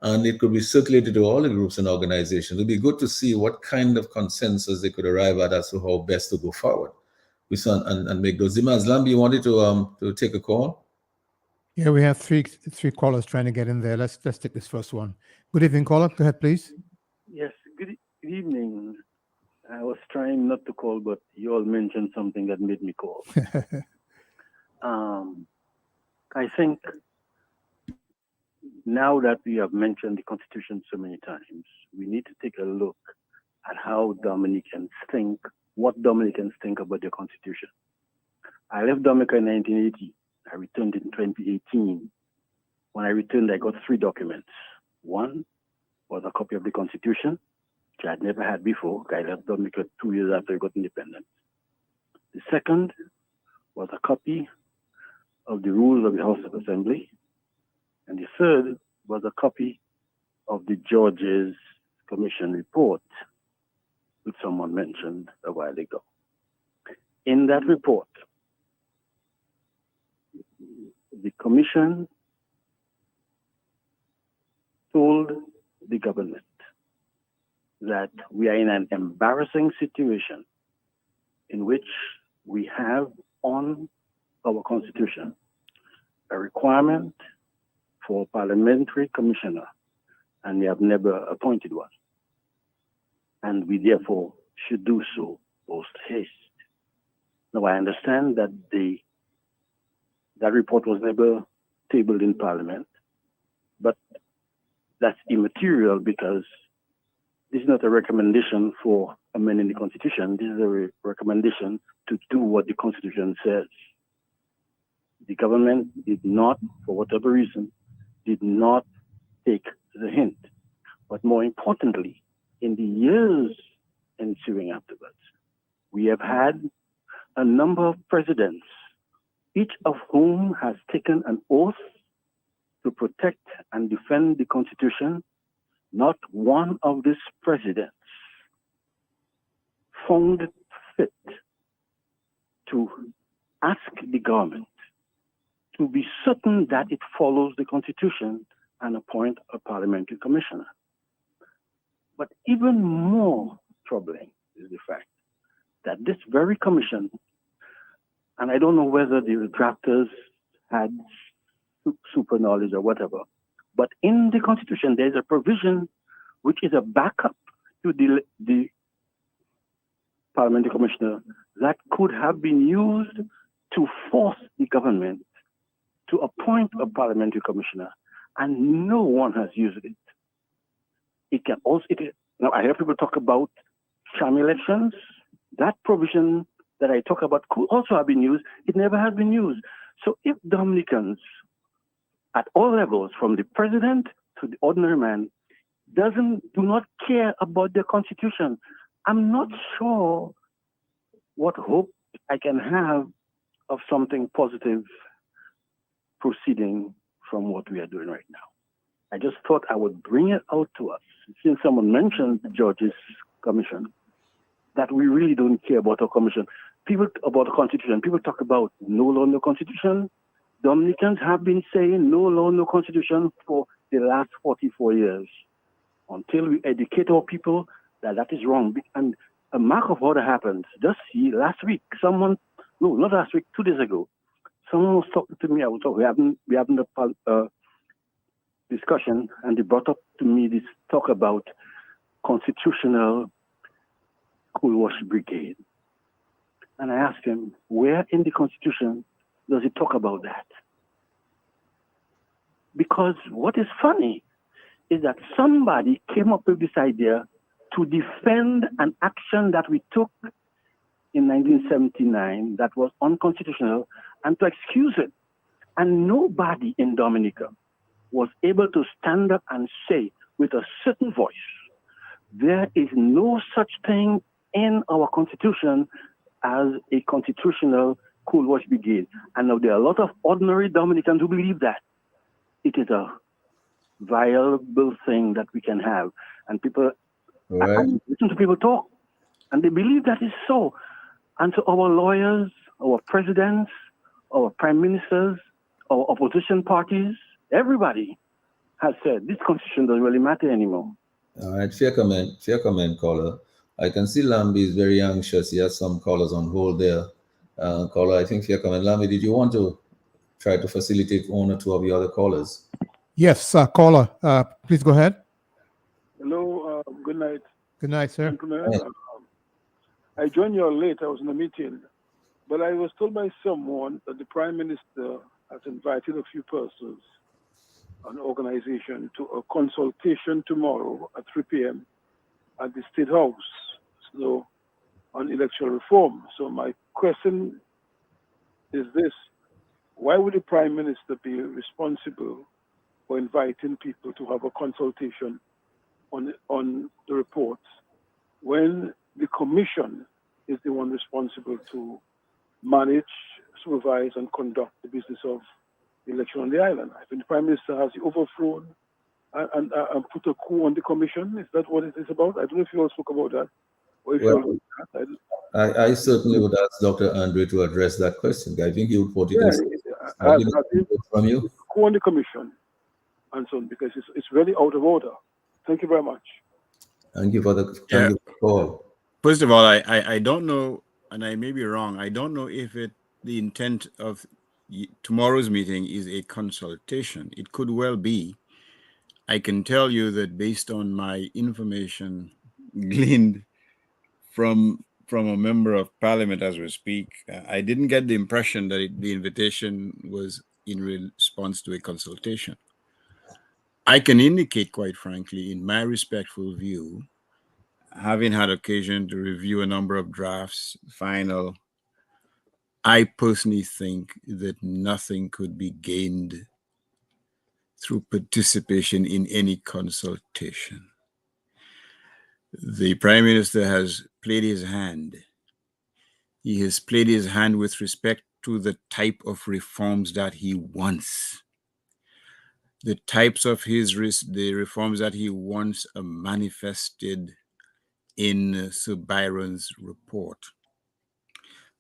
and it could be circulated to all the groups and organizations, it'd be good to see what kind of consensus they could arrive at as to how best to go forward and make those demands. Lambi, you wanted to take a call? Yeah, we have three callers trying to get in there. Let's take this first one. Good evening, caller. Go ahead, please. Yes, good evening. I was trying not to call, but you all mentioned something that made me call. I think now that we have mentioned the Constitution so many times, we need to take a look at how Dominicans think, what Dominicans think about the Constitution. I left Dominica in 1980. I returned in 2018. When I returned, I got 3 documents. One was a copy of the Constitution, which I had never had before. I left Dominica 2 years after I got independence. The second was a copy of the rules of the House of Assembly. And the third was a copy of the George's Commission report, which someone mentioned a while ago. In that report, the commission told the government that we are in an embarrassing situation in which we have on our constitution a requirement for a parliamentary commissioner, and we have never appointed one. And we therefore should do so post haste. Now, I understand that that report was never tabled in Parliament, but that's immaterial because this is not a recommendation for amending the Constitution. This is a recommendation to do what the Constitution says. The government did not, for whatever reason, did not take the hint. But more importantly, in the years ensuing afterwards, we have had a number of presidents, each of whom has taken an oath to protect and defend the Constitution. Not one of these presidents found it fit to ask the government to be certain that it follows the Constitution and appoint a parliamentary commissioner. But even more troubling is the fact that this very commission, and I don't know whether the drafters had super knowledge or whatever, but in the Constitution, there's a provision which is a backup to the parliamentary commissioner that could have been used to force the government to appoint a parliamentary commissioner, and no one has used it. It can also, now I hear people talk about sham elections. That provision that I talk about could also have been used. It never has been used. So if Dominicans at all levels, from the president to the ordinary man, do not care about the Constitution, I'm not sure what hope I can have of something positive proceeding from what we are doing right now. I just thought I would bring it out to us, since someone mentioned George's commission, that we really don't care about our commission. People about the Constitution, people talk about no law, no Constitution. Dominicans have been saying no law, no Constitution for the last 44 years until we educate our people that that is wrong. And a mark of order happened. Just see, last week, not last week, 2 days ago, someone was talking to me. We having a discussion, and they brought up to me this talk about constitutional coal wash brigade. And I asked him, where in the Constitution does it talk about that? Because what is funny is that somebody came up with this idea to defend an action that we took in 1979 that was unconstitutional and to excuse it. And nobody in Dominica was able to stand up and say with a certain voice, there is no such thing in our Constitution as a constitutional coal wash brigade. And now there are a lot of ordinary Dominicans who believe that it is a viable thing that we can have. And people, I listen to people talk, and they believe that is so. And so our lawyers, our presidents, our prime ministers, our opposition parties, everybody has said this constitution doesn't really matter anymore. All right, fair comment, caller. I can see Lambi is very anxious. He has some callers on hold there. Caller, I think fair comment. Lambi, did you want to try to facilitate one or two of the other callers? Yes, caller, please go ahead. Hello, good night. Good night, sir. I joined you late. I was in a meeting, but I was told by someone that the Prime Minister has invited a few persons, an organization, to a consultation tomorrow at 3 p.m. at the State House, so on electoral reform. So my question is this: why would the Prime Minister be responsible for inviting people to have a consultation on the reports when the Commission is the one responsible to manage, supervise, and conduct the business of the election on the island? I think the Prime Minister has overthrown and put a coup on the Commission. Is that what it is about? I don't know if you all spoke about that. Well, I certainly would ask Dr. Andre to address that question. I think he would put it from you. Go on the commission and so on, because it's really out of order. Thank you very much. Thank you for the call. First of all, I don't know, and I may be wrong. I don't know if the intent of tomorrow's meeting is a consultation. It could well be. I can tell you that based on my information gleaned from a member of parliament as we speak, I didn't get the impression that the invitation was in response to a consultation. I can indicate, quite frankly, in my respectful view, having had occasion to review a number of drafts, final, I personally think that nothing could be gained through participation in any consultation. The Prime Minister has played his hand. He has played his hand with respect to the type of reforms that he wants. The types of the reforms that he wants are manifested in Sir Byron's report.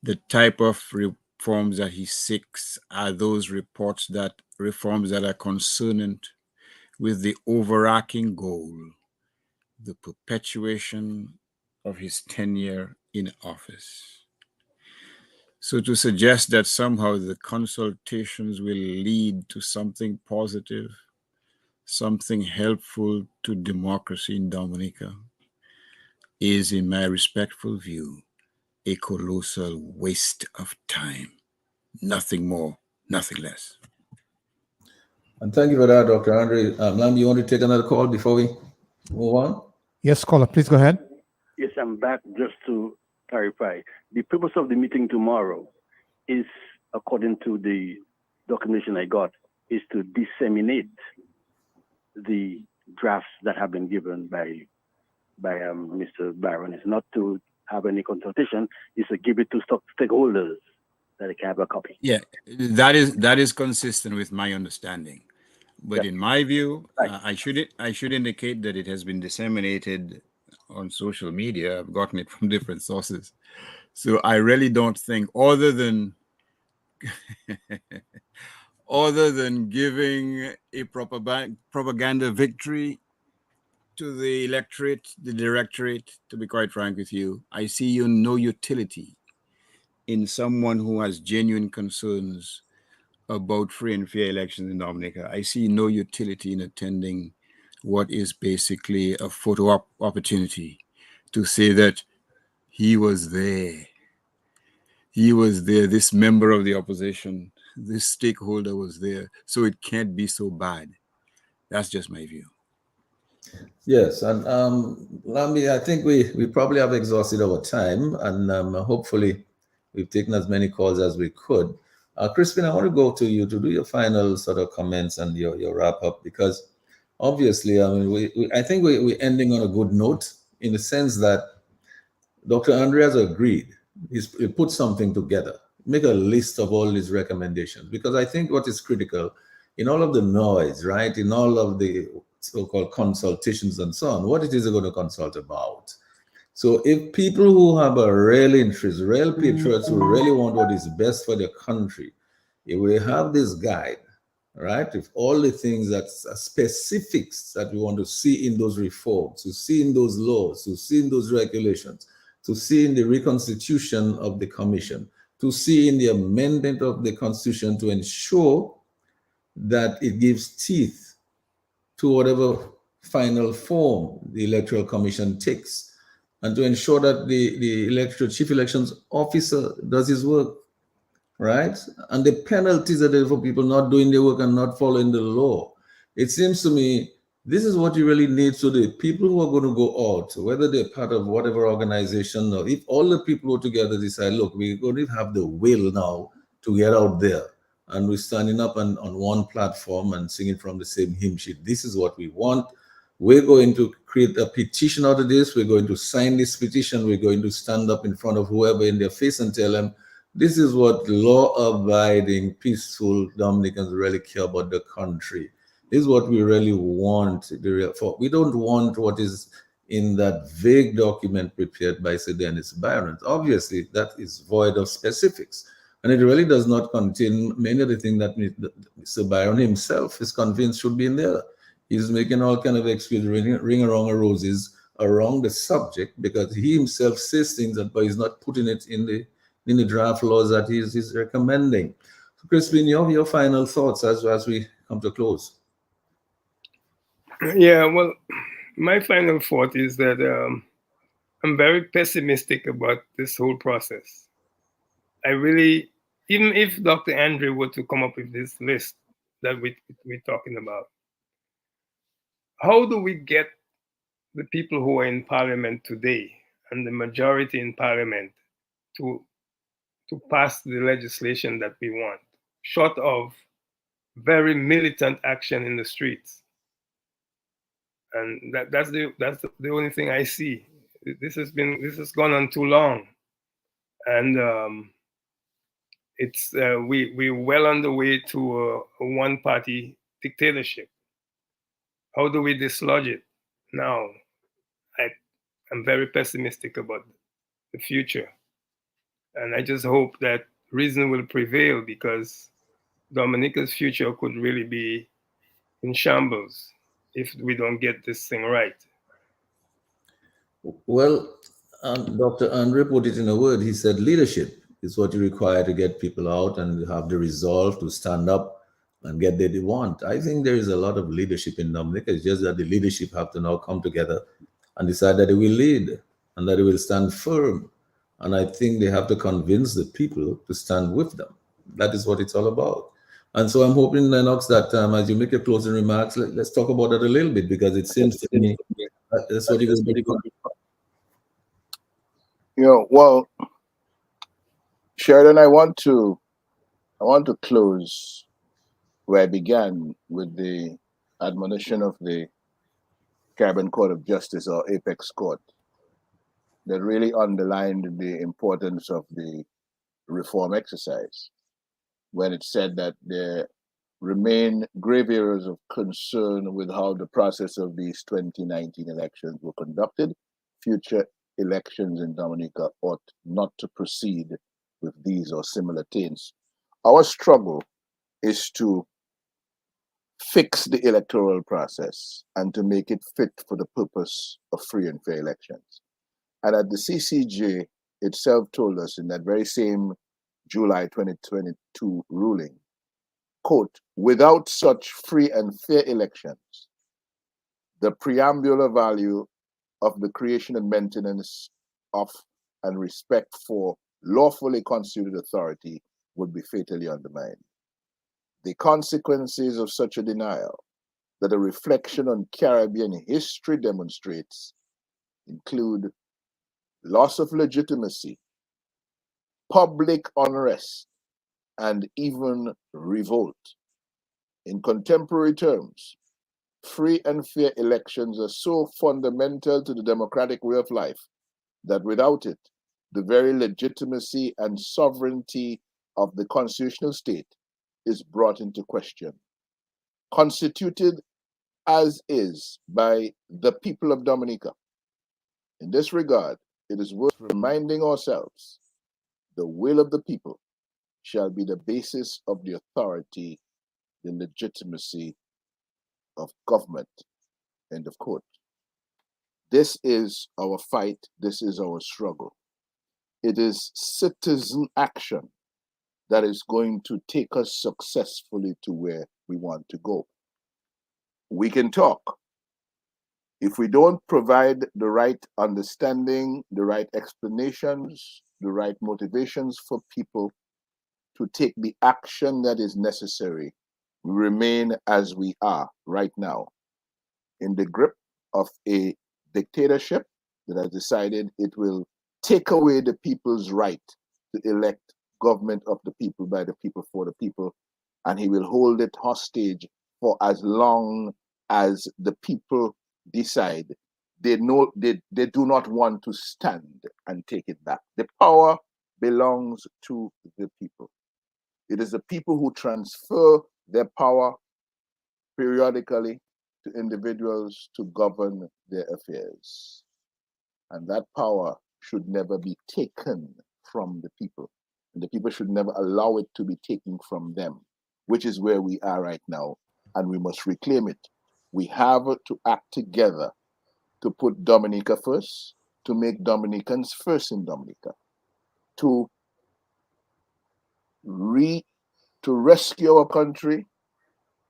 The type of reforms that he seeks are those reforms that are consonant with the overarching goal, the perpetuation of his tenure in office. So to suggest that somehow the consultations will lead to something positive, something helpful to democracy in Dominica, is, in my respectful view, a colossal waste of time. Nothing more, nothing less. And thank you for that, Dr. Andre. Lam, you want to take another call before we move on? Yes, caller, please go ahead. Yes, I'm back just to clarify. The purpose of the meeting tomorrow is, according to the documentation I got, is to disseminate the drafts that have been given by Mr. Byron. It's not to have any consultation, it's to give it to stakeholders that they can have a copy. Yeah, that is consistent with my understanding. But in my view, I should indicate that it has been disseminated on social media. I've gotten it from different sources. So I really don't think, other than giving a propaganda victory to the electorate, the directorate, to be quite frank with you, I see no utility in someone who has genuine concerns about free and fair elections in Dominica. I see no utility in attending what is basically a photo op opportunity to say that he was there. He was there, this member of the opposition, this stakeholder was there, so it can't be so bad. That's just my view. Yes, and Lambi, I think we probably have exhausted our time, and hopefully we've taken as many calls as we could. Crispin, I want to go to you to do your final sort of comments and your wrap up, because obviously, I mean, I think we're ending on a good note in the sense that Dr. Andre has agreed. He put something together, make a list of all his recommendations, because I think what is critical in all of the noise, right, in all of the so-called consultations and so on, what it is they're going to consult about. So if people who have a real interest, real patriots who really want what is best for their country, if we have this guide, right, if all the things that are specifics that we want to see in those reforms, to see in those laws, to see in those regulations, to see in the reconstitution of the commission, to see in the amendment of the constitution to ensure that it gives teeth to whatever final form the electoral commission takes, and to ensure that the chief elections officer does his work, right? And the penalties are there for people not doing their work and not following the law. It seems to me this is what you really need. So the people who are going to go out, whether they're part of whatever organization, or if all the people who together decide, look, we're going to have the will now to get out there, and we're standing up on one platform and singing from the same hymn sheet. This is what we want. We're going to create a petition out of this. We're going to sign this petition. We're going to stand up in front of whoever in their face and tell them, this is what law-abiding, peaceful Dominicans really care about the country. This is what we really want. We don't want what is in that vague document prepared by Sir Dennis Byron. Obviously, that is void of specifics. And it really does not contain many of the things that Sir Byron himself is convinced should be in there. He's making all kind of excuses, ring around the roses around the subject because he himself says things that, but he's not putting it in the draft laws that he's recommending. So Crispin, your final thoughts as we come to close. Yeah, well, my final thought is that I'm very pessimistic about this whole process. I really, even if Dr. Andre were to come up with this list that we're talking about, how do we get the people who are in parliament today and the majority in parliament to pass the legislation that we want, short of very militant action in the streets? And that's the only thing I see. This has gone on too long, and we're well on the way to a one-party dictatorship. How do we dislodge it now? I'm very pessimistic about the future, and I just hope that reason will prevail, because Dominica's future could really be in shambles if we don't get this thing right. Well, Dr. Andre put it in a word. He said leadership is what you require to get people out and have the resolve to stand up and get what they want. I think there is a lot of leadership in Dominica. It's just that the leadership have to now come together and decide that they will lead and that they will stand firm. And I think they have to convince the people to stand with them. That is what it's all about. And so I'm hoping, Lennox, that as you make your closing remarks, let's talk about that a little bit, because it seems to me that's what you're going to do. Well, Sheridan, I want to close where I began, with the admonition of the Caribbean Court of Justice, or Apex Court, that really underlined the importance of the reform exercise, when it said that there remain grave areas of concern with how the process of these 2019 elections were conducted. Future elections in Dominica ought not to proceed with these or similar taints. Our struggle is to fix the electoral process and to make it fit for the purpose of free and fair elections. And at the CCJ itself told us in that very same July 2022 ruling, quote, "Without such free and fair elections, the preambular value of the creation and maintenance of and respect for lawfully constituted authority would be fatally undermined. The consequences of such a denial that a reflection on Caribbean history demonstrates include loss of legitimacy, public unrest, and even revolt. In contemporary terms, free and fair elections are so fundamental to the democratic way of life that without it, the very legitimacy and sovereignty of the constitutional state is brought into question. Constituted as is by the people of Dominica. In this regard, it is worth reminding ourselves the will of the people shall be the basis of the authority, the legitimacy of government." End of quote. This is our fight. This is our struggle. It is citizen action that is going to take us successfully to where we want to go. We can talk. If we don't provide the right understanding, the right explanations, the right motivations for people to take the action that is necessary, we remain as we are right now, in the grip of a dictatorship that has decided it will take away the people's right to elect government of the people, by the people, for the people, and he will hold it hostage for as long as the people decide they do not want to stand and take it back. The power belongs to the people. It is the people who transfer their power periodically to individuals to govern their affairs. And that power should never be taken from the people. And the people should never allow it to be taken from them, which is where we are right now. And we must reclaim it. We have to act together to put Dominica first, to make Dominicans first in Dominica, to rescue our country,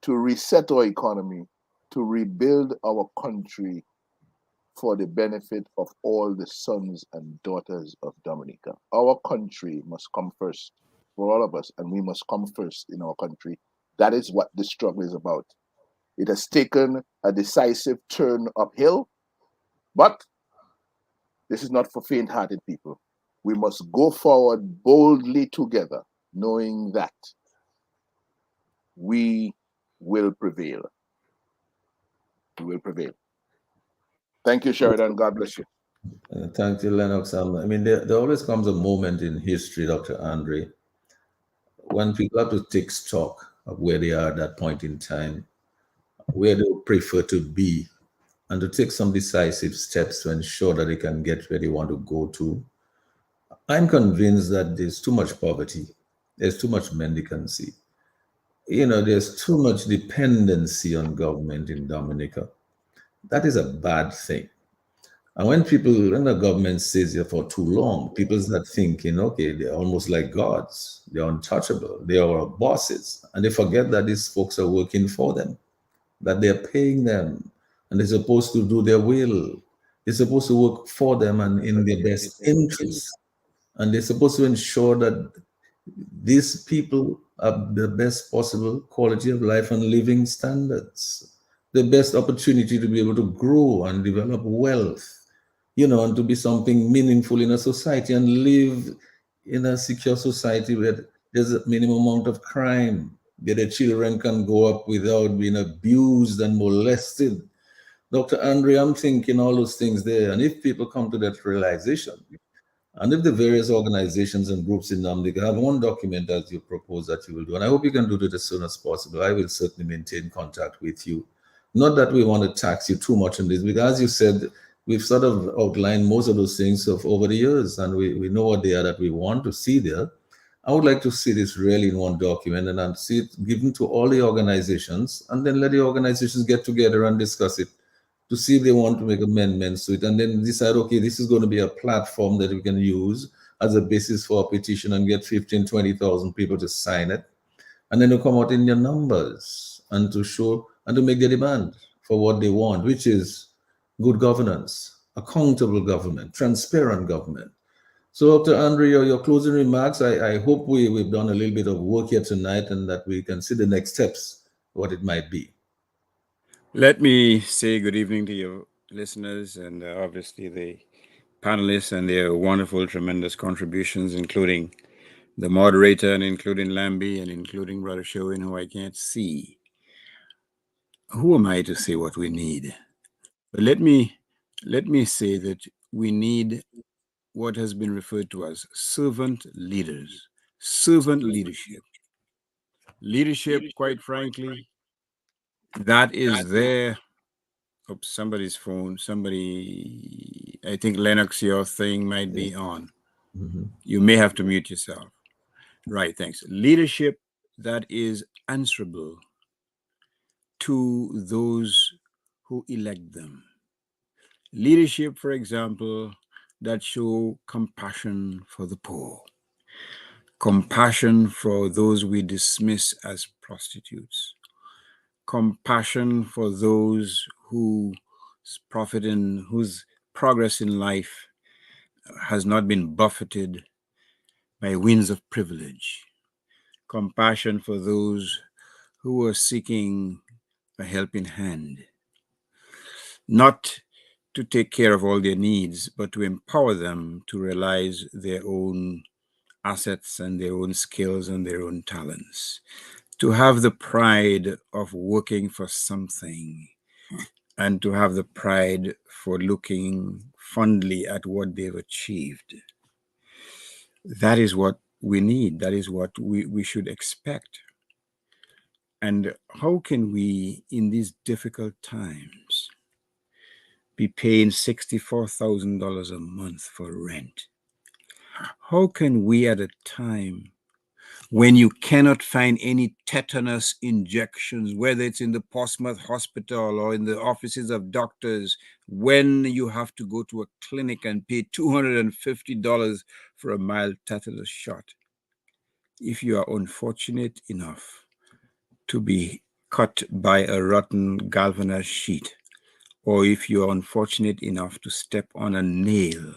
to reset our economy, to rebuild our country for the benefit of all the sons and daughters of Dominica. Our country must come first for all of us, and we must come first in our country. That is what this struggle is about. It has taken a decisive turn uphill, but this is not for faint-hearted people. We must go forward boldly together, knowing that we will prevail. We will prevail. Thank you, Sheridan. God bless you. Thank you, Lennox. I mean, there always comes a moment in history, Dr. Andre, when people have to take stock of where they are at that point in time, where they would prefer to be, and to take some decisive steps to ensure that they can get where they want to go to. I'm convinced that there's too much poverty. There's too much mendicancy. There's too much dependency on government in Dominica. That is a bad thing. And when the government stays here for too long, people start thinking, okay, they're almost like gods. They're untouchable. They are our bosses. And they forget that these folks are working for them, that they're paying them, and they're supposed to do their will. They're supposed to work for them and in their best interests. And they're supposed to ensure that these people have the best possible quality of life and living standards, the best opportunity to be able to grow and develop wealth, and to be something meaningful in a society and live in a secure society where there's a minimum amount of crime, where the children can grow up without being abused and molested. Dr. Andre, I'm thinking all those things there. And if people come to that realization, and if the various organizations and groups in Dominica have one document that you propose that you will do, and I hope you can do it as soon as possible, I will certainly maintain contact with you. Not that we want to tax you too much on this, because as you said, we've sort of outlined most of those things over the years, and we know what they are that we want to see there. I would like to see this really in one document and then see it given to all the organizations, and then let the organizations get together and discuss it to see if they want to make amendments to it, and then decide, okay, this is going to be a platform that we can use as a basis for a petition and get 15,000, 20,000 people to sign it. And then to come out in your numbers and to show and to make their demand for what they want, which is good governance, accountable government, transparent government. So, Dr. Andre, your closing remarks, I hope we've done a little bit of work here tonight and that we can see the next steps, what it might be. Let me say good evening to your listeners and obviously the panelists and their wonderful, tremendous contributions, including the moderator and including Lambie and including Brother Sherwin, who I can't see. Who am I to say what we need? But let me say that we need what has been referred to as servant leaders, servant leadership. Leadership, quite frankly, that is there. Oops, somebody's phone. I think Lennox, your thing might be on. Mm-hmm. You may have to mute yourself. Right, thanks. Leadership that is answerable to those who elect them. Leadership, for example, that show compassion for the poor, compassion for those we dismiss as prostitutes, compassion for those whose progress in life has not been buffeted by winds of privilege, compassion for those who are seeking a helping hand, not to take care of all their needs, but to empower them to realize their own assets and their own skills and their own talents, to have the pride of working for something and to have the pride for looking fondly at what they've achieved. That is what we need. That is what we should expect. And how can we, in these difficult times, be paying $64,000 a month for rent? How can we, at a time when you cannot find any tetanus injections, whether it's in the Portsmouth Hospital or in the offices of doctors, when you have to go to a clinic and pay $250 for a mild tetanus shot, if you are unfortunate enough to be cut by a rotten galvanized sheet, or if you are unfortunate enough to step on a nail,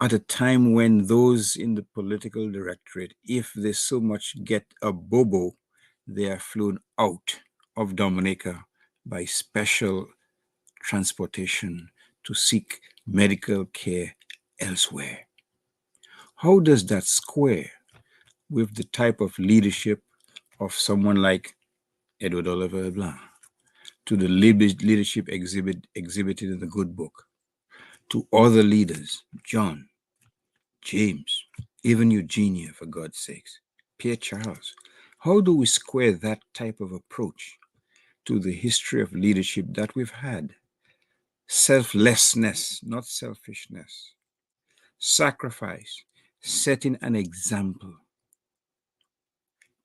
at a time when those in the political directorate, if they so much get a bobo, they are flown out of Dominica by special transportation to seek medical care elsewhere. How does that square with the type of leadership of someone like Edward Oliver Blanc, to the leadership exhibited in the good book, to other leaders, John, James, even Eugenia, for God's sakes, Pierre Charles? How do we square that type of approach to the history of leadership that we've had? Selflessness, not selfishness. Sacrifice, setting an example.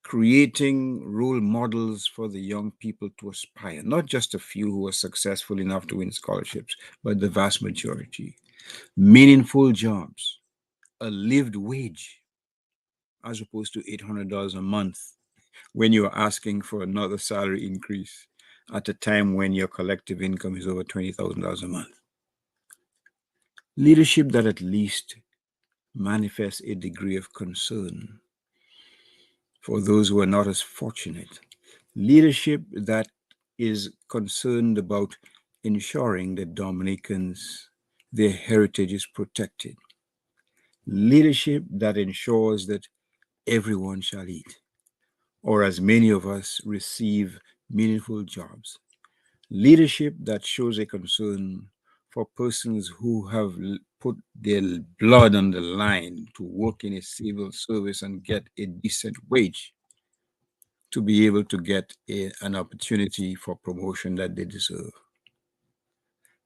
Creating role models for the young people to aspire, not just a few who are successful enough to win scholarships, but the vast majority. Meaningful jobs, a lived wage, as opposed to $800 a month when you're asking for another salary increase at a time when your collective income is over $20,000 a month. Leadership that at least manifests a degree of concern for those who are not as fortunate. Leadership that is concerned about ensuring that Dominicans, their heritage is protected. Leadership that ensures that everyone shall eat, or as many of us receive meaningful jobs. Leadership that shows a concern for persons who have put their blood on the line to work in a civil service and get a decent wage, to be able to get an opportunity for promotion that they deserve.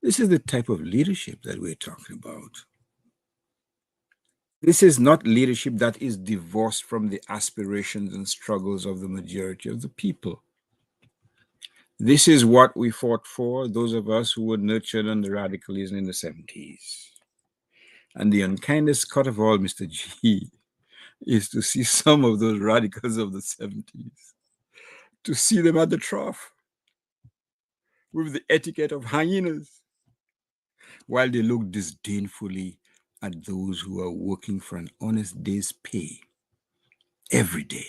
This is the type of leadership that we're talking about. This is not leadership that is divorced from the aspirations and struggles of the majority of the people. This is what we fought for, those of us who were nurtured under radicalism in the 70s. And the unkindest cut of all, Mr. G, is to see some of those radicals of the 70s, to see them at the trough with the etiquette of hyenas, while they look disdainfully at those who are working for an honest day's pay every day.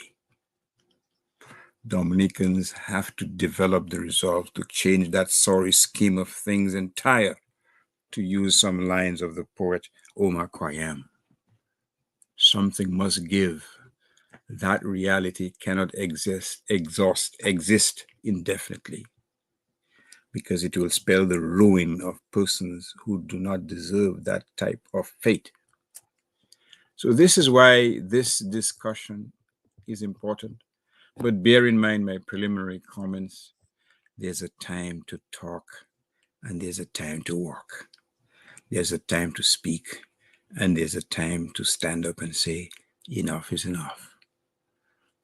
Dominicans have to develop the resolve to change that sorry scheme of things entire, to use some lines of the poet Omar Khayyam. Something must give. That reality cannot exist indefinitely, because it will spell the ruin of persons who do not deserve that type of fate. So this is why this discussion is important. But bear in mind my preliminary comments. There's a time to talk and there's a time to walk. There's a time to speak and there's a time to stand up and say, enough is enough.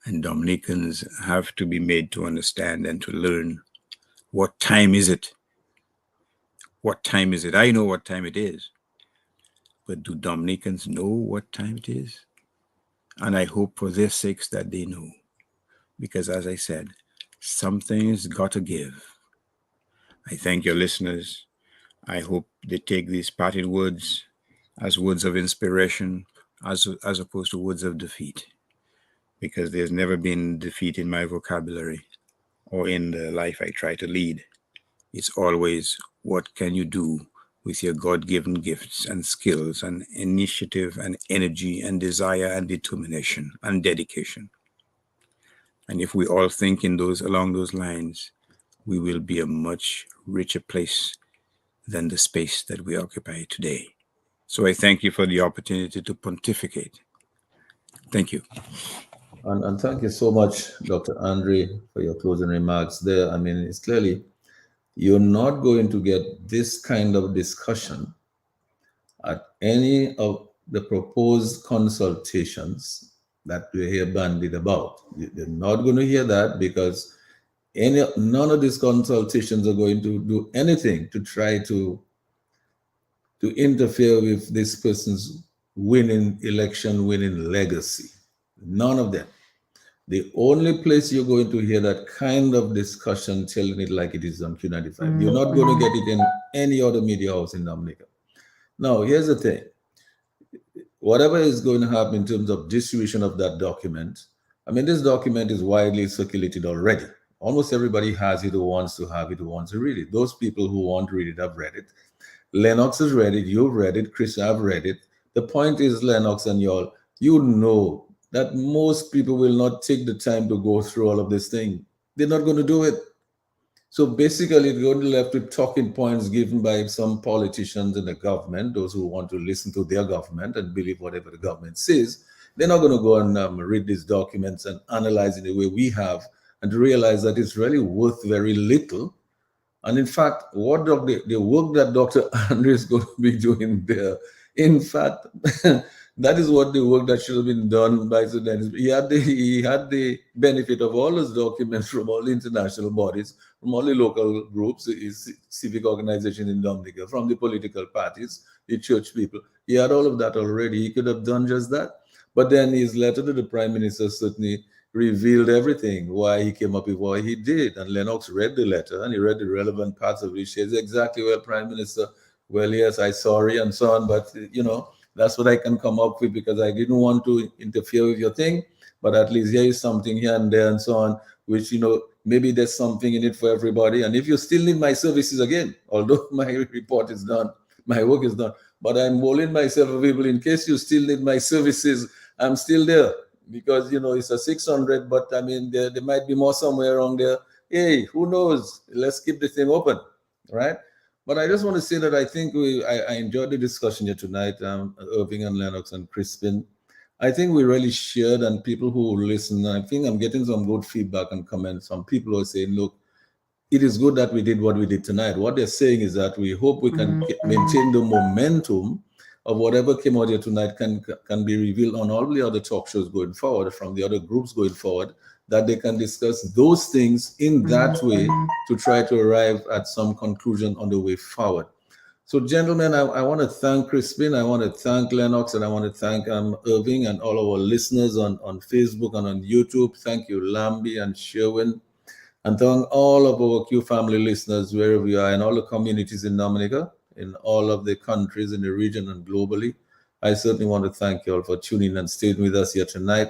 And Dominicans have to be made to understand and to learn, what time is it? What time is it? I know what time it is. But do Dominicans know what time it is? And I hope for their sakes that they know. Because as I said, something's got to give. I thank your listeners. I hope they take these parting words as words of inspiration, as opposed to words of defeat. Because there's never been defeat in my vocabulary or in the life I try to lead. It's always, what can you do with your God-given gifts and skills and initiative and energy and desire and determination and dedication? And if we all think along those lines, we will be a much richer place than the space that we occupy today. So I thank you for the opportunity to pontificate. Thank you. And thank you so much, Dr. Andre, for your closing remarks there. I mean, it's clearly you're not going to get this kind of discussion at any of the proposed consultations that we hear bandied about. They're not going to hear that because none of these consultations are going to do anything to try to interfere with this person's election winning legacy. None of them. The only place you're going to hear that kind of discussion telling it like it is on Q95. You're not going to get it in any other media house in Dominica. Now, here's the thing. Whatever is going to happen in terms of distribution of that document, I mean, this document is widely circulated already. Almost everybody has it who wants to have it, who wants to read it. Those people who want to read it have read it. Lennox has read it, you've read it, Chris, I've read it. The point is, Lennox and y'all, you know that most people will not take the time to go through all of this thing. They're not going to do it. So basically, it's only left with talking points given by some politicians in the government, those who want to listen to their government and believe whatever the government says. They're not going to go and read these documents and analyze in the way we have and to realize that it's really worth very little. And in fact, what the work that Dr. Andre is going to be doing there, in fact, that is what the work that should have been done by Sudan. He had the benefit of all those documents from all the international bodies, from all the local groups, the civic organization in Dominica, from the political parties, the church people. He had all of that already. He could have done just that. But then his letter to the Prime Minister certainly revealed everything, why he came up with what he did. And Lennox read the letter and he read the relevant parts of it. He says exactly, well, Prime Minister, well, yes, I'm sorry and so on, but, you know, that's what I can come up with because I didn't want to interfere with your thing, but at least here is something here and there and so on, which, you know, maybe there's something in it for everybody. And if you still need my services again, although my report is done, my work is done, but I'm holding myself available in case you still need my services, I'm still there. Because, you know, it's a 600, but I mean, there might be more somewhere around there. Hey, who knows? Let's keep the thing open, right? But I just want to say that I think I enjoyed the discussion here tonight, Irving and Lennox and Crispin. I think we really shared, and people who listen, I think I'm getting some good feedback and comments from people who are saying, look, it is good that we did what we did tonight. What they're saying is that we hope we can maintain the momentum of whatever came out here tonight can be revealed on all the other talk shows going forward, from the other groups going forward, that they can discuss those things in that way to try to arrive at some conclusion on the way forward. So, gentlemen, I want to thank Crispin, I want to thank Lennox, and I want to thank Irving and all our listeners on Facebook and on YouTube. Thank you, Lambi and Sherwin. And thank all of our Q family listeners, wherever you are, in all the communities in Dominica, in all of the countries in the region and globally. I certainly want to thank you all for tuning and staying with us here tonight.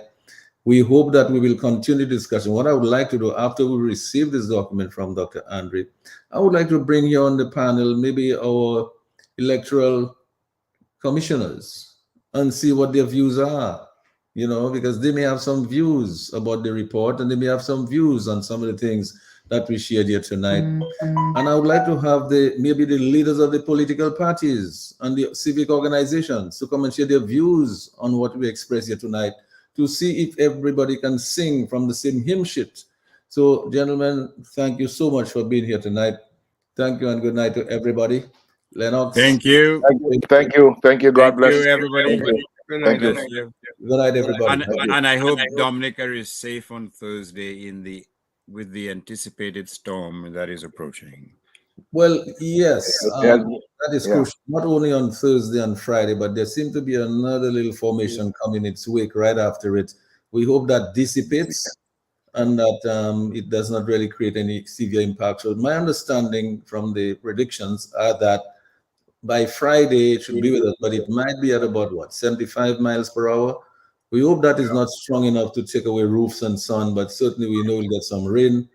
We hope that we will continue discussion. What I would like to do after we receive this document from Dr. Andre, I would like to bring here on the panel maybe our electoral commissioners and see what their views are, you know, because they may have some views about the report and they may have some views on some of the things that we shared here tonight. And I would like to have maybe the leaders of the political parties and the civic organizations to come and share their views on what we express here tonight, to see if everybody can sing from the same hymn sheet. So, gentlemen, thank you so much for being here tonight. Thank you and good night to everybody. Lennox. Thank you. Thank you. God bless you, everybody. Thank you. Good night, everybody. And I hope Dominica is safe on Thursday with the anticipated storm that is approaching. Well, yes, that is crucial. Not only on Thursday and Friday, but there seems to be another little formation coming its wake right after it. We hope that dissipates and that it does not really create any severe impact. So my understanding from the predictions are that by Friday it should be with us, but it might be at about 75 miles per hour. We hope that is not strong enough to take away roofs and sun, but certainly we know we'll get some rain.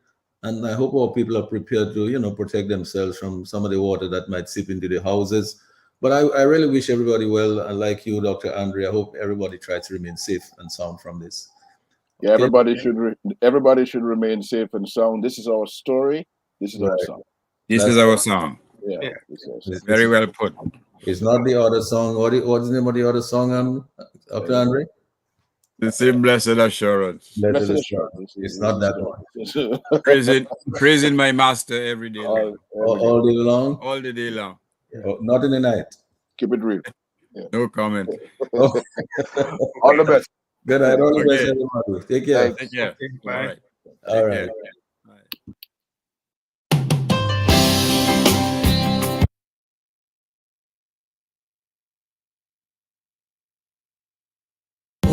And I hope our people are prepared to, you know, protect themselves from some of the water that might seep into the houses. But I really wish everybody well. And like you, Dr. Andre, I hope everybody tries to remain safe and sound from this. Yeah, everybody should remain safe and sound. This is our story. This is our song. This is our song. Yeah. Very well put. It's not the other song. What's the name of the other song, Dr. Andre? The same blessed assurance. Blessed Blessed assurance. It's not that one. Praising my master every day long. All day long, All the day long. not in the night. Keep it real. No comment. Oh, All the best. good night. All the Okay. best, everybody. Take care. Thanks. Take care. Okay, All bye. right. All Take right. care. Bye.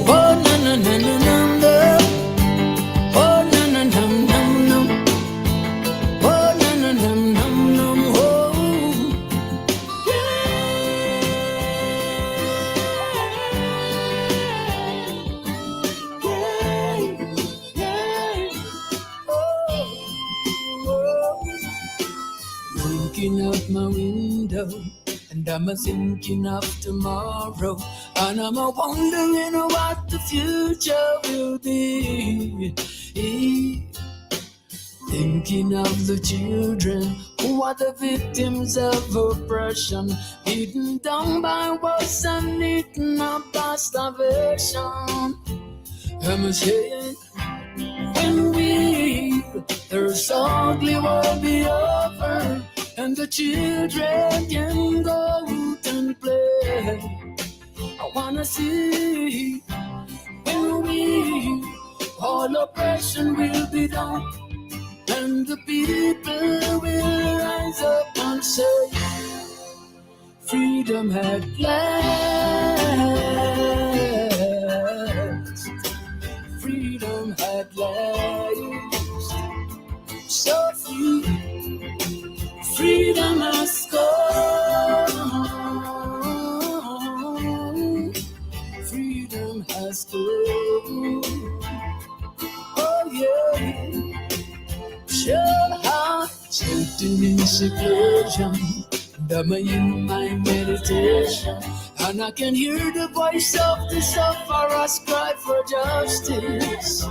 Oh na na na na na na. Oh na na na na na. Oh na na na na na. Oh. Looking out my window, and I'm a thinking of tomorrow, and I'm a wondering what the future will be. Thinking of the children who are the victims of oppression, beaten down by wars and eaten up by starvation. I'm saying, when there's ugly will be over, and the children can go out and play. I wanna see when all oppression will be done, and the people will rise up and say, freedom at last, freedom at last, so free, freedom has come, freedom has come, oh yeah. Sure, I'm sitting in seclusion, I'm in my meditation, and I can hear the voice of the sufferers cry for justice.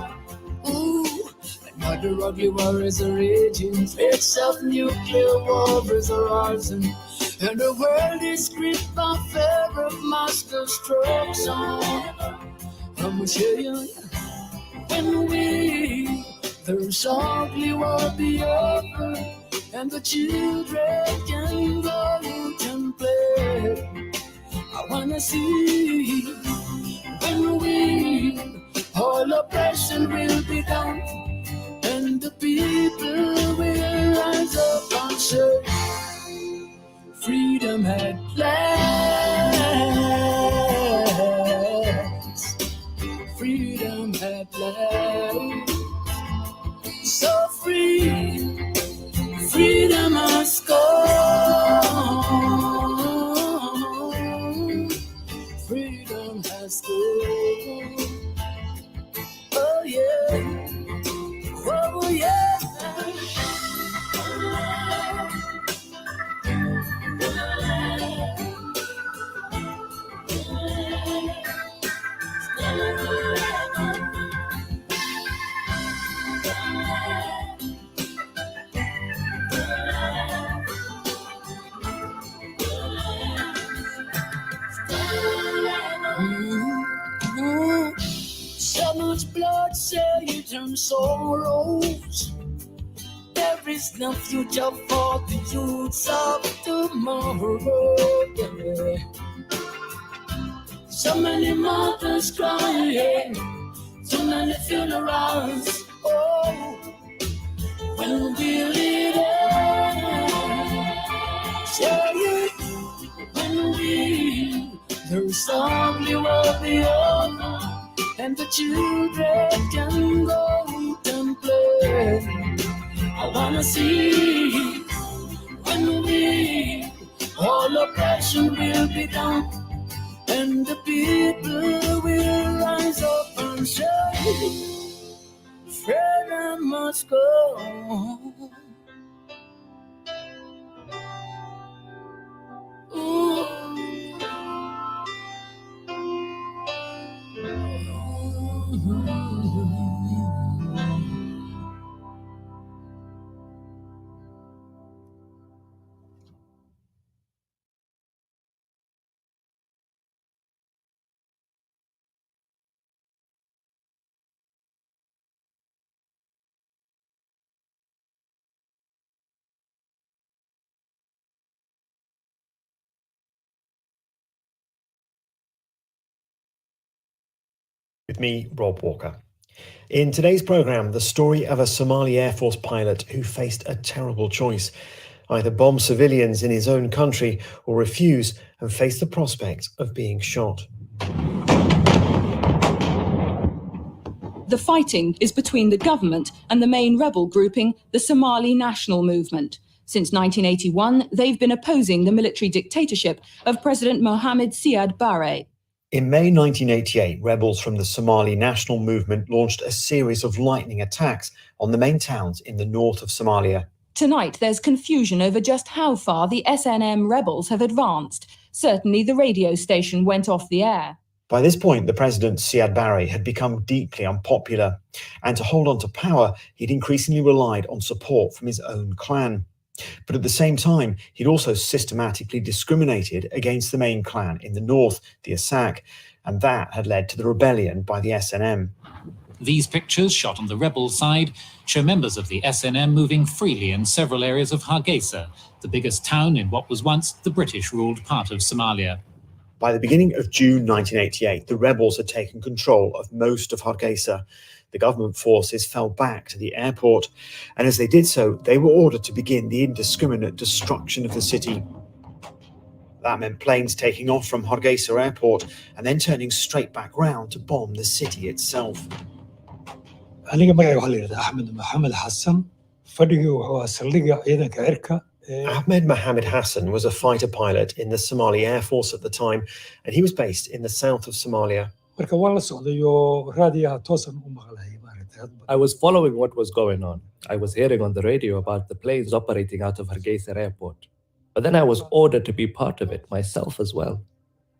Ooh, another ugly war is raging, threats of nuclear war is rising, and the world is gripped by fear of mass destruction. I'm saying, when there's ugly will be over, and the children can go out and play. I wanna see when all oppression will be done, and the people will rise up and say, freedom at last, freedom at last. So free, freedom has come, freedom has come, oh yeah, oh yeah. So much blood, sage, and sorrows. There is no future for the youths of tomorrow. Yeah. So many mothers crying, so many funerals. Oh, when will it end? Yeah, when there's only will be over, and the children can go out and play. I wanna see when all oppression will be done, and the people will rise up and say, freedom must go. me, Rob Walker. In today's programme, the story of a Somali Air Force pilot who faced a terrible choice: either bomb civilians in his own country or refuse and face the prospect of being shot. The fighting is between the government and the main rebel grouping, the Somali National Movement. Since 1981, they've been opposing the military dictatorship of President Mohamed Siad Barre. In May 1988, rebels from the Somali National Movement launched a series of lightning attacks on the main towns in the north of Somalia. Tonight, there's confusion over just how far the SNM rebels have advanced. Certainly, the radio station went off the air. By this point, the president, Siad Barre, had become deeply unpopular, and to hold on to power, he'd increasingly relied on support from his own clan. But at the same time, he'd also systematically discriminated against the main clan in the north, the Asak, and that had led to the rebellion by the SNM. These pictures, shot on the rebel side, show members of the SNM moving freely in several areas of Hargeisa, the biggest town in what was once the British-ruled part of Somalia. By the beginning of June 1988, the rebels had taken control of most of Hargeisa. The government forces fell back to the airport, and as they did so, they were ordered to begin the indiscriminate destruction of the city. That meant planes taking off from Hargeisa airport and then turning straight back round to bomb the city itself. aniga magacayga waxaa la yidhahdaa Axmed Maxamed Xasan fadhigii wuxuu ahaa saldhigga ciidanka cirka. Ahmed Mohamed Hassan was a fighter pilot in the Somali Air Force at the time, and he was based in the south of Somalia. Marka waan la socdayo raadiyaha toosan u maqlay maaragtay. I was following what was going on. I was hearing on the radio about the planes operating out of Hargeisa airport. But then I was ordered to be part of it myself as well.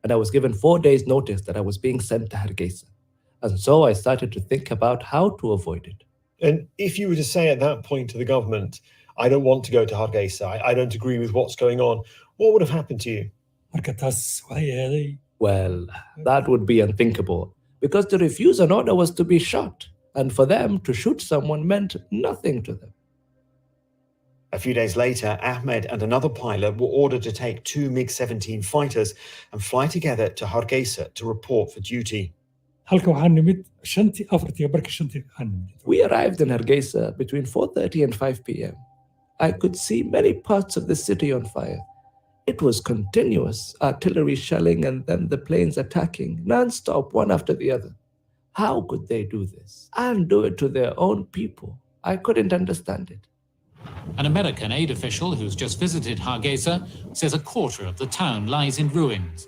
And I was given 4 days' notice that I was being sent to Hargeisa. And so I started to think about how to avoid it. And if you were to say at that point to the government, I don't want to go to Hargeisa, I don't agree with what's going on, what would have happened to you? Well, that would be unthinkable, because to refuse an order was to be shot, and for them to shoot someone meant nothing to them. A few days later, Ahmed and another pilot were ordered to take 2 MiG-17 fighters and fly together to Hargeisa to report for duty. We arrived in Hargeisa between 4:30 and 5 p.m. I could see many parts of the city on fire. It was continuous artillery shelling and then the planes attacking non-stop, one after the other. How could they do this and do it to their own people? I couldn't understand it. An American aid official who's just visited Hargeisa says a quarter of the town lies in ruins.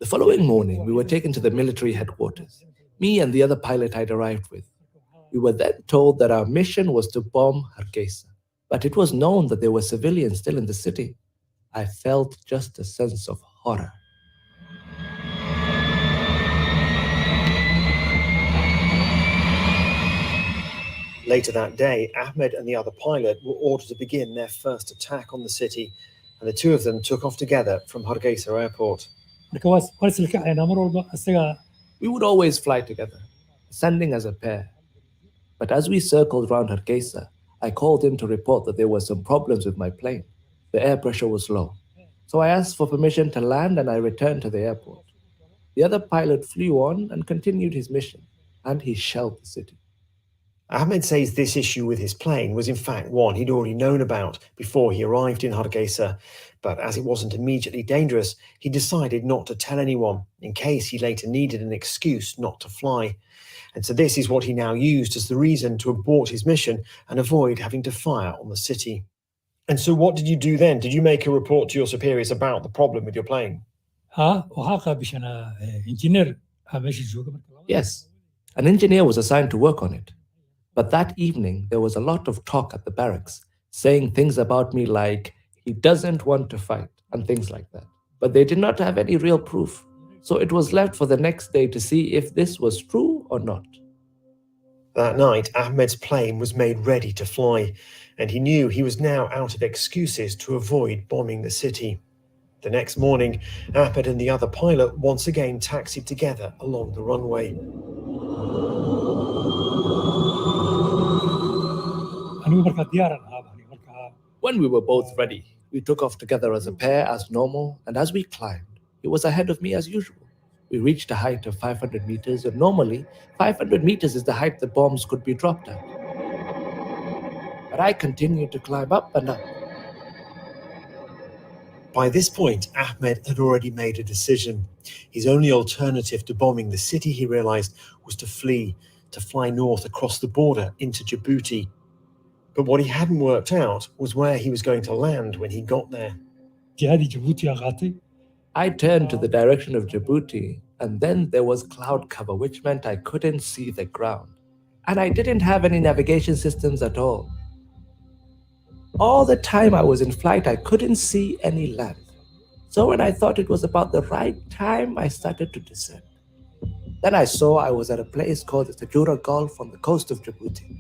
The following morning, we were taken to the military headquarters, me and the other pilot I'd arrived with. We were then told that our mission was to bomb Hargeisa, but it was known that there were civilians still in the city. I felt just a sense of horror. Later that day, Ahmed and the other pilot were ordered to begin their first attack on the city, and the two of them took off together from Hargeisa airport. We would always fly together, ascending as a pair. But as we circled round Hargeisa, I called in to report that there were some problems with my plane. The air pressure was low. So I asked for permission to land and I returned to the airport. The other pilot flew on and continued his mission, and he shelled the city. Ahmed says this issue with his plane was in fact one he'd already known about before he arrived in Hargeisa, but as it wasn't immediately dangerous, he decided not to tell anyone in case he later needed an excuse not to fly. And so this is what he now used as the reason to abort his mission and avoid having to fire on the city. And so what did you do then? Did you make a report to your superiors about the problem with your plane? Yes, an engineer was assigned to work on it. But that evening, there was a lot of talk at the barracks, saying things about me like, he doesn't want to fight, and things like that. But they did not have any real proof. So it was left for the next day to see if this was true or not. That night, Ahmed's plane was made ready to fly, and he knew he was now out of excuses to avoid bombing the city. The next morning, Ahmed and the other pilot once again taxied together along the runway. When we were both ready, we took off together as a pair as normal, and as we climbed, He was ahead of me as usual. We reached a height of 500 meters, and normally 500 meters is the height the bombs could be dropped at. But I continued to climb up and up. By this point, Ahmed had already made a decision. His only alternative to bombing the city, he realized, was to flee, to fly north across the border into Djibouti. But what he hadn't worked out was where he was going to land when he got there. I turned to the direction of Djibouti, and then there was cloud cover, which meant I couldn't see the ground. And I didn't have any navigation systems at all. All the time I was in flight, I couldn't see any land. So when I thought it was about the right time, I started to descend. Then I saw I was at a place called the Tajura Gulf on the coast of Djibouti.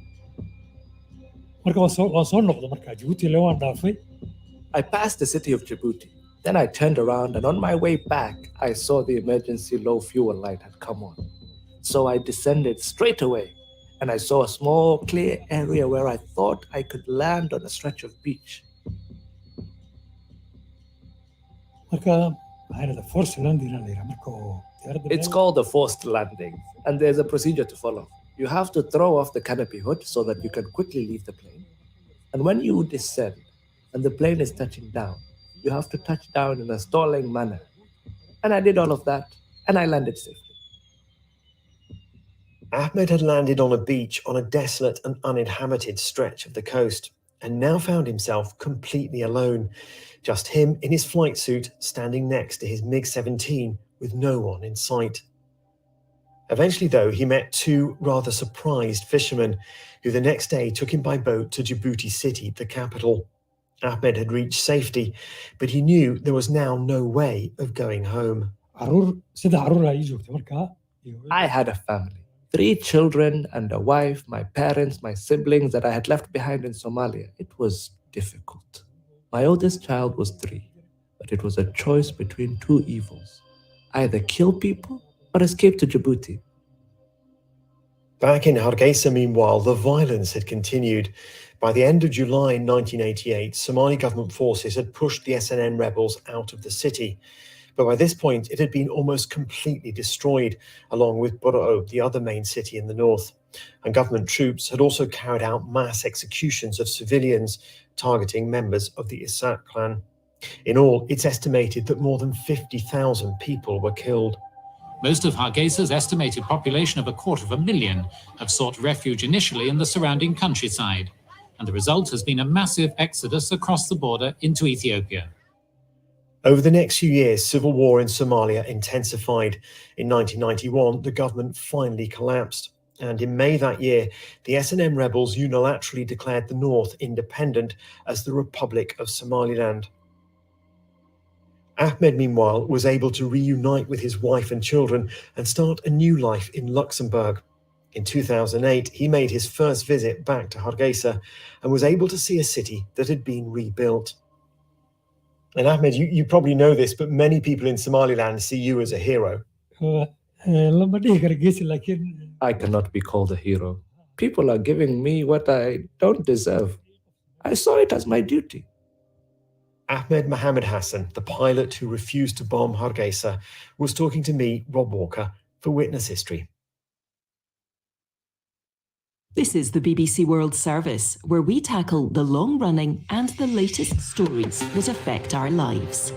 I passed the city of Djibouti. Then I turned around, and on my way back, I saw the emergency low fuel light had come on. So I descended straight away, and I saw a small, clear area where I thought I could land on a stretch of beach. It's called a forced landing, and there's a procedure to follow. You have to throw off the canopy hood so that you can quickly leave the plane. And when you descend, and the plane is touching down, you have to touch down in a stalling manner. And I did all of that, and I landed safely. Ahmed had landed on a beach on a desolate and uninhabited stretch of the coast, and now found himself completely alone. Just him in his flight suit, standing next to his MiG-17 with no one in sight. Eventually, though, he met two rather surprised fishermen, who the next day took him by boat to Djibouti City, the capital. Ahmed had reached safety, but he knew there was now no way of going home. I had a family, 3 children and a wife, my parents, my siblings that I had left behind in Somalia. It was difficult. My oldest child was 3, but it was a choice between 2 evils. Either kill people or escape to Djibouti. Back in Hargeisa, meanwhile, the violence had continued. By the end of July 1988, Somali government forces had pushed the SNN rebels out of the city. But by this point, it had been almost completely destroyed, along with Burao, the other main city in the north. And government troops had also carried out mass executions of civilians, targeting members of the Isaac clan. In all, it's estimated that more than 50,000 people were killed. Most of Hargeisa's estimated population of 250,000 have sought refuge initially in the surrounding countryside, and the result has been a massive exodus across the border into Ethiopia. Over the next few years, civil war in Somalia intensified. In 1991, the government finally collapsed. And in May that year, the SNM rebels unilaterally declared the North independent as the Republic of Somaliland. Ahmed, meanwhile, was able to reunite with his wife and children and start a new life in Luxembourg. In 2008, he made his first visit back to Hargeisa and was able to see a city that had been rebuilt. And Ahmed, you probably know this, but many people in Somaliland see you as a hero. I cannot be called a hero. People are giving me what I don't deserve. I saw it as my duty. Ahmed Mohammed Hassan, the pilot who refused to bomb Hargeisa, was talking to me, Rob Walker, for Witness History. This is the BBC World Service, where we tackle the long-running and the latest stories that affect our lives.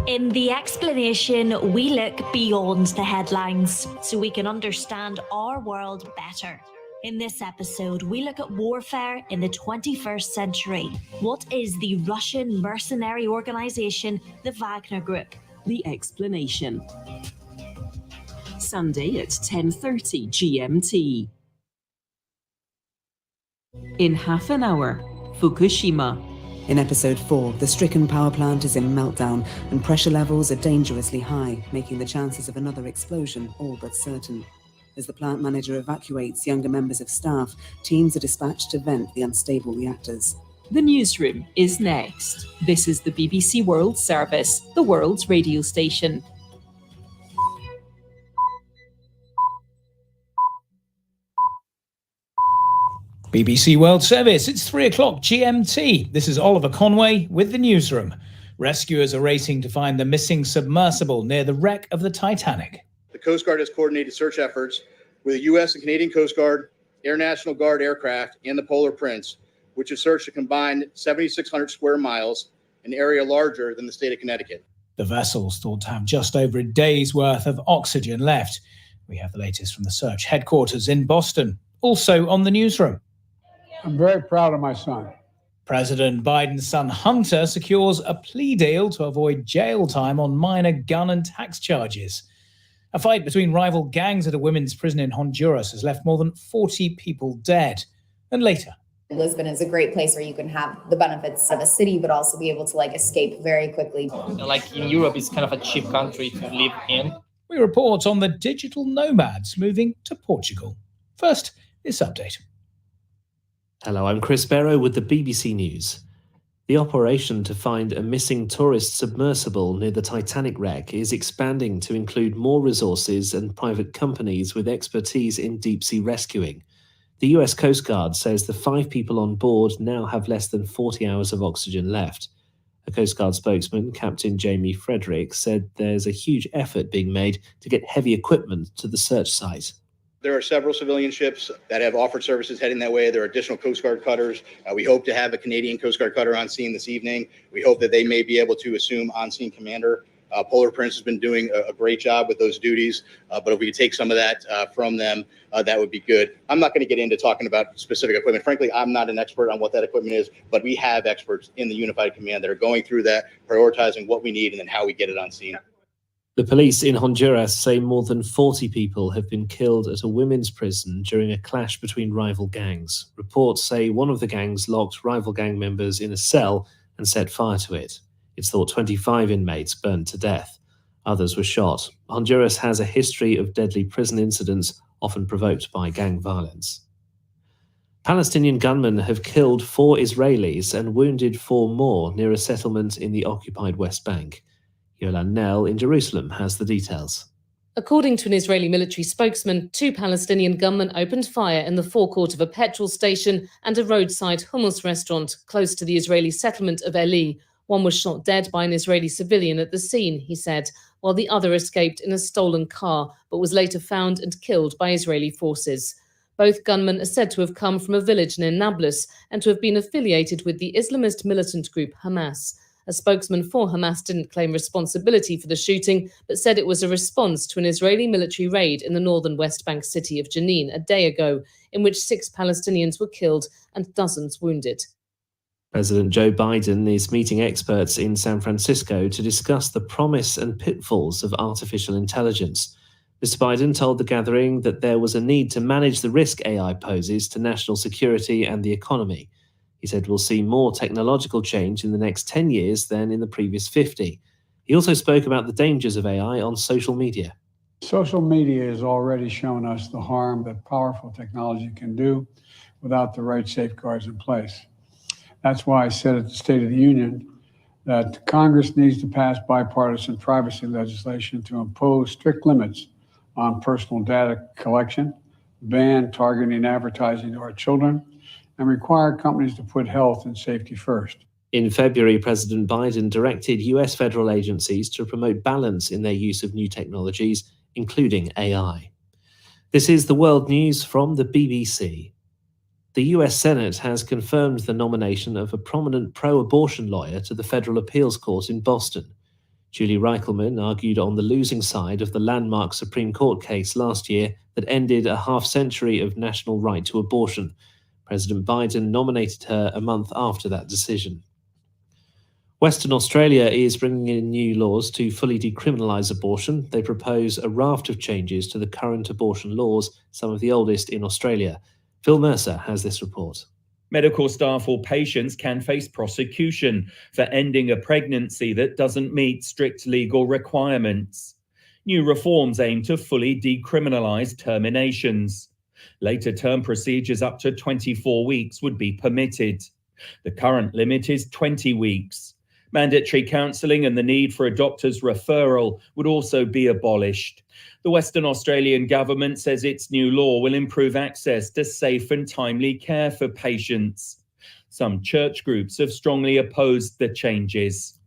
In The Explanation, we look beyond the headlines so we can understand our world better. In this episode, we look at warfare in the 21st century. What is the Russian mercenary organisation, the Wagner Group? The Explanation. Sunday at 10:30 GMT. In half an hour, Fukushima. In episode 4, the stricken power plant is in meltdown and pressure levels are dangerously high, making the chances of another explosion all but certain. As the plant manager evacuates younger members of staff, teams are dispatched to vent the unstable reactors. The newsroom is next. This is the BBC World Service, the world's radio station. BBC World Service, it's 3 o'clock GMT. This is Oliver Conway with the newsroom. Rescuers are racing to find the missing submersible near the wreck of the Titanic. The Coast Guard has coordinated search efforts with the U.S. and Canadian Coast Guard, Air National Guard aircraft, and the Polar Prince, which have searched a combined 7,600 square miles, an area larger than the state of Connecticut. The vessel's thought to have just over a day's worth of oxygen left. We have the latest from the search headquarters in Boston. Also on the newsroom. I'm very proud of my son. President Biden's son Hunter secures a plea deal to avoid jail time on minor gun and tax charges. A fight between rival gangs at a women's prison in Honduras has left more than 40 people dead. And later. Lisbon is a great place where you can have the benefits of a city, but also be able to escape very quickly. Like in Europe, it's kind of a cheap country to live in. We report on the digital nomads moving to Portugal. First, this update. Hello, I'm Chris Barrow with the BBC News. The operation to find a missing tourist submersible near the Titanic wreck is expanding to include more resources and private companies with expertise in deep-sea rescuing. The US Coast Guard says the 5 people on board now have less than 40 hours of oxygen left. A Coast Guard spokesman, Captain Jamie Frederick, said there's a huge effort being made to get heavy equipment to the search site. There are several civilian ships that have offered services heading that way. There are additional Coast Guard cutters. We hope to have a Canadian Coast Guard cutter on scene this evening. We hope that they may be able to assume on-scene commander. Polar Prince has been doing a great job with those duties, but if we could take some of that from them, that would be good. I'm not going to get into talking about specific equipment. Frankly, I'm not an expert on what that equipment is, but we have experts in the Unified Command that are going through that, prioritizing what we need and then how we get it on scene. The police in Honduras say more than 40 people have been killed at a women's prison during a clash between rival gangs. Reports say one of the gangs locked rival gang members in a cell and set fire to it. It's thought 25 inmates burned to death. Others were shot. Honduras has a history of deadly prison incidents, often provoked by gang violence. Palestinian gunmen have killed 4 Israelis and wounded 4 more near a settlement in the occupied West Bank. Yolan Nell in Jerusalem has the details. According to an Israeli military spokesman, 2 Palestinian gunmen opened fire in the forecourt of a petrol station and a roadside hummus restaurant close to the Israeli settlement of Eli. One was shot dead by an Israeli civilian at the scene, he said, while the other escaped in a stolen car but was later found and killed by Israeli forces. Both gunmen are said to have come from a village near Nablus and to have been affiliated with the Islamist militant group Hamas. A spokesman for Hamas didn't claim responsibility for the shooting, but said it was a response to an Israeli military raid in the northern West Bank city of Jenin a day ago, in which 6 Palestinians were killed and dozens wounded. President Joe Biden is meeting experts in San Francisco to discuss the promise and pitfalls of artificial intelligence. Mr. Biden told the gathering that there was a need to manage the risk AI poses to national security and the economy. He said we'll see more technological change in the next 10 years than in the previous 50. He also spoke about the dangers of AI on social media. Social media has already shown us the harm that powerful technology can do without the right safeguards in place. That's why I said at the State of the Union that Congress needs to pass bipartisan privacy legislation to impose strict limits on personal data collection, ban targeting advertising to our children, and require companies to put health and safety first. In February, President Biden directed US federal agencies to promote balance in their use of new technologies, including AI. This is the World News from the BBC. The US Senate has confirmed the nomination of a prominent pro-abortion lawyer to the Federal Appeals Court in Boston. Julie Reichelman argued on the losing side of the landmark Supreme Court case last year that ended a half-century of national right to abortion. President Biden nominated her a month after that decision. Western Australia is bringing in new laws to fully decriminalise abortion. They propose a raft of changes to the current abortion laws, some of the oldest in Australia. Phil Mercer has this report. Medical staff or patients can face prosecution for ending a pregnancy that doesn't meet strict legal requirements. New reforms aim to fully decriminalise terminations. Later term procedures up to 24 weeks would be permitted. The current limit is 20 weeks. Mandatory counselling and the need for a doctor's referral would also be abolished. The Western Australian government says its new law will improve access to safe and timely care for patients. Some church groups have strongly opposed the changes.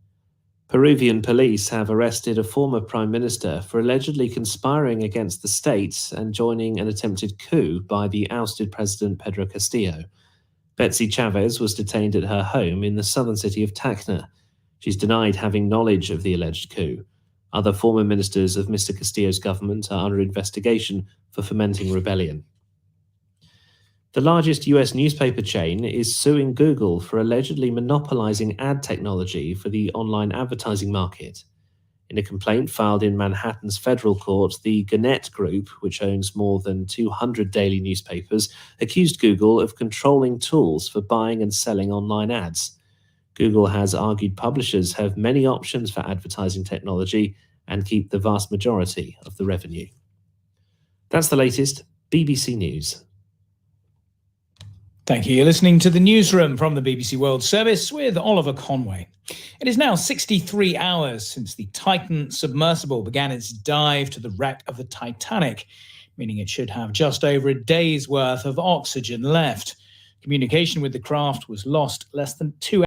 Peruvian police have arrested a former prime minister for allegedly conspiring against the state and joining an attempted coup by the ousted president Pedro Castillo. Betsy Chavez was detained at her home in the southern city of Tacna. She's denied having knowledge of the alleged coup. Other former ministers of Mr. Castillo's government are under investigation for fomenting rebellion. The largest US newspaper chain is suing Google for allegedly monopolizing ad technology for the online advertising market. In a complaint filed in Manhattan's federal court, the Gannett Group, which owns more than 200 daily newspapers, accused Google of controlling tools for buying and selling online ads. Google has argued publishers have many options for advertising technology and keep the vast majority of the revenue. That's the latest BBC News. Thank you. You're listening to the newsroom from the BBC World Service with Oliver Conway. It is now 63 hours since the Titan submersible began its dive to the wreck of the Titanic, meaning it should have just over a day's worth of oxygen left. Communication with the craft was lost less than 2 hours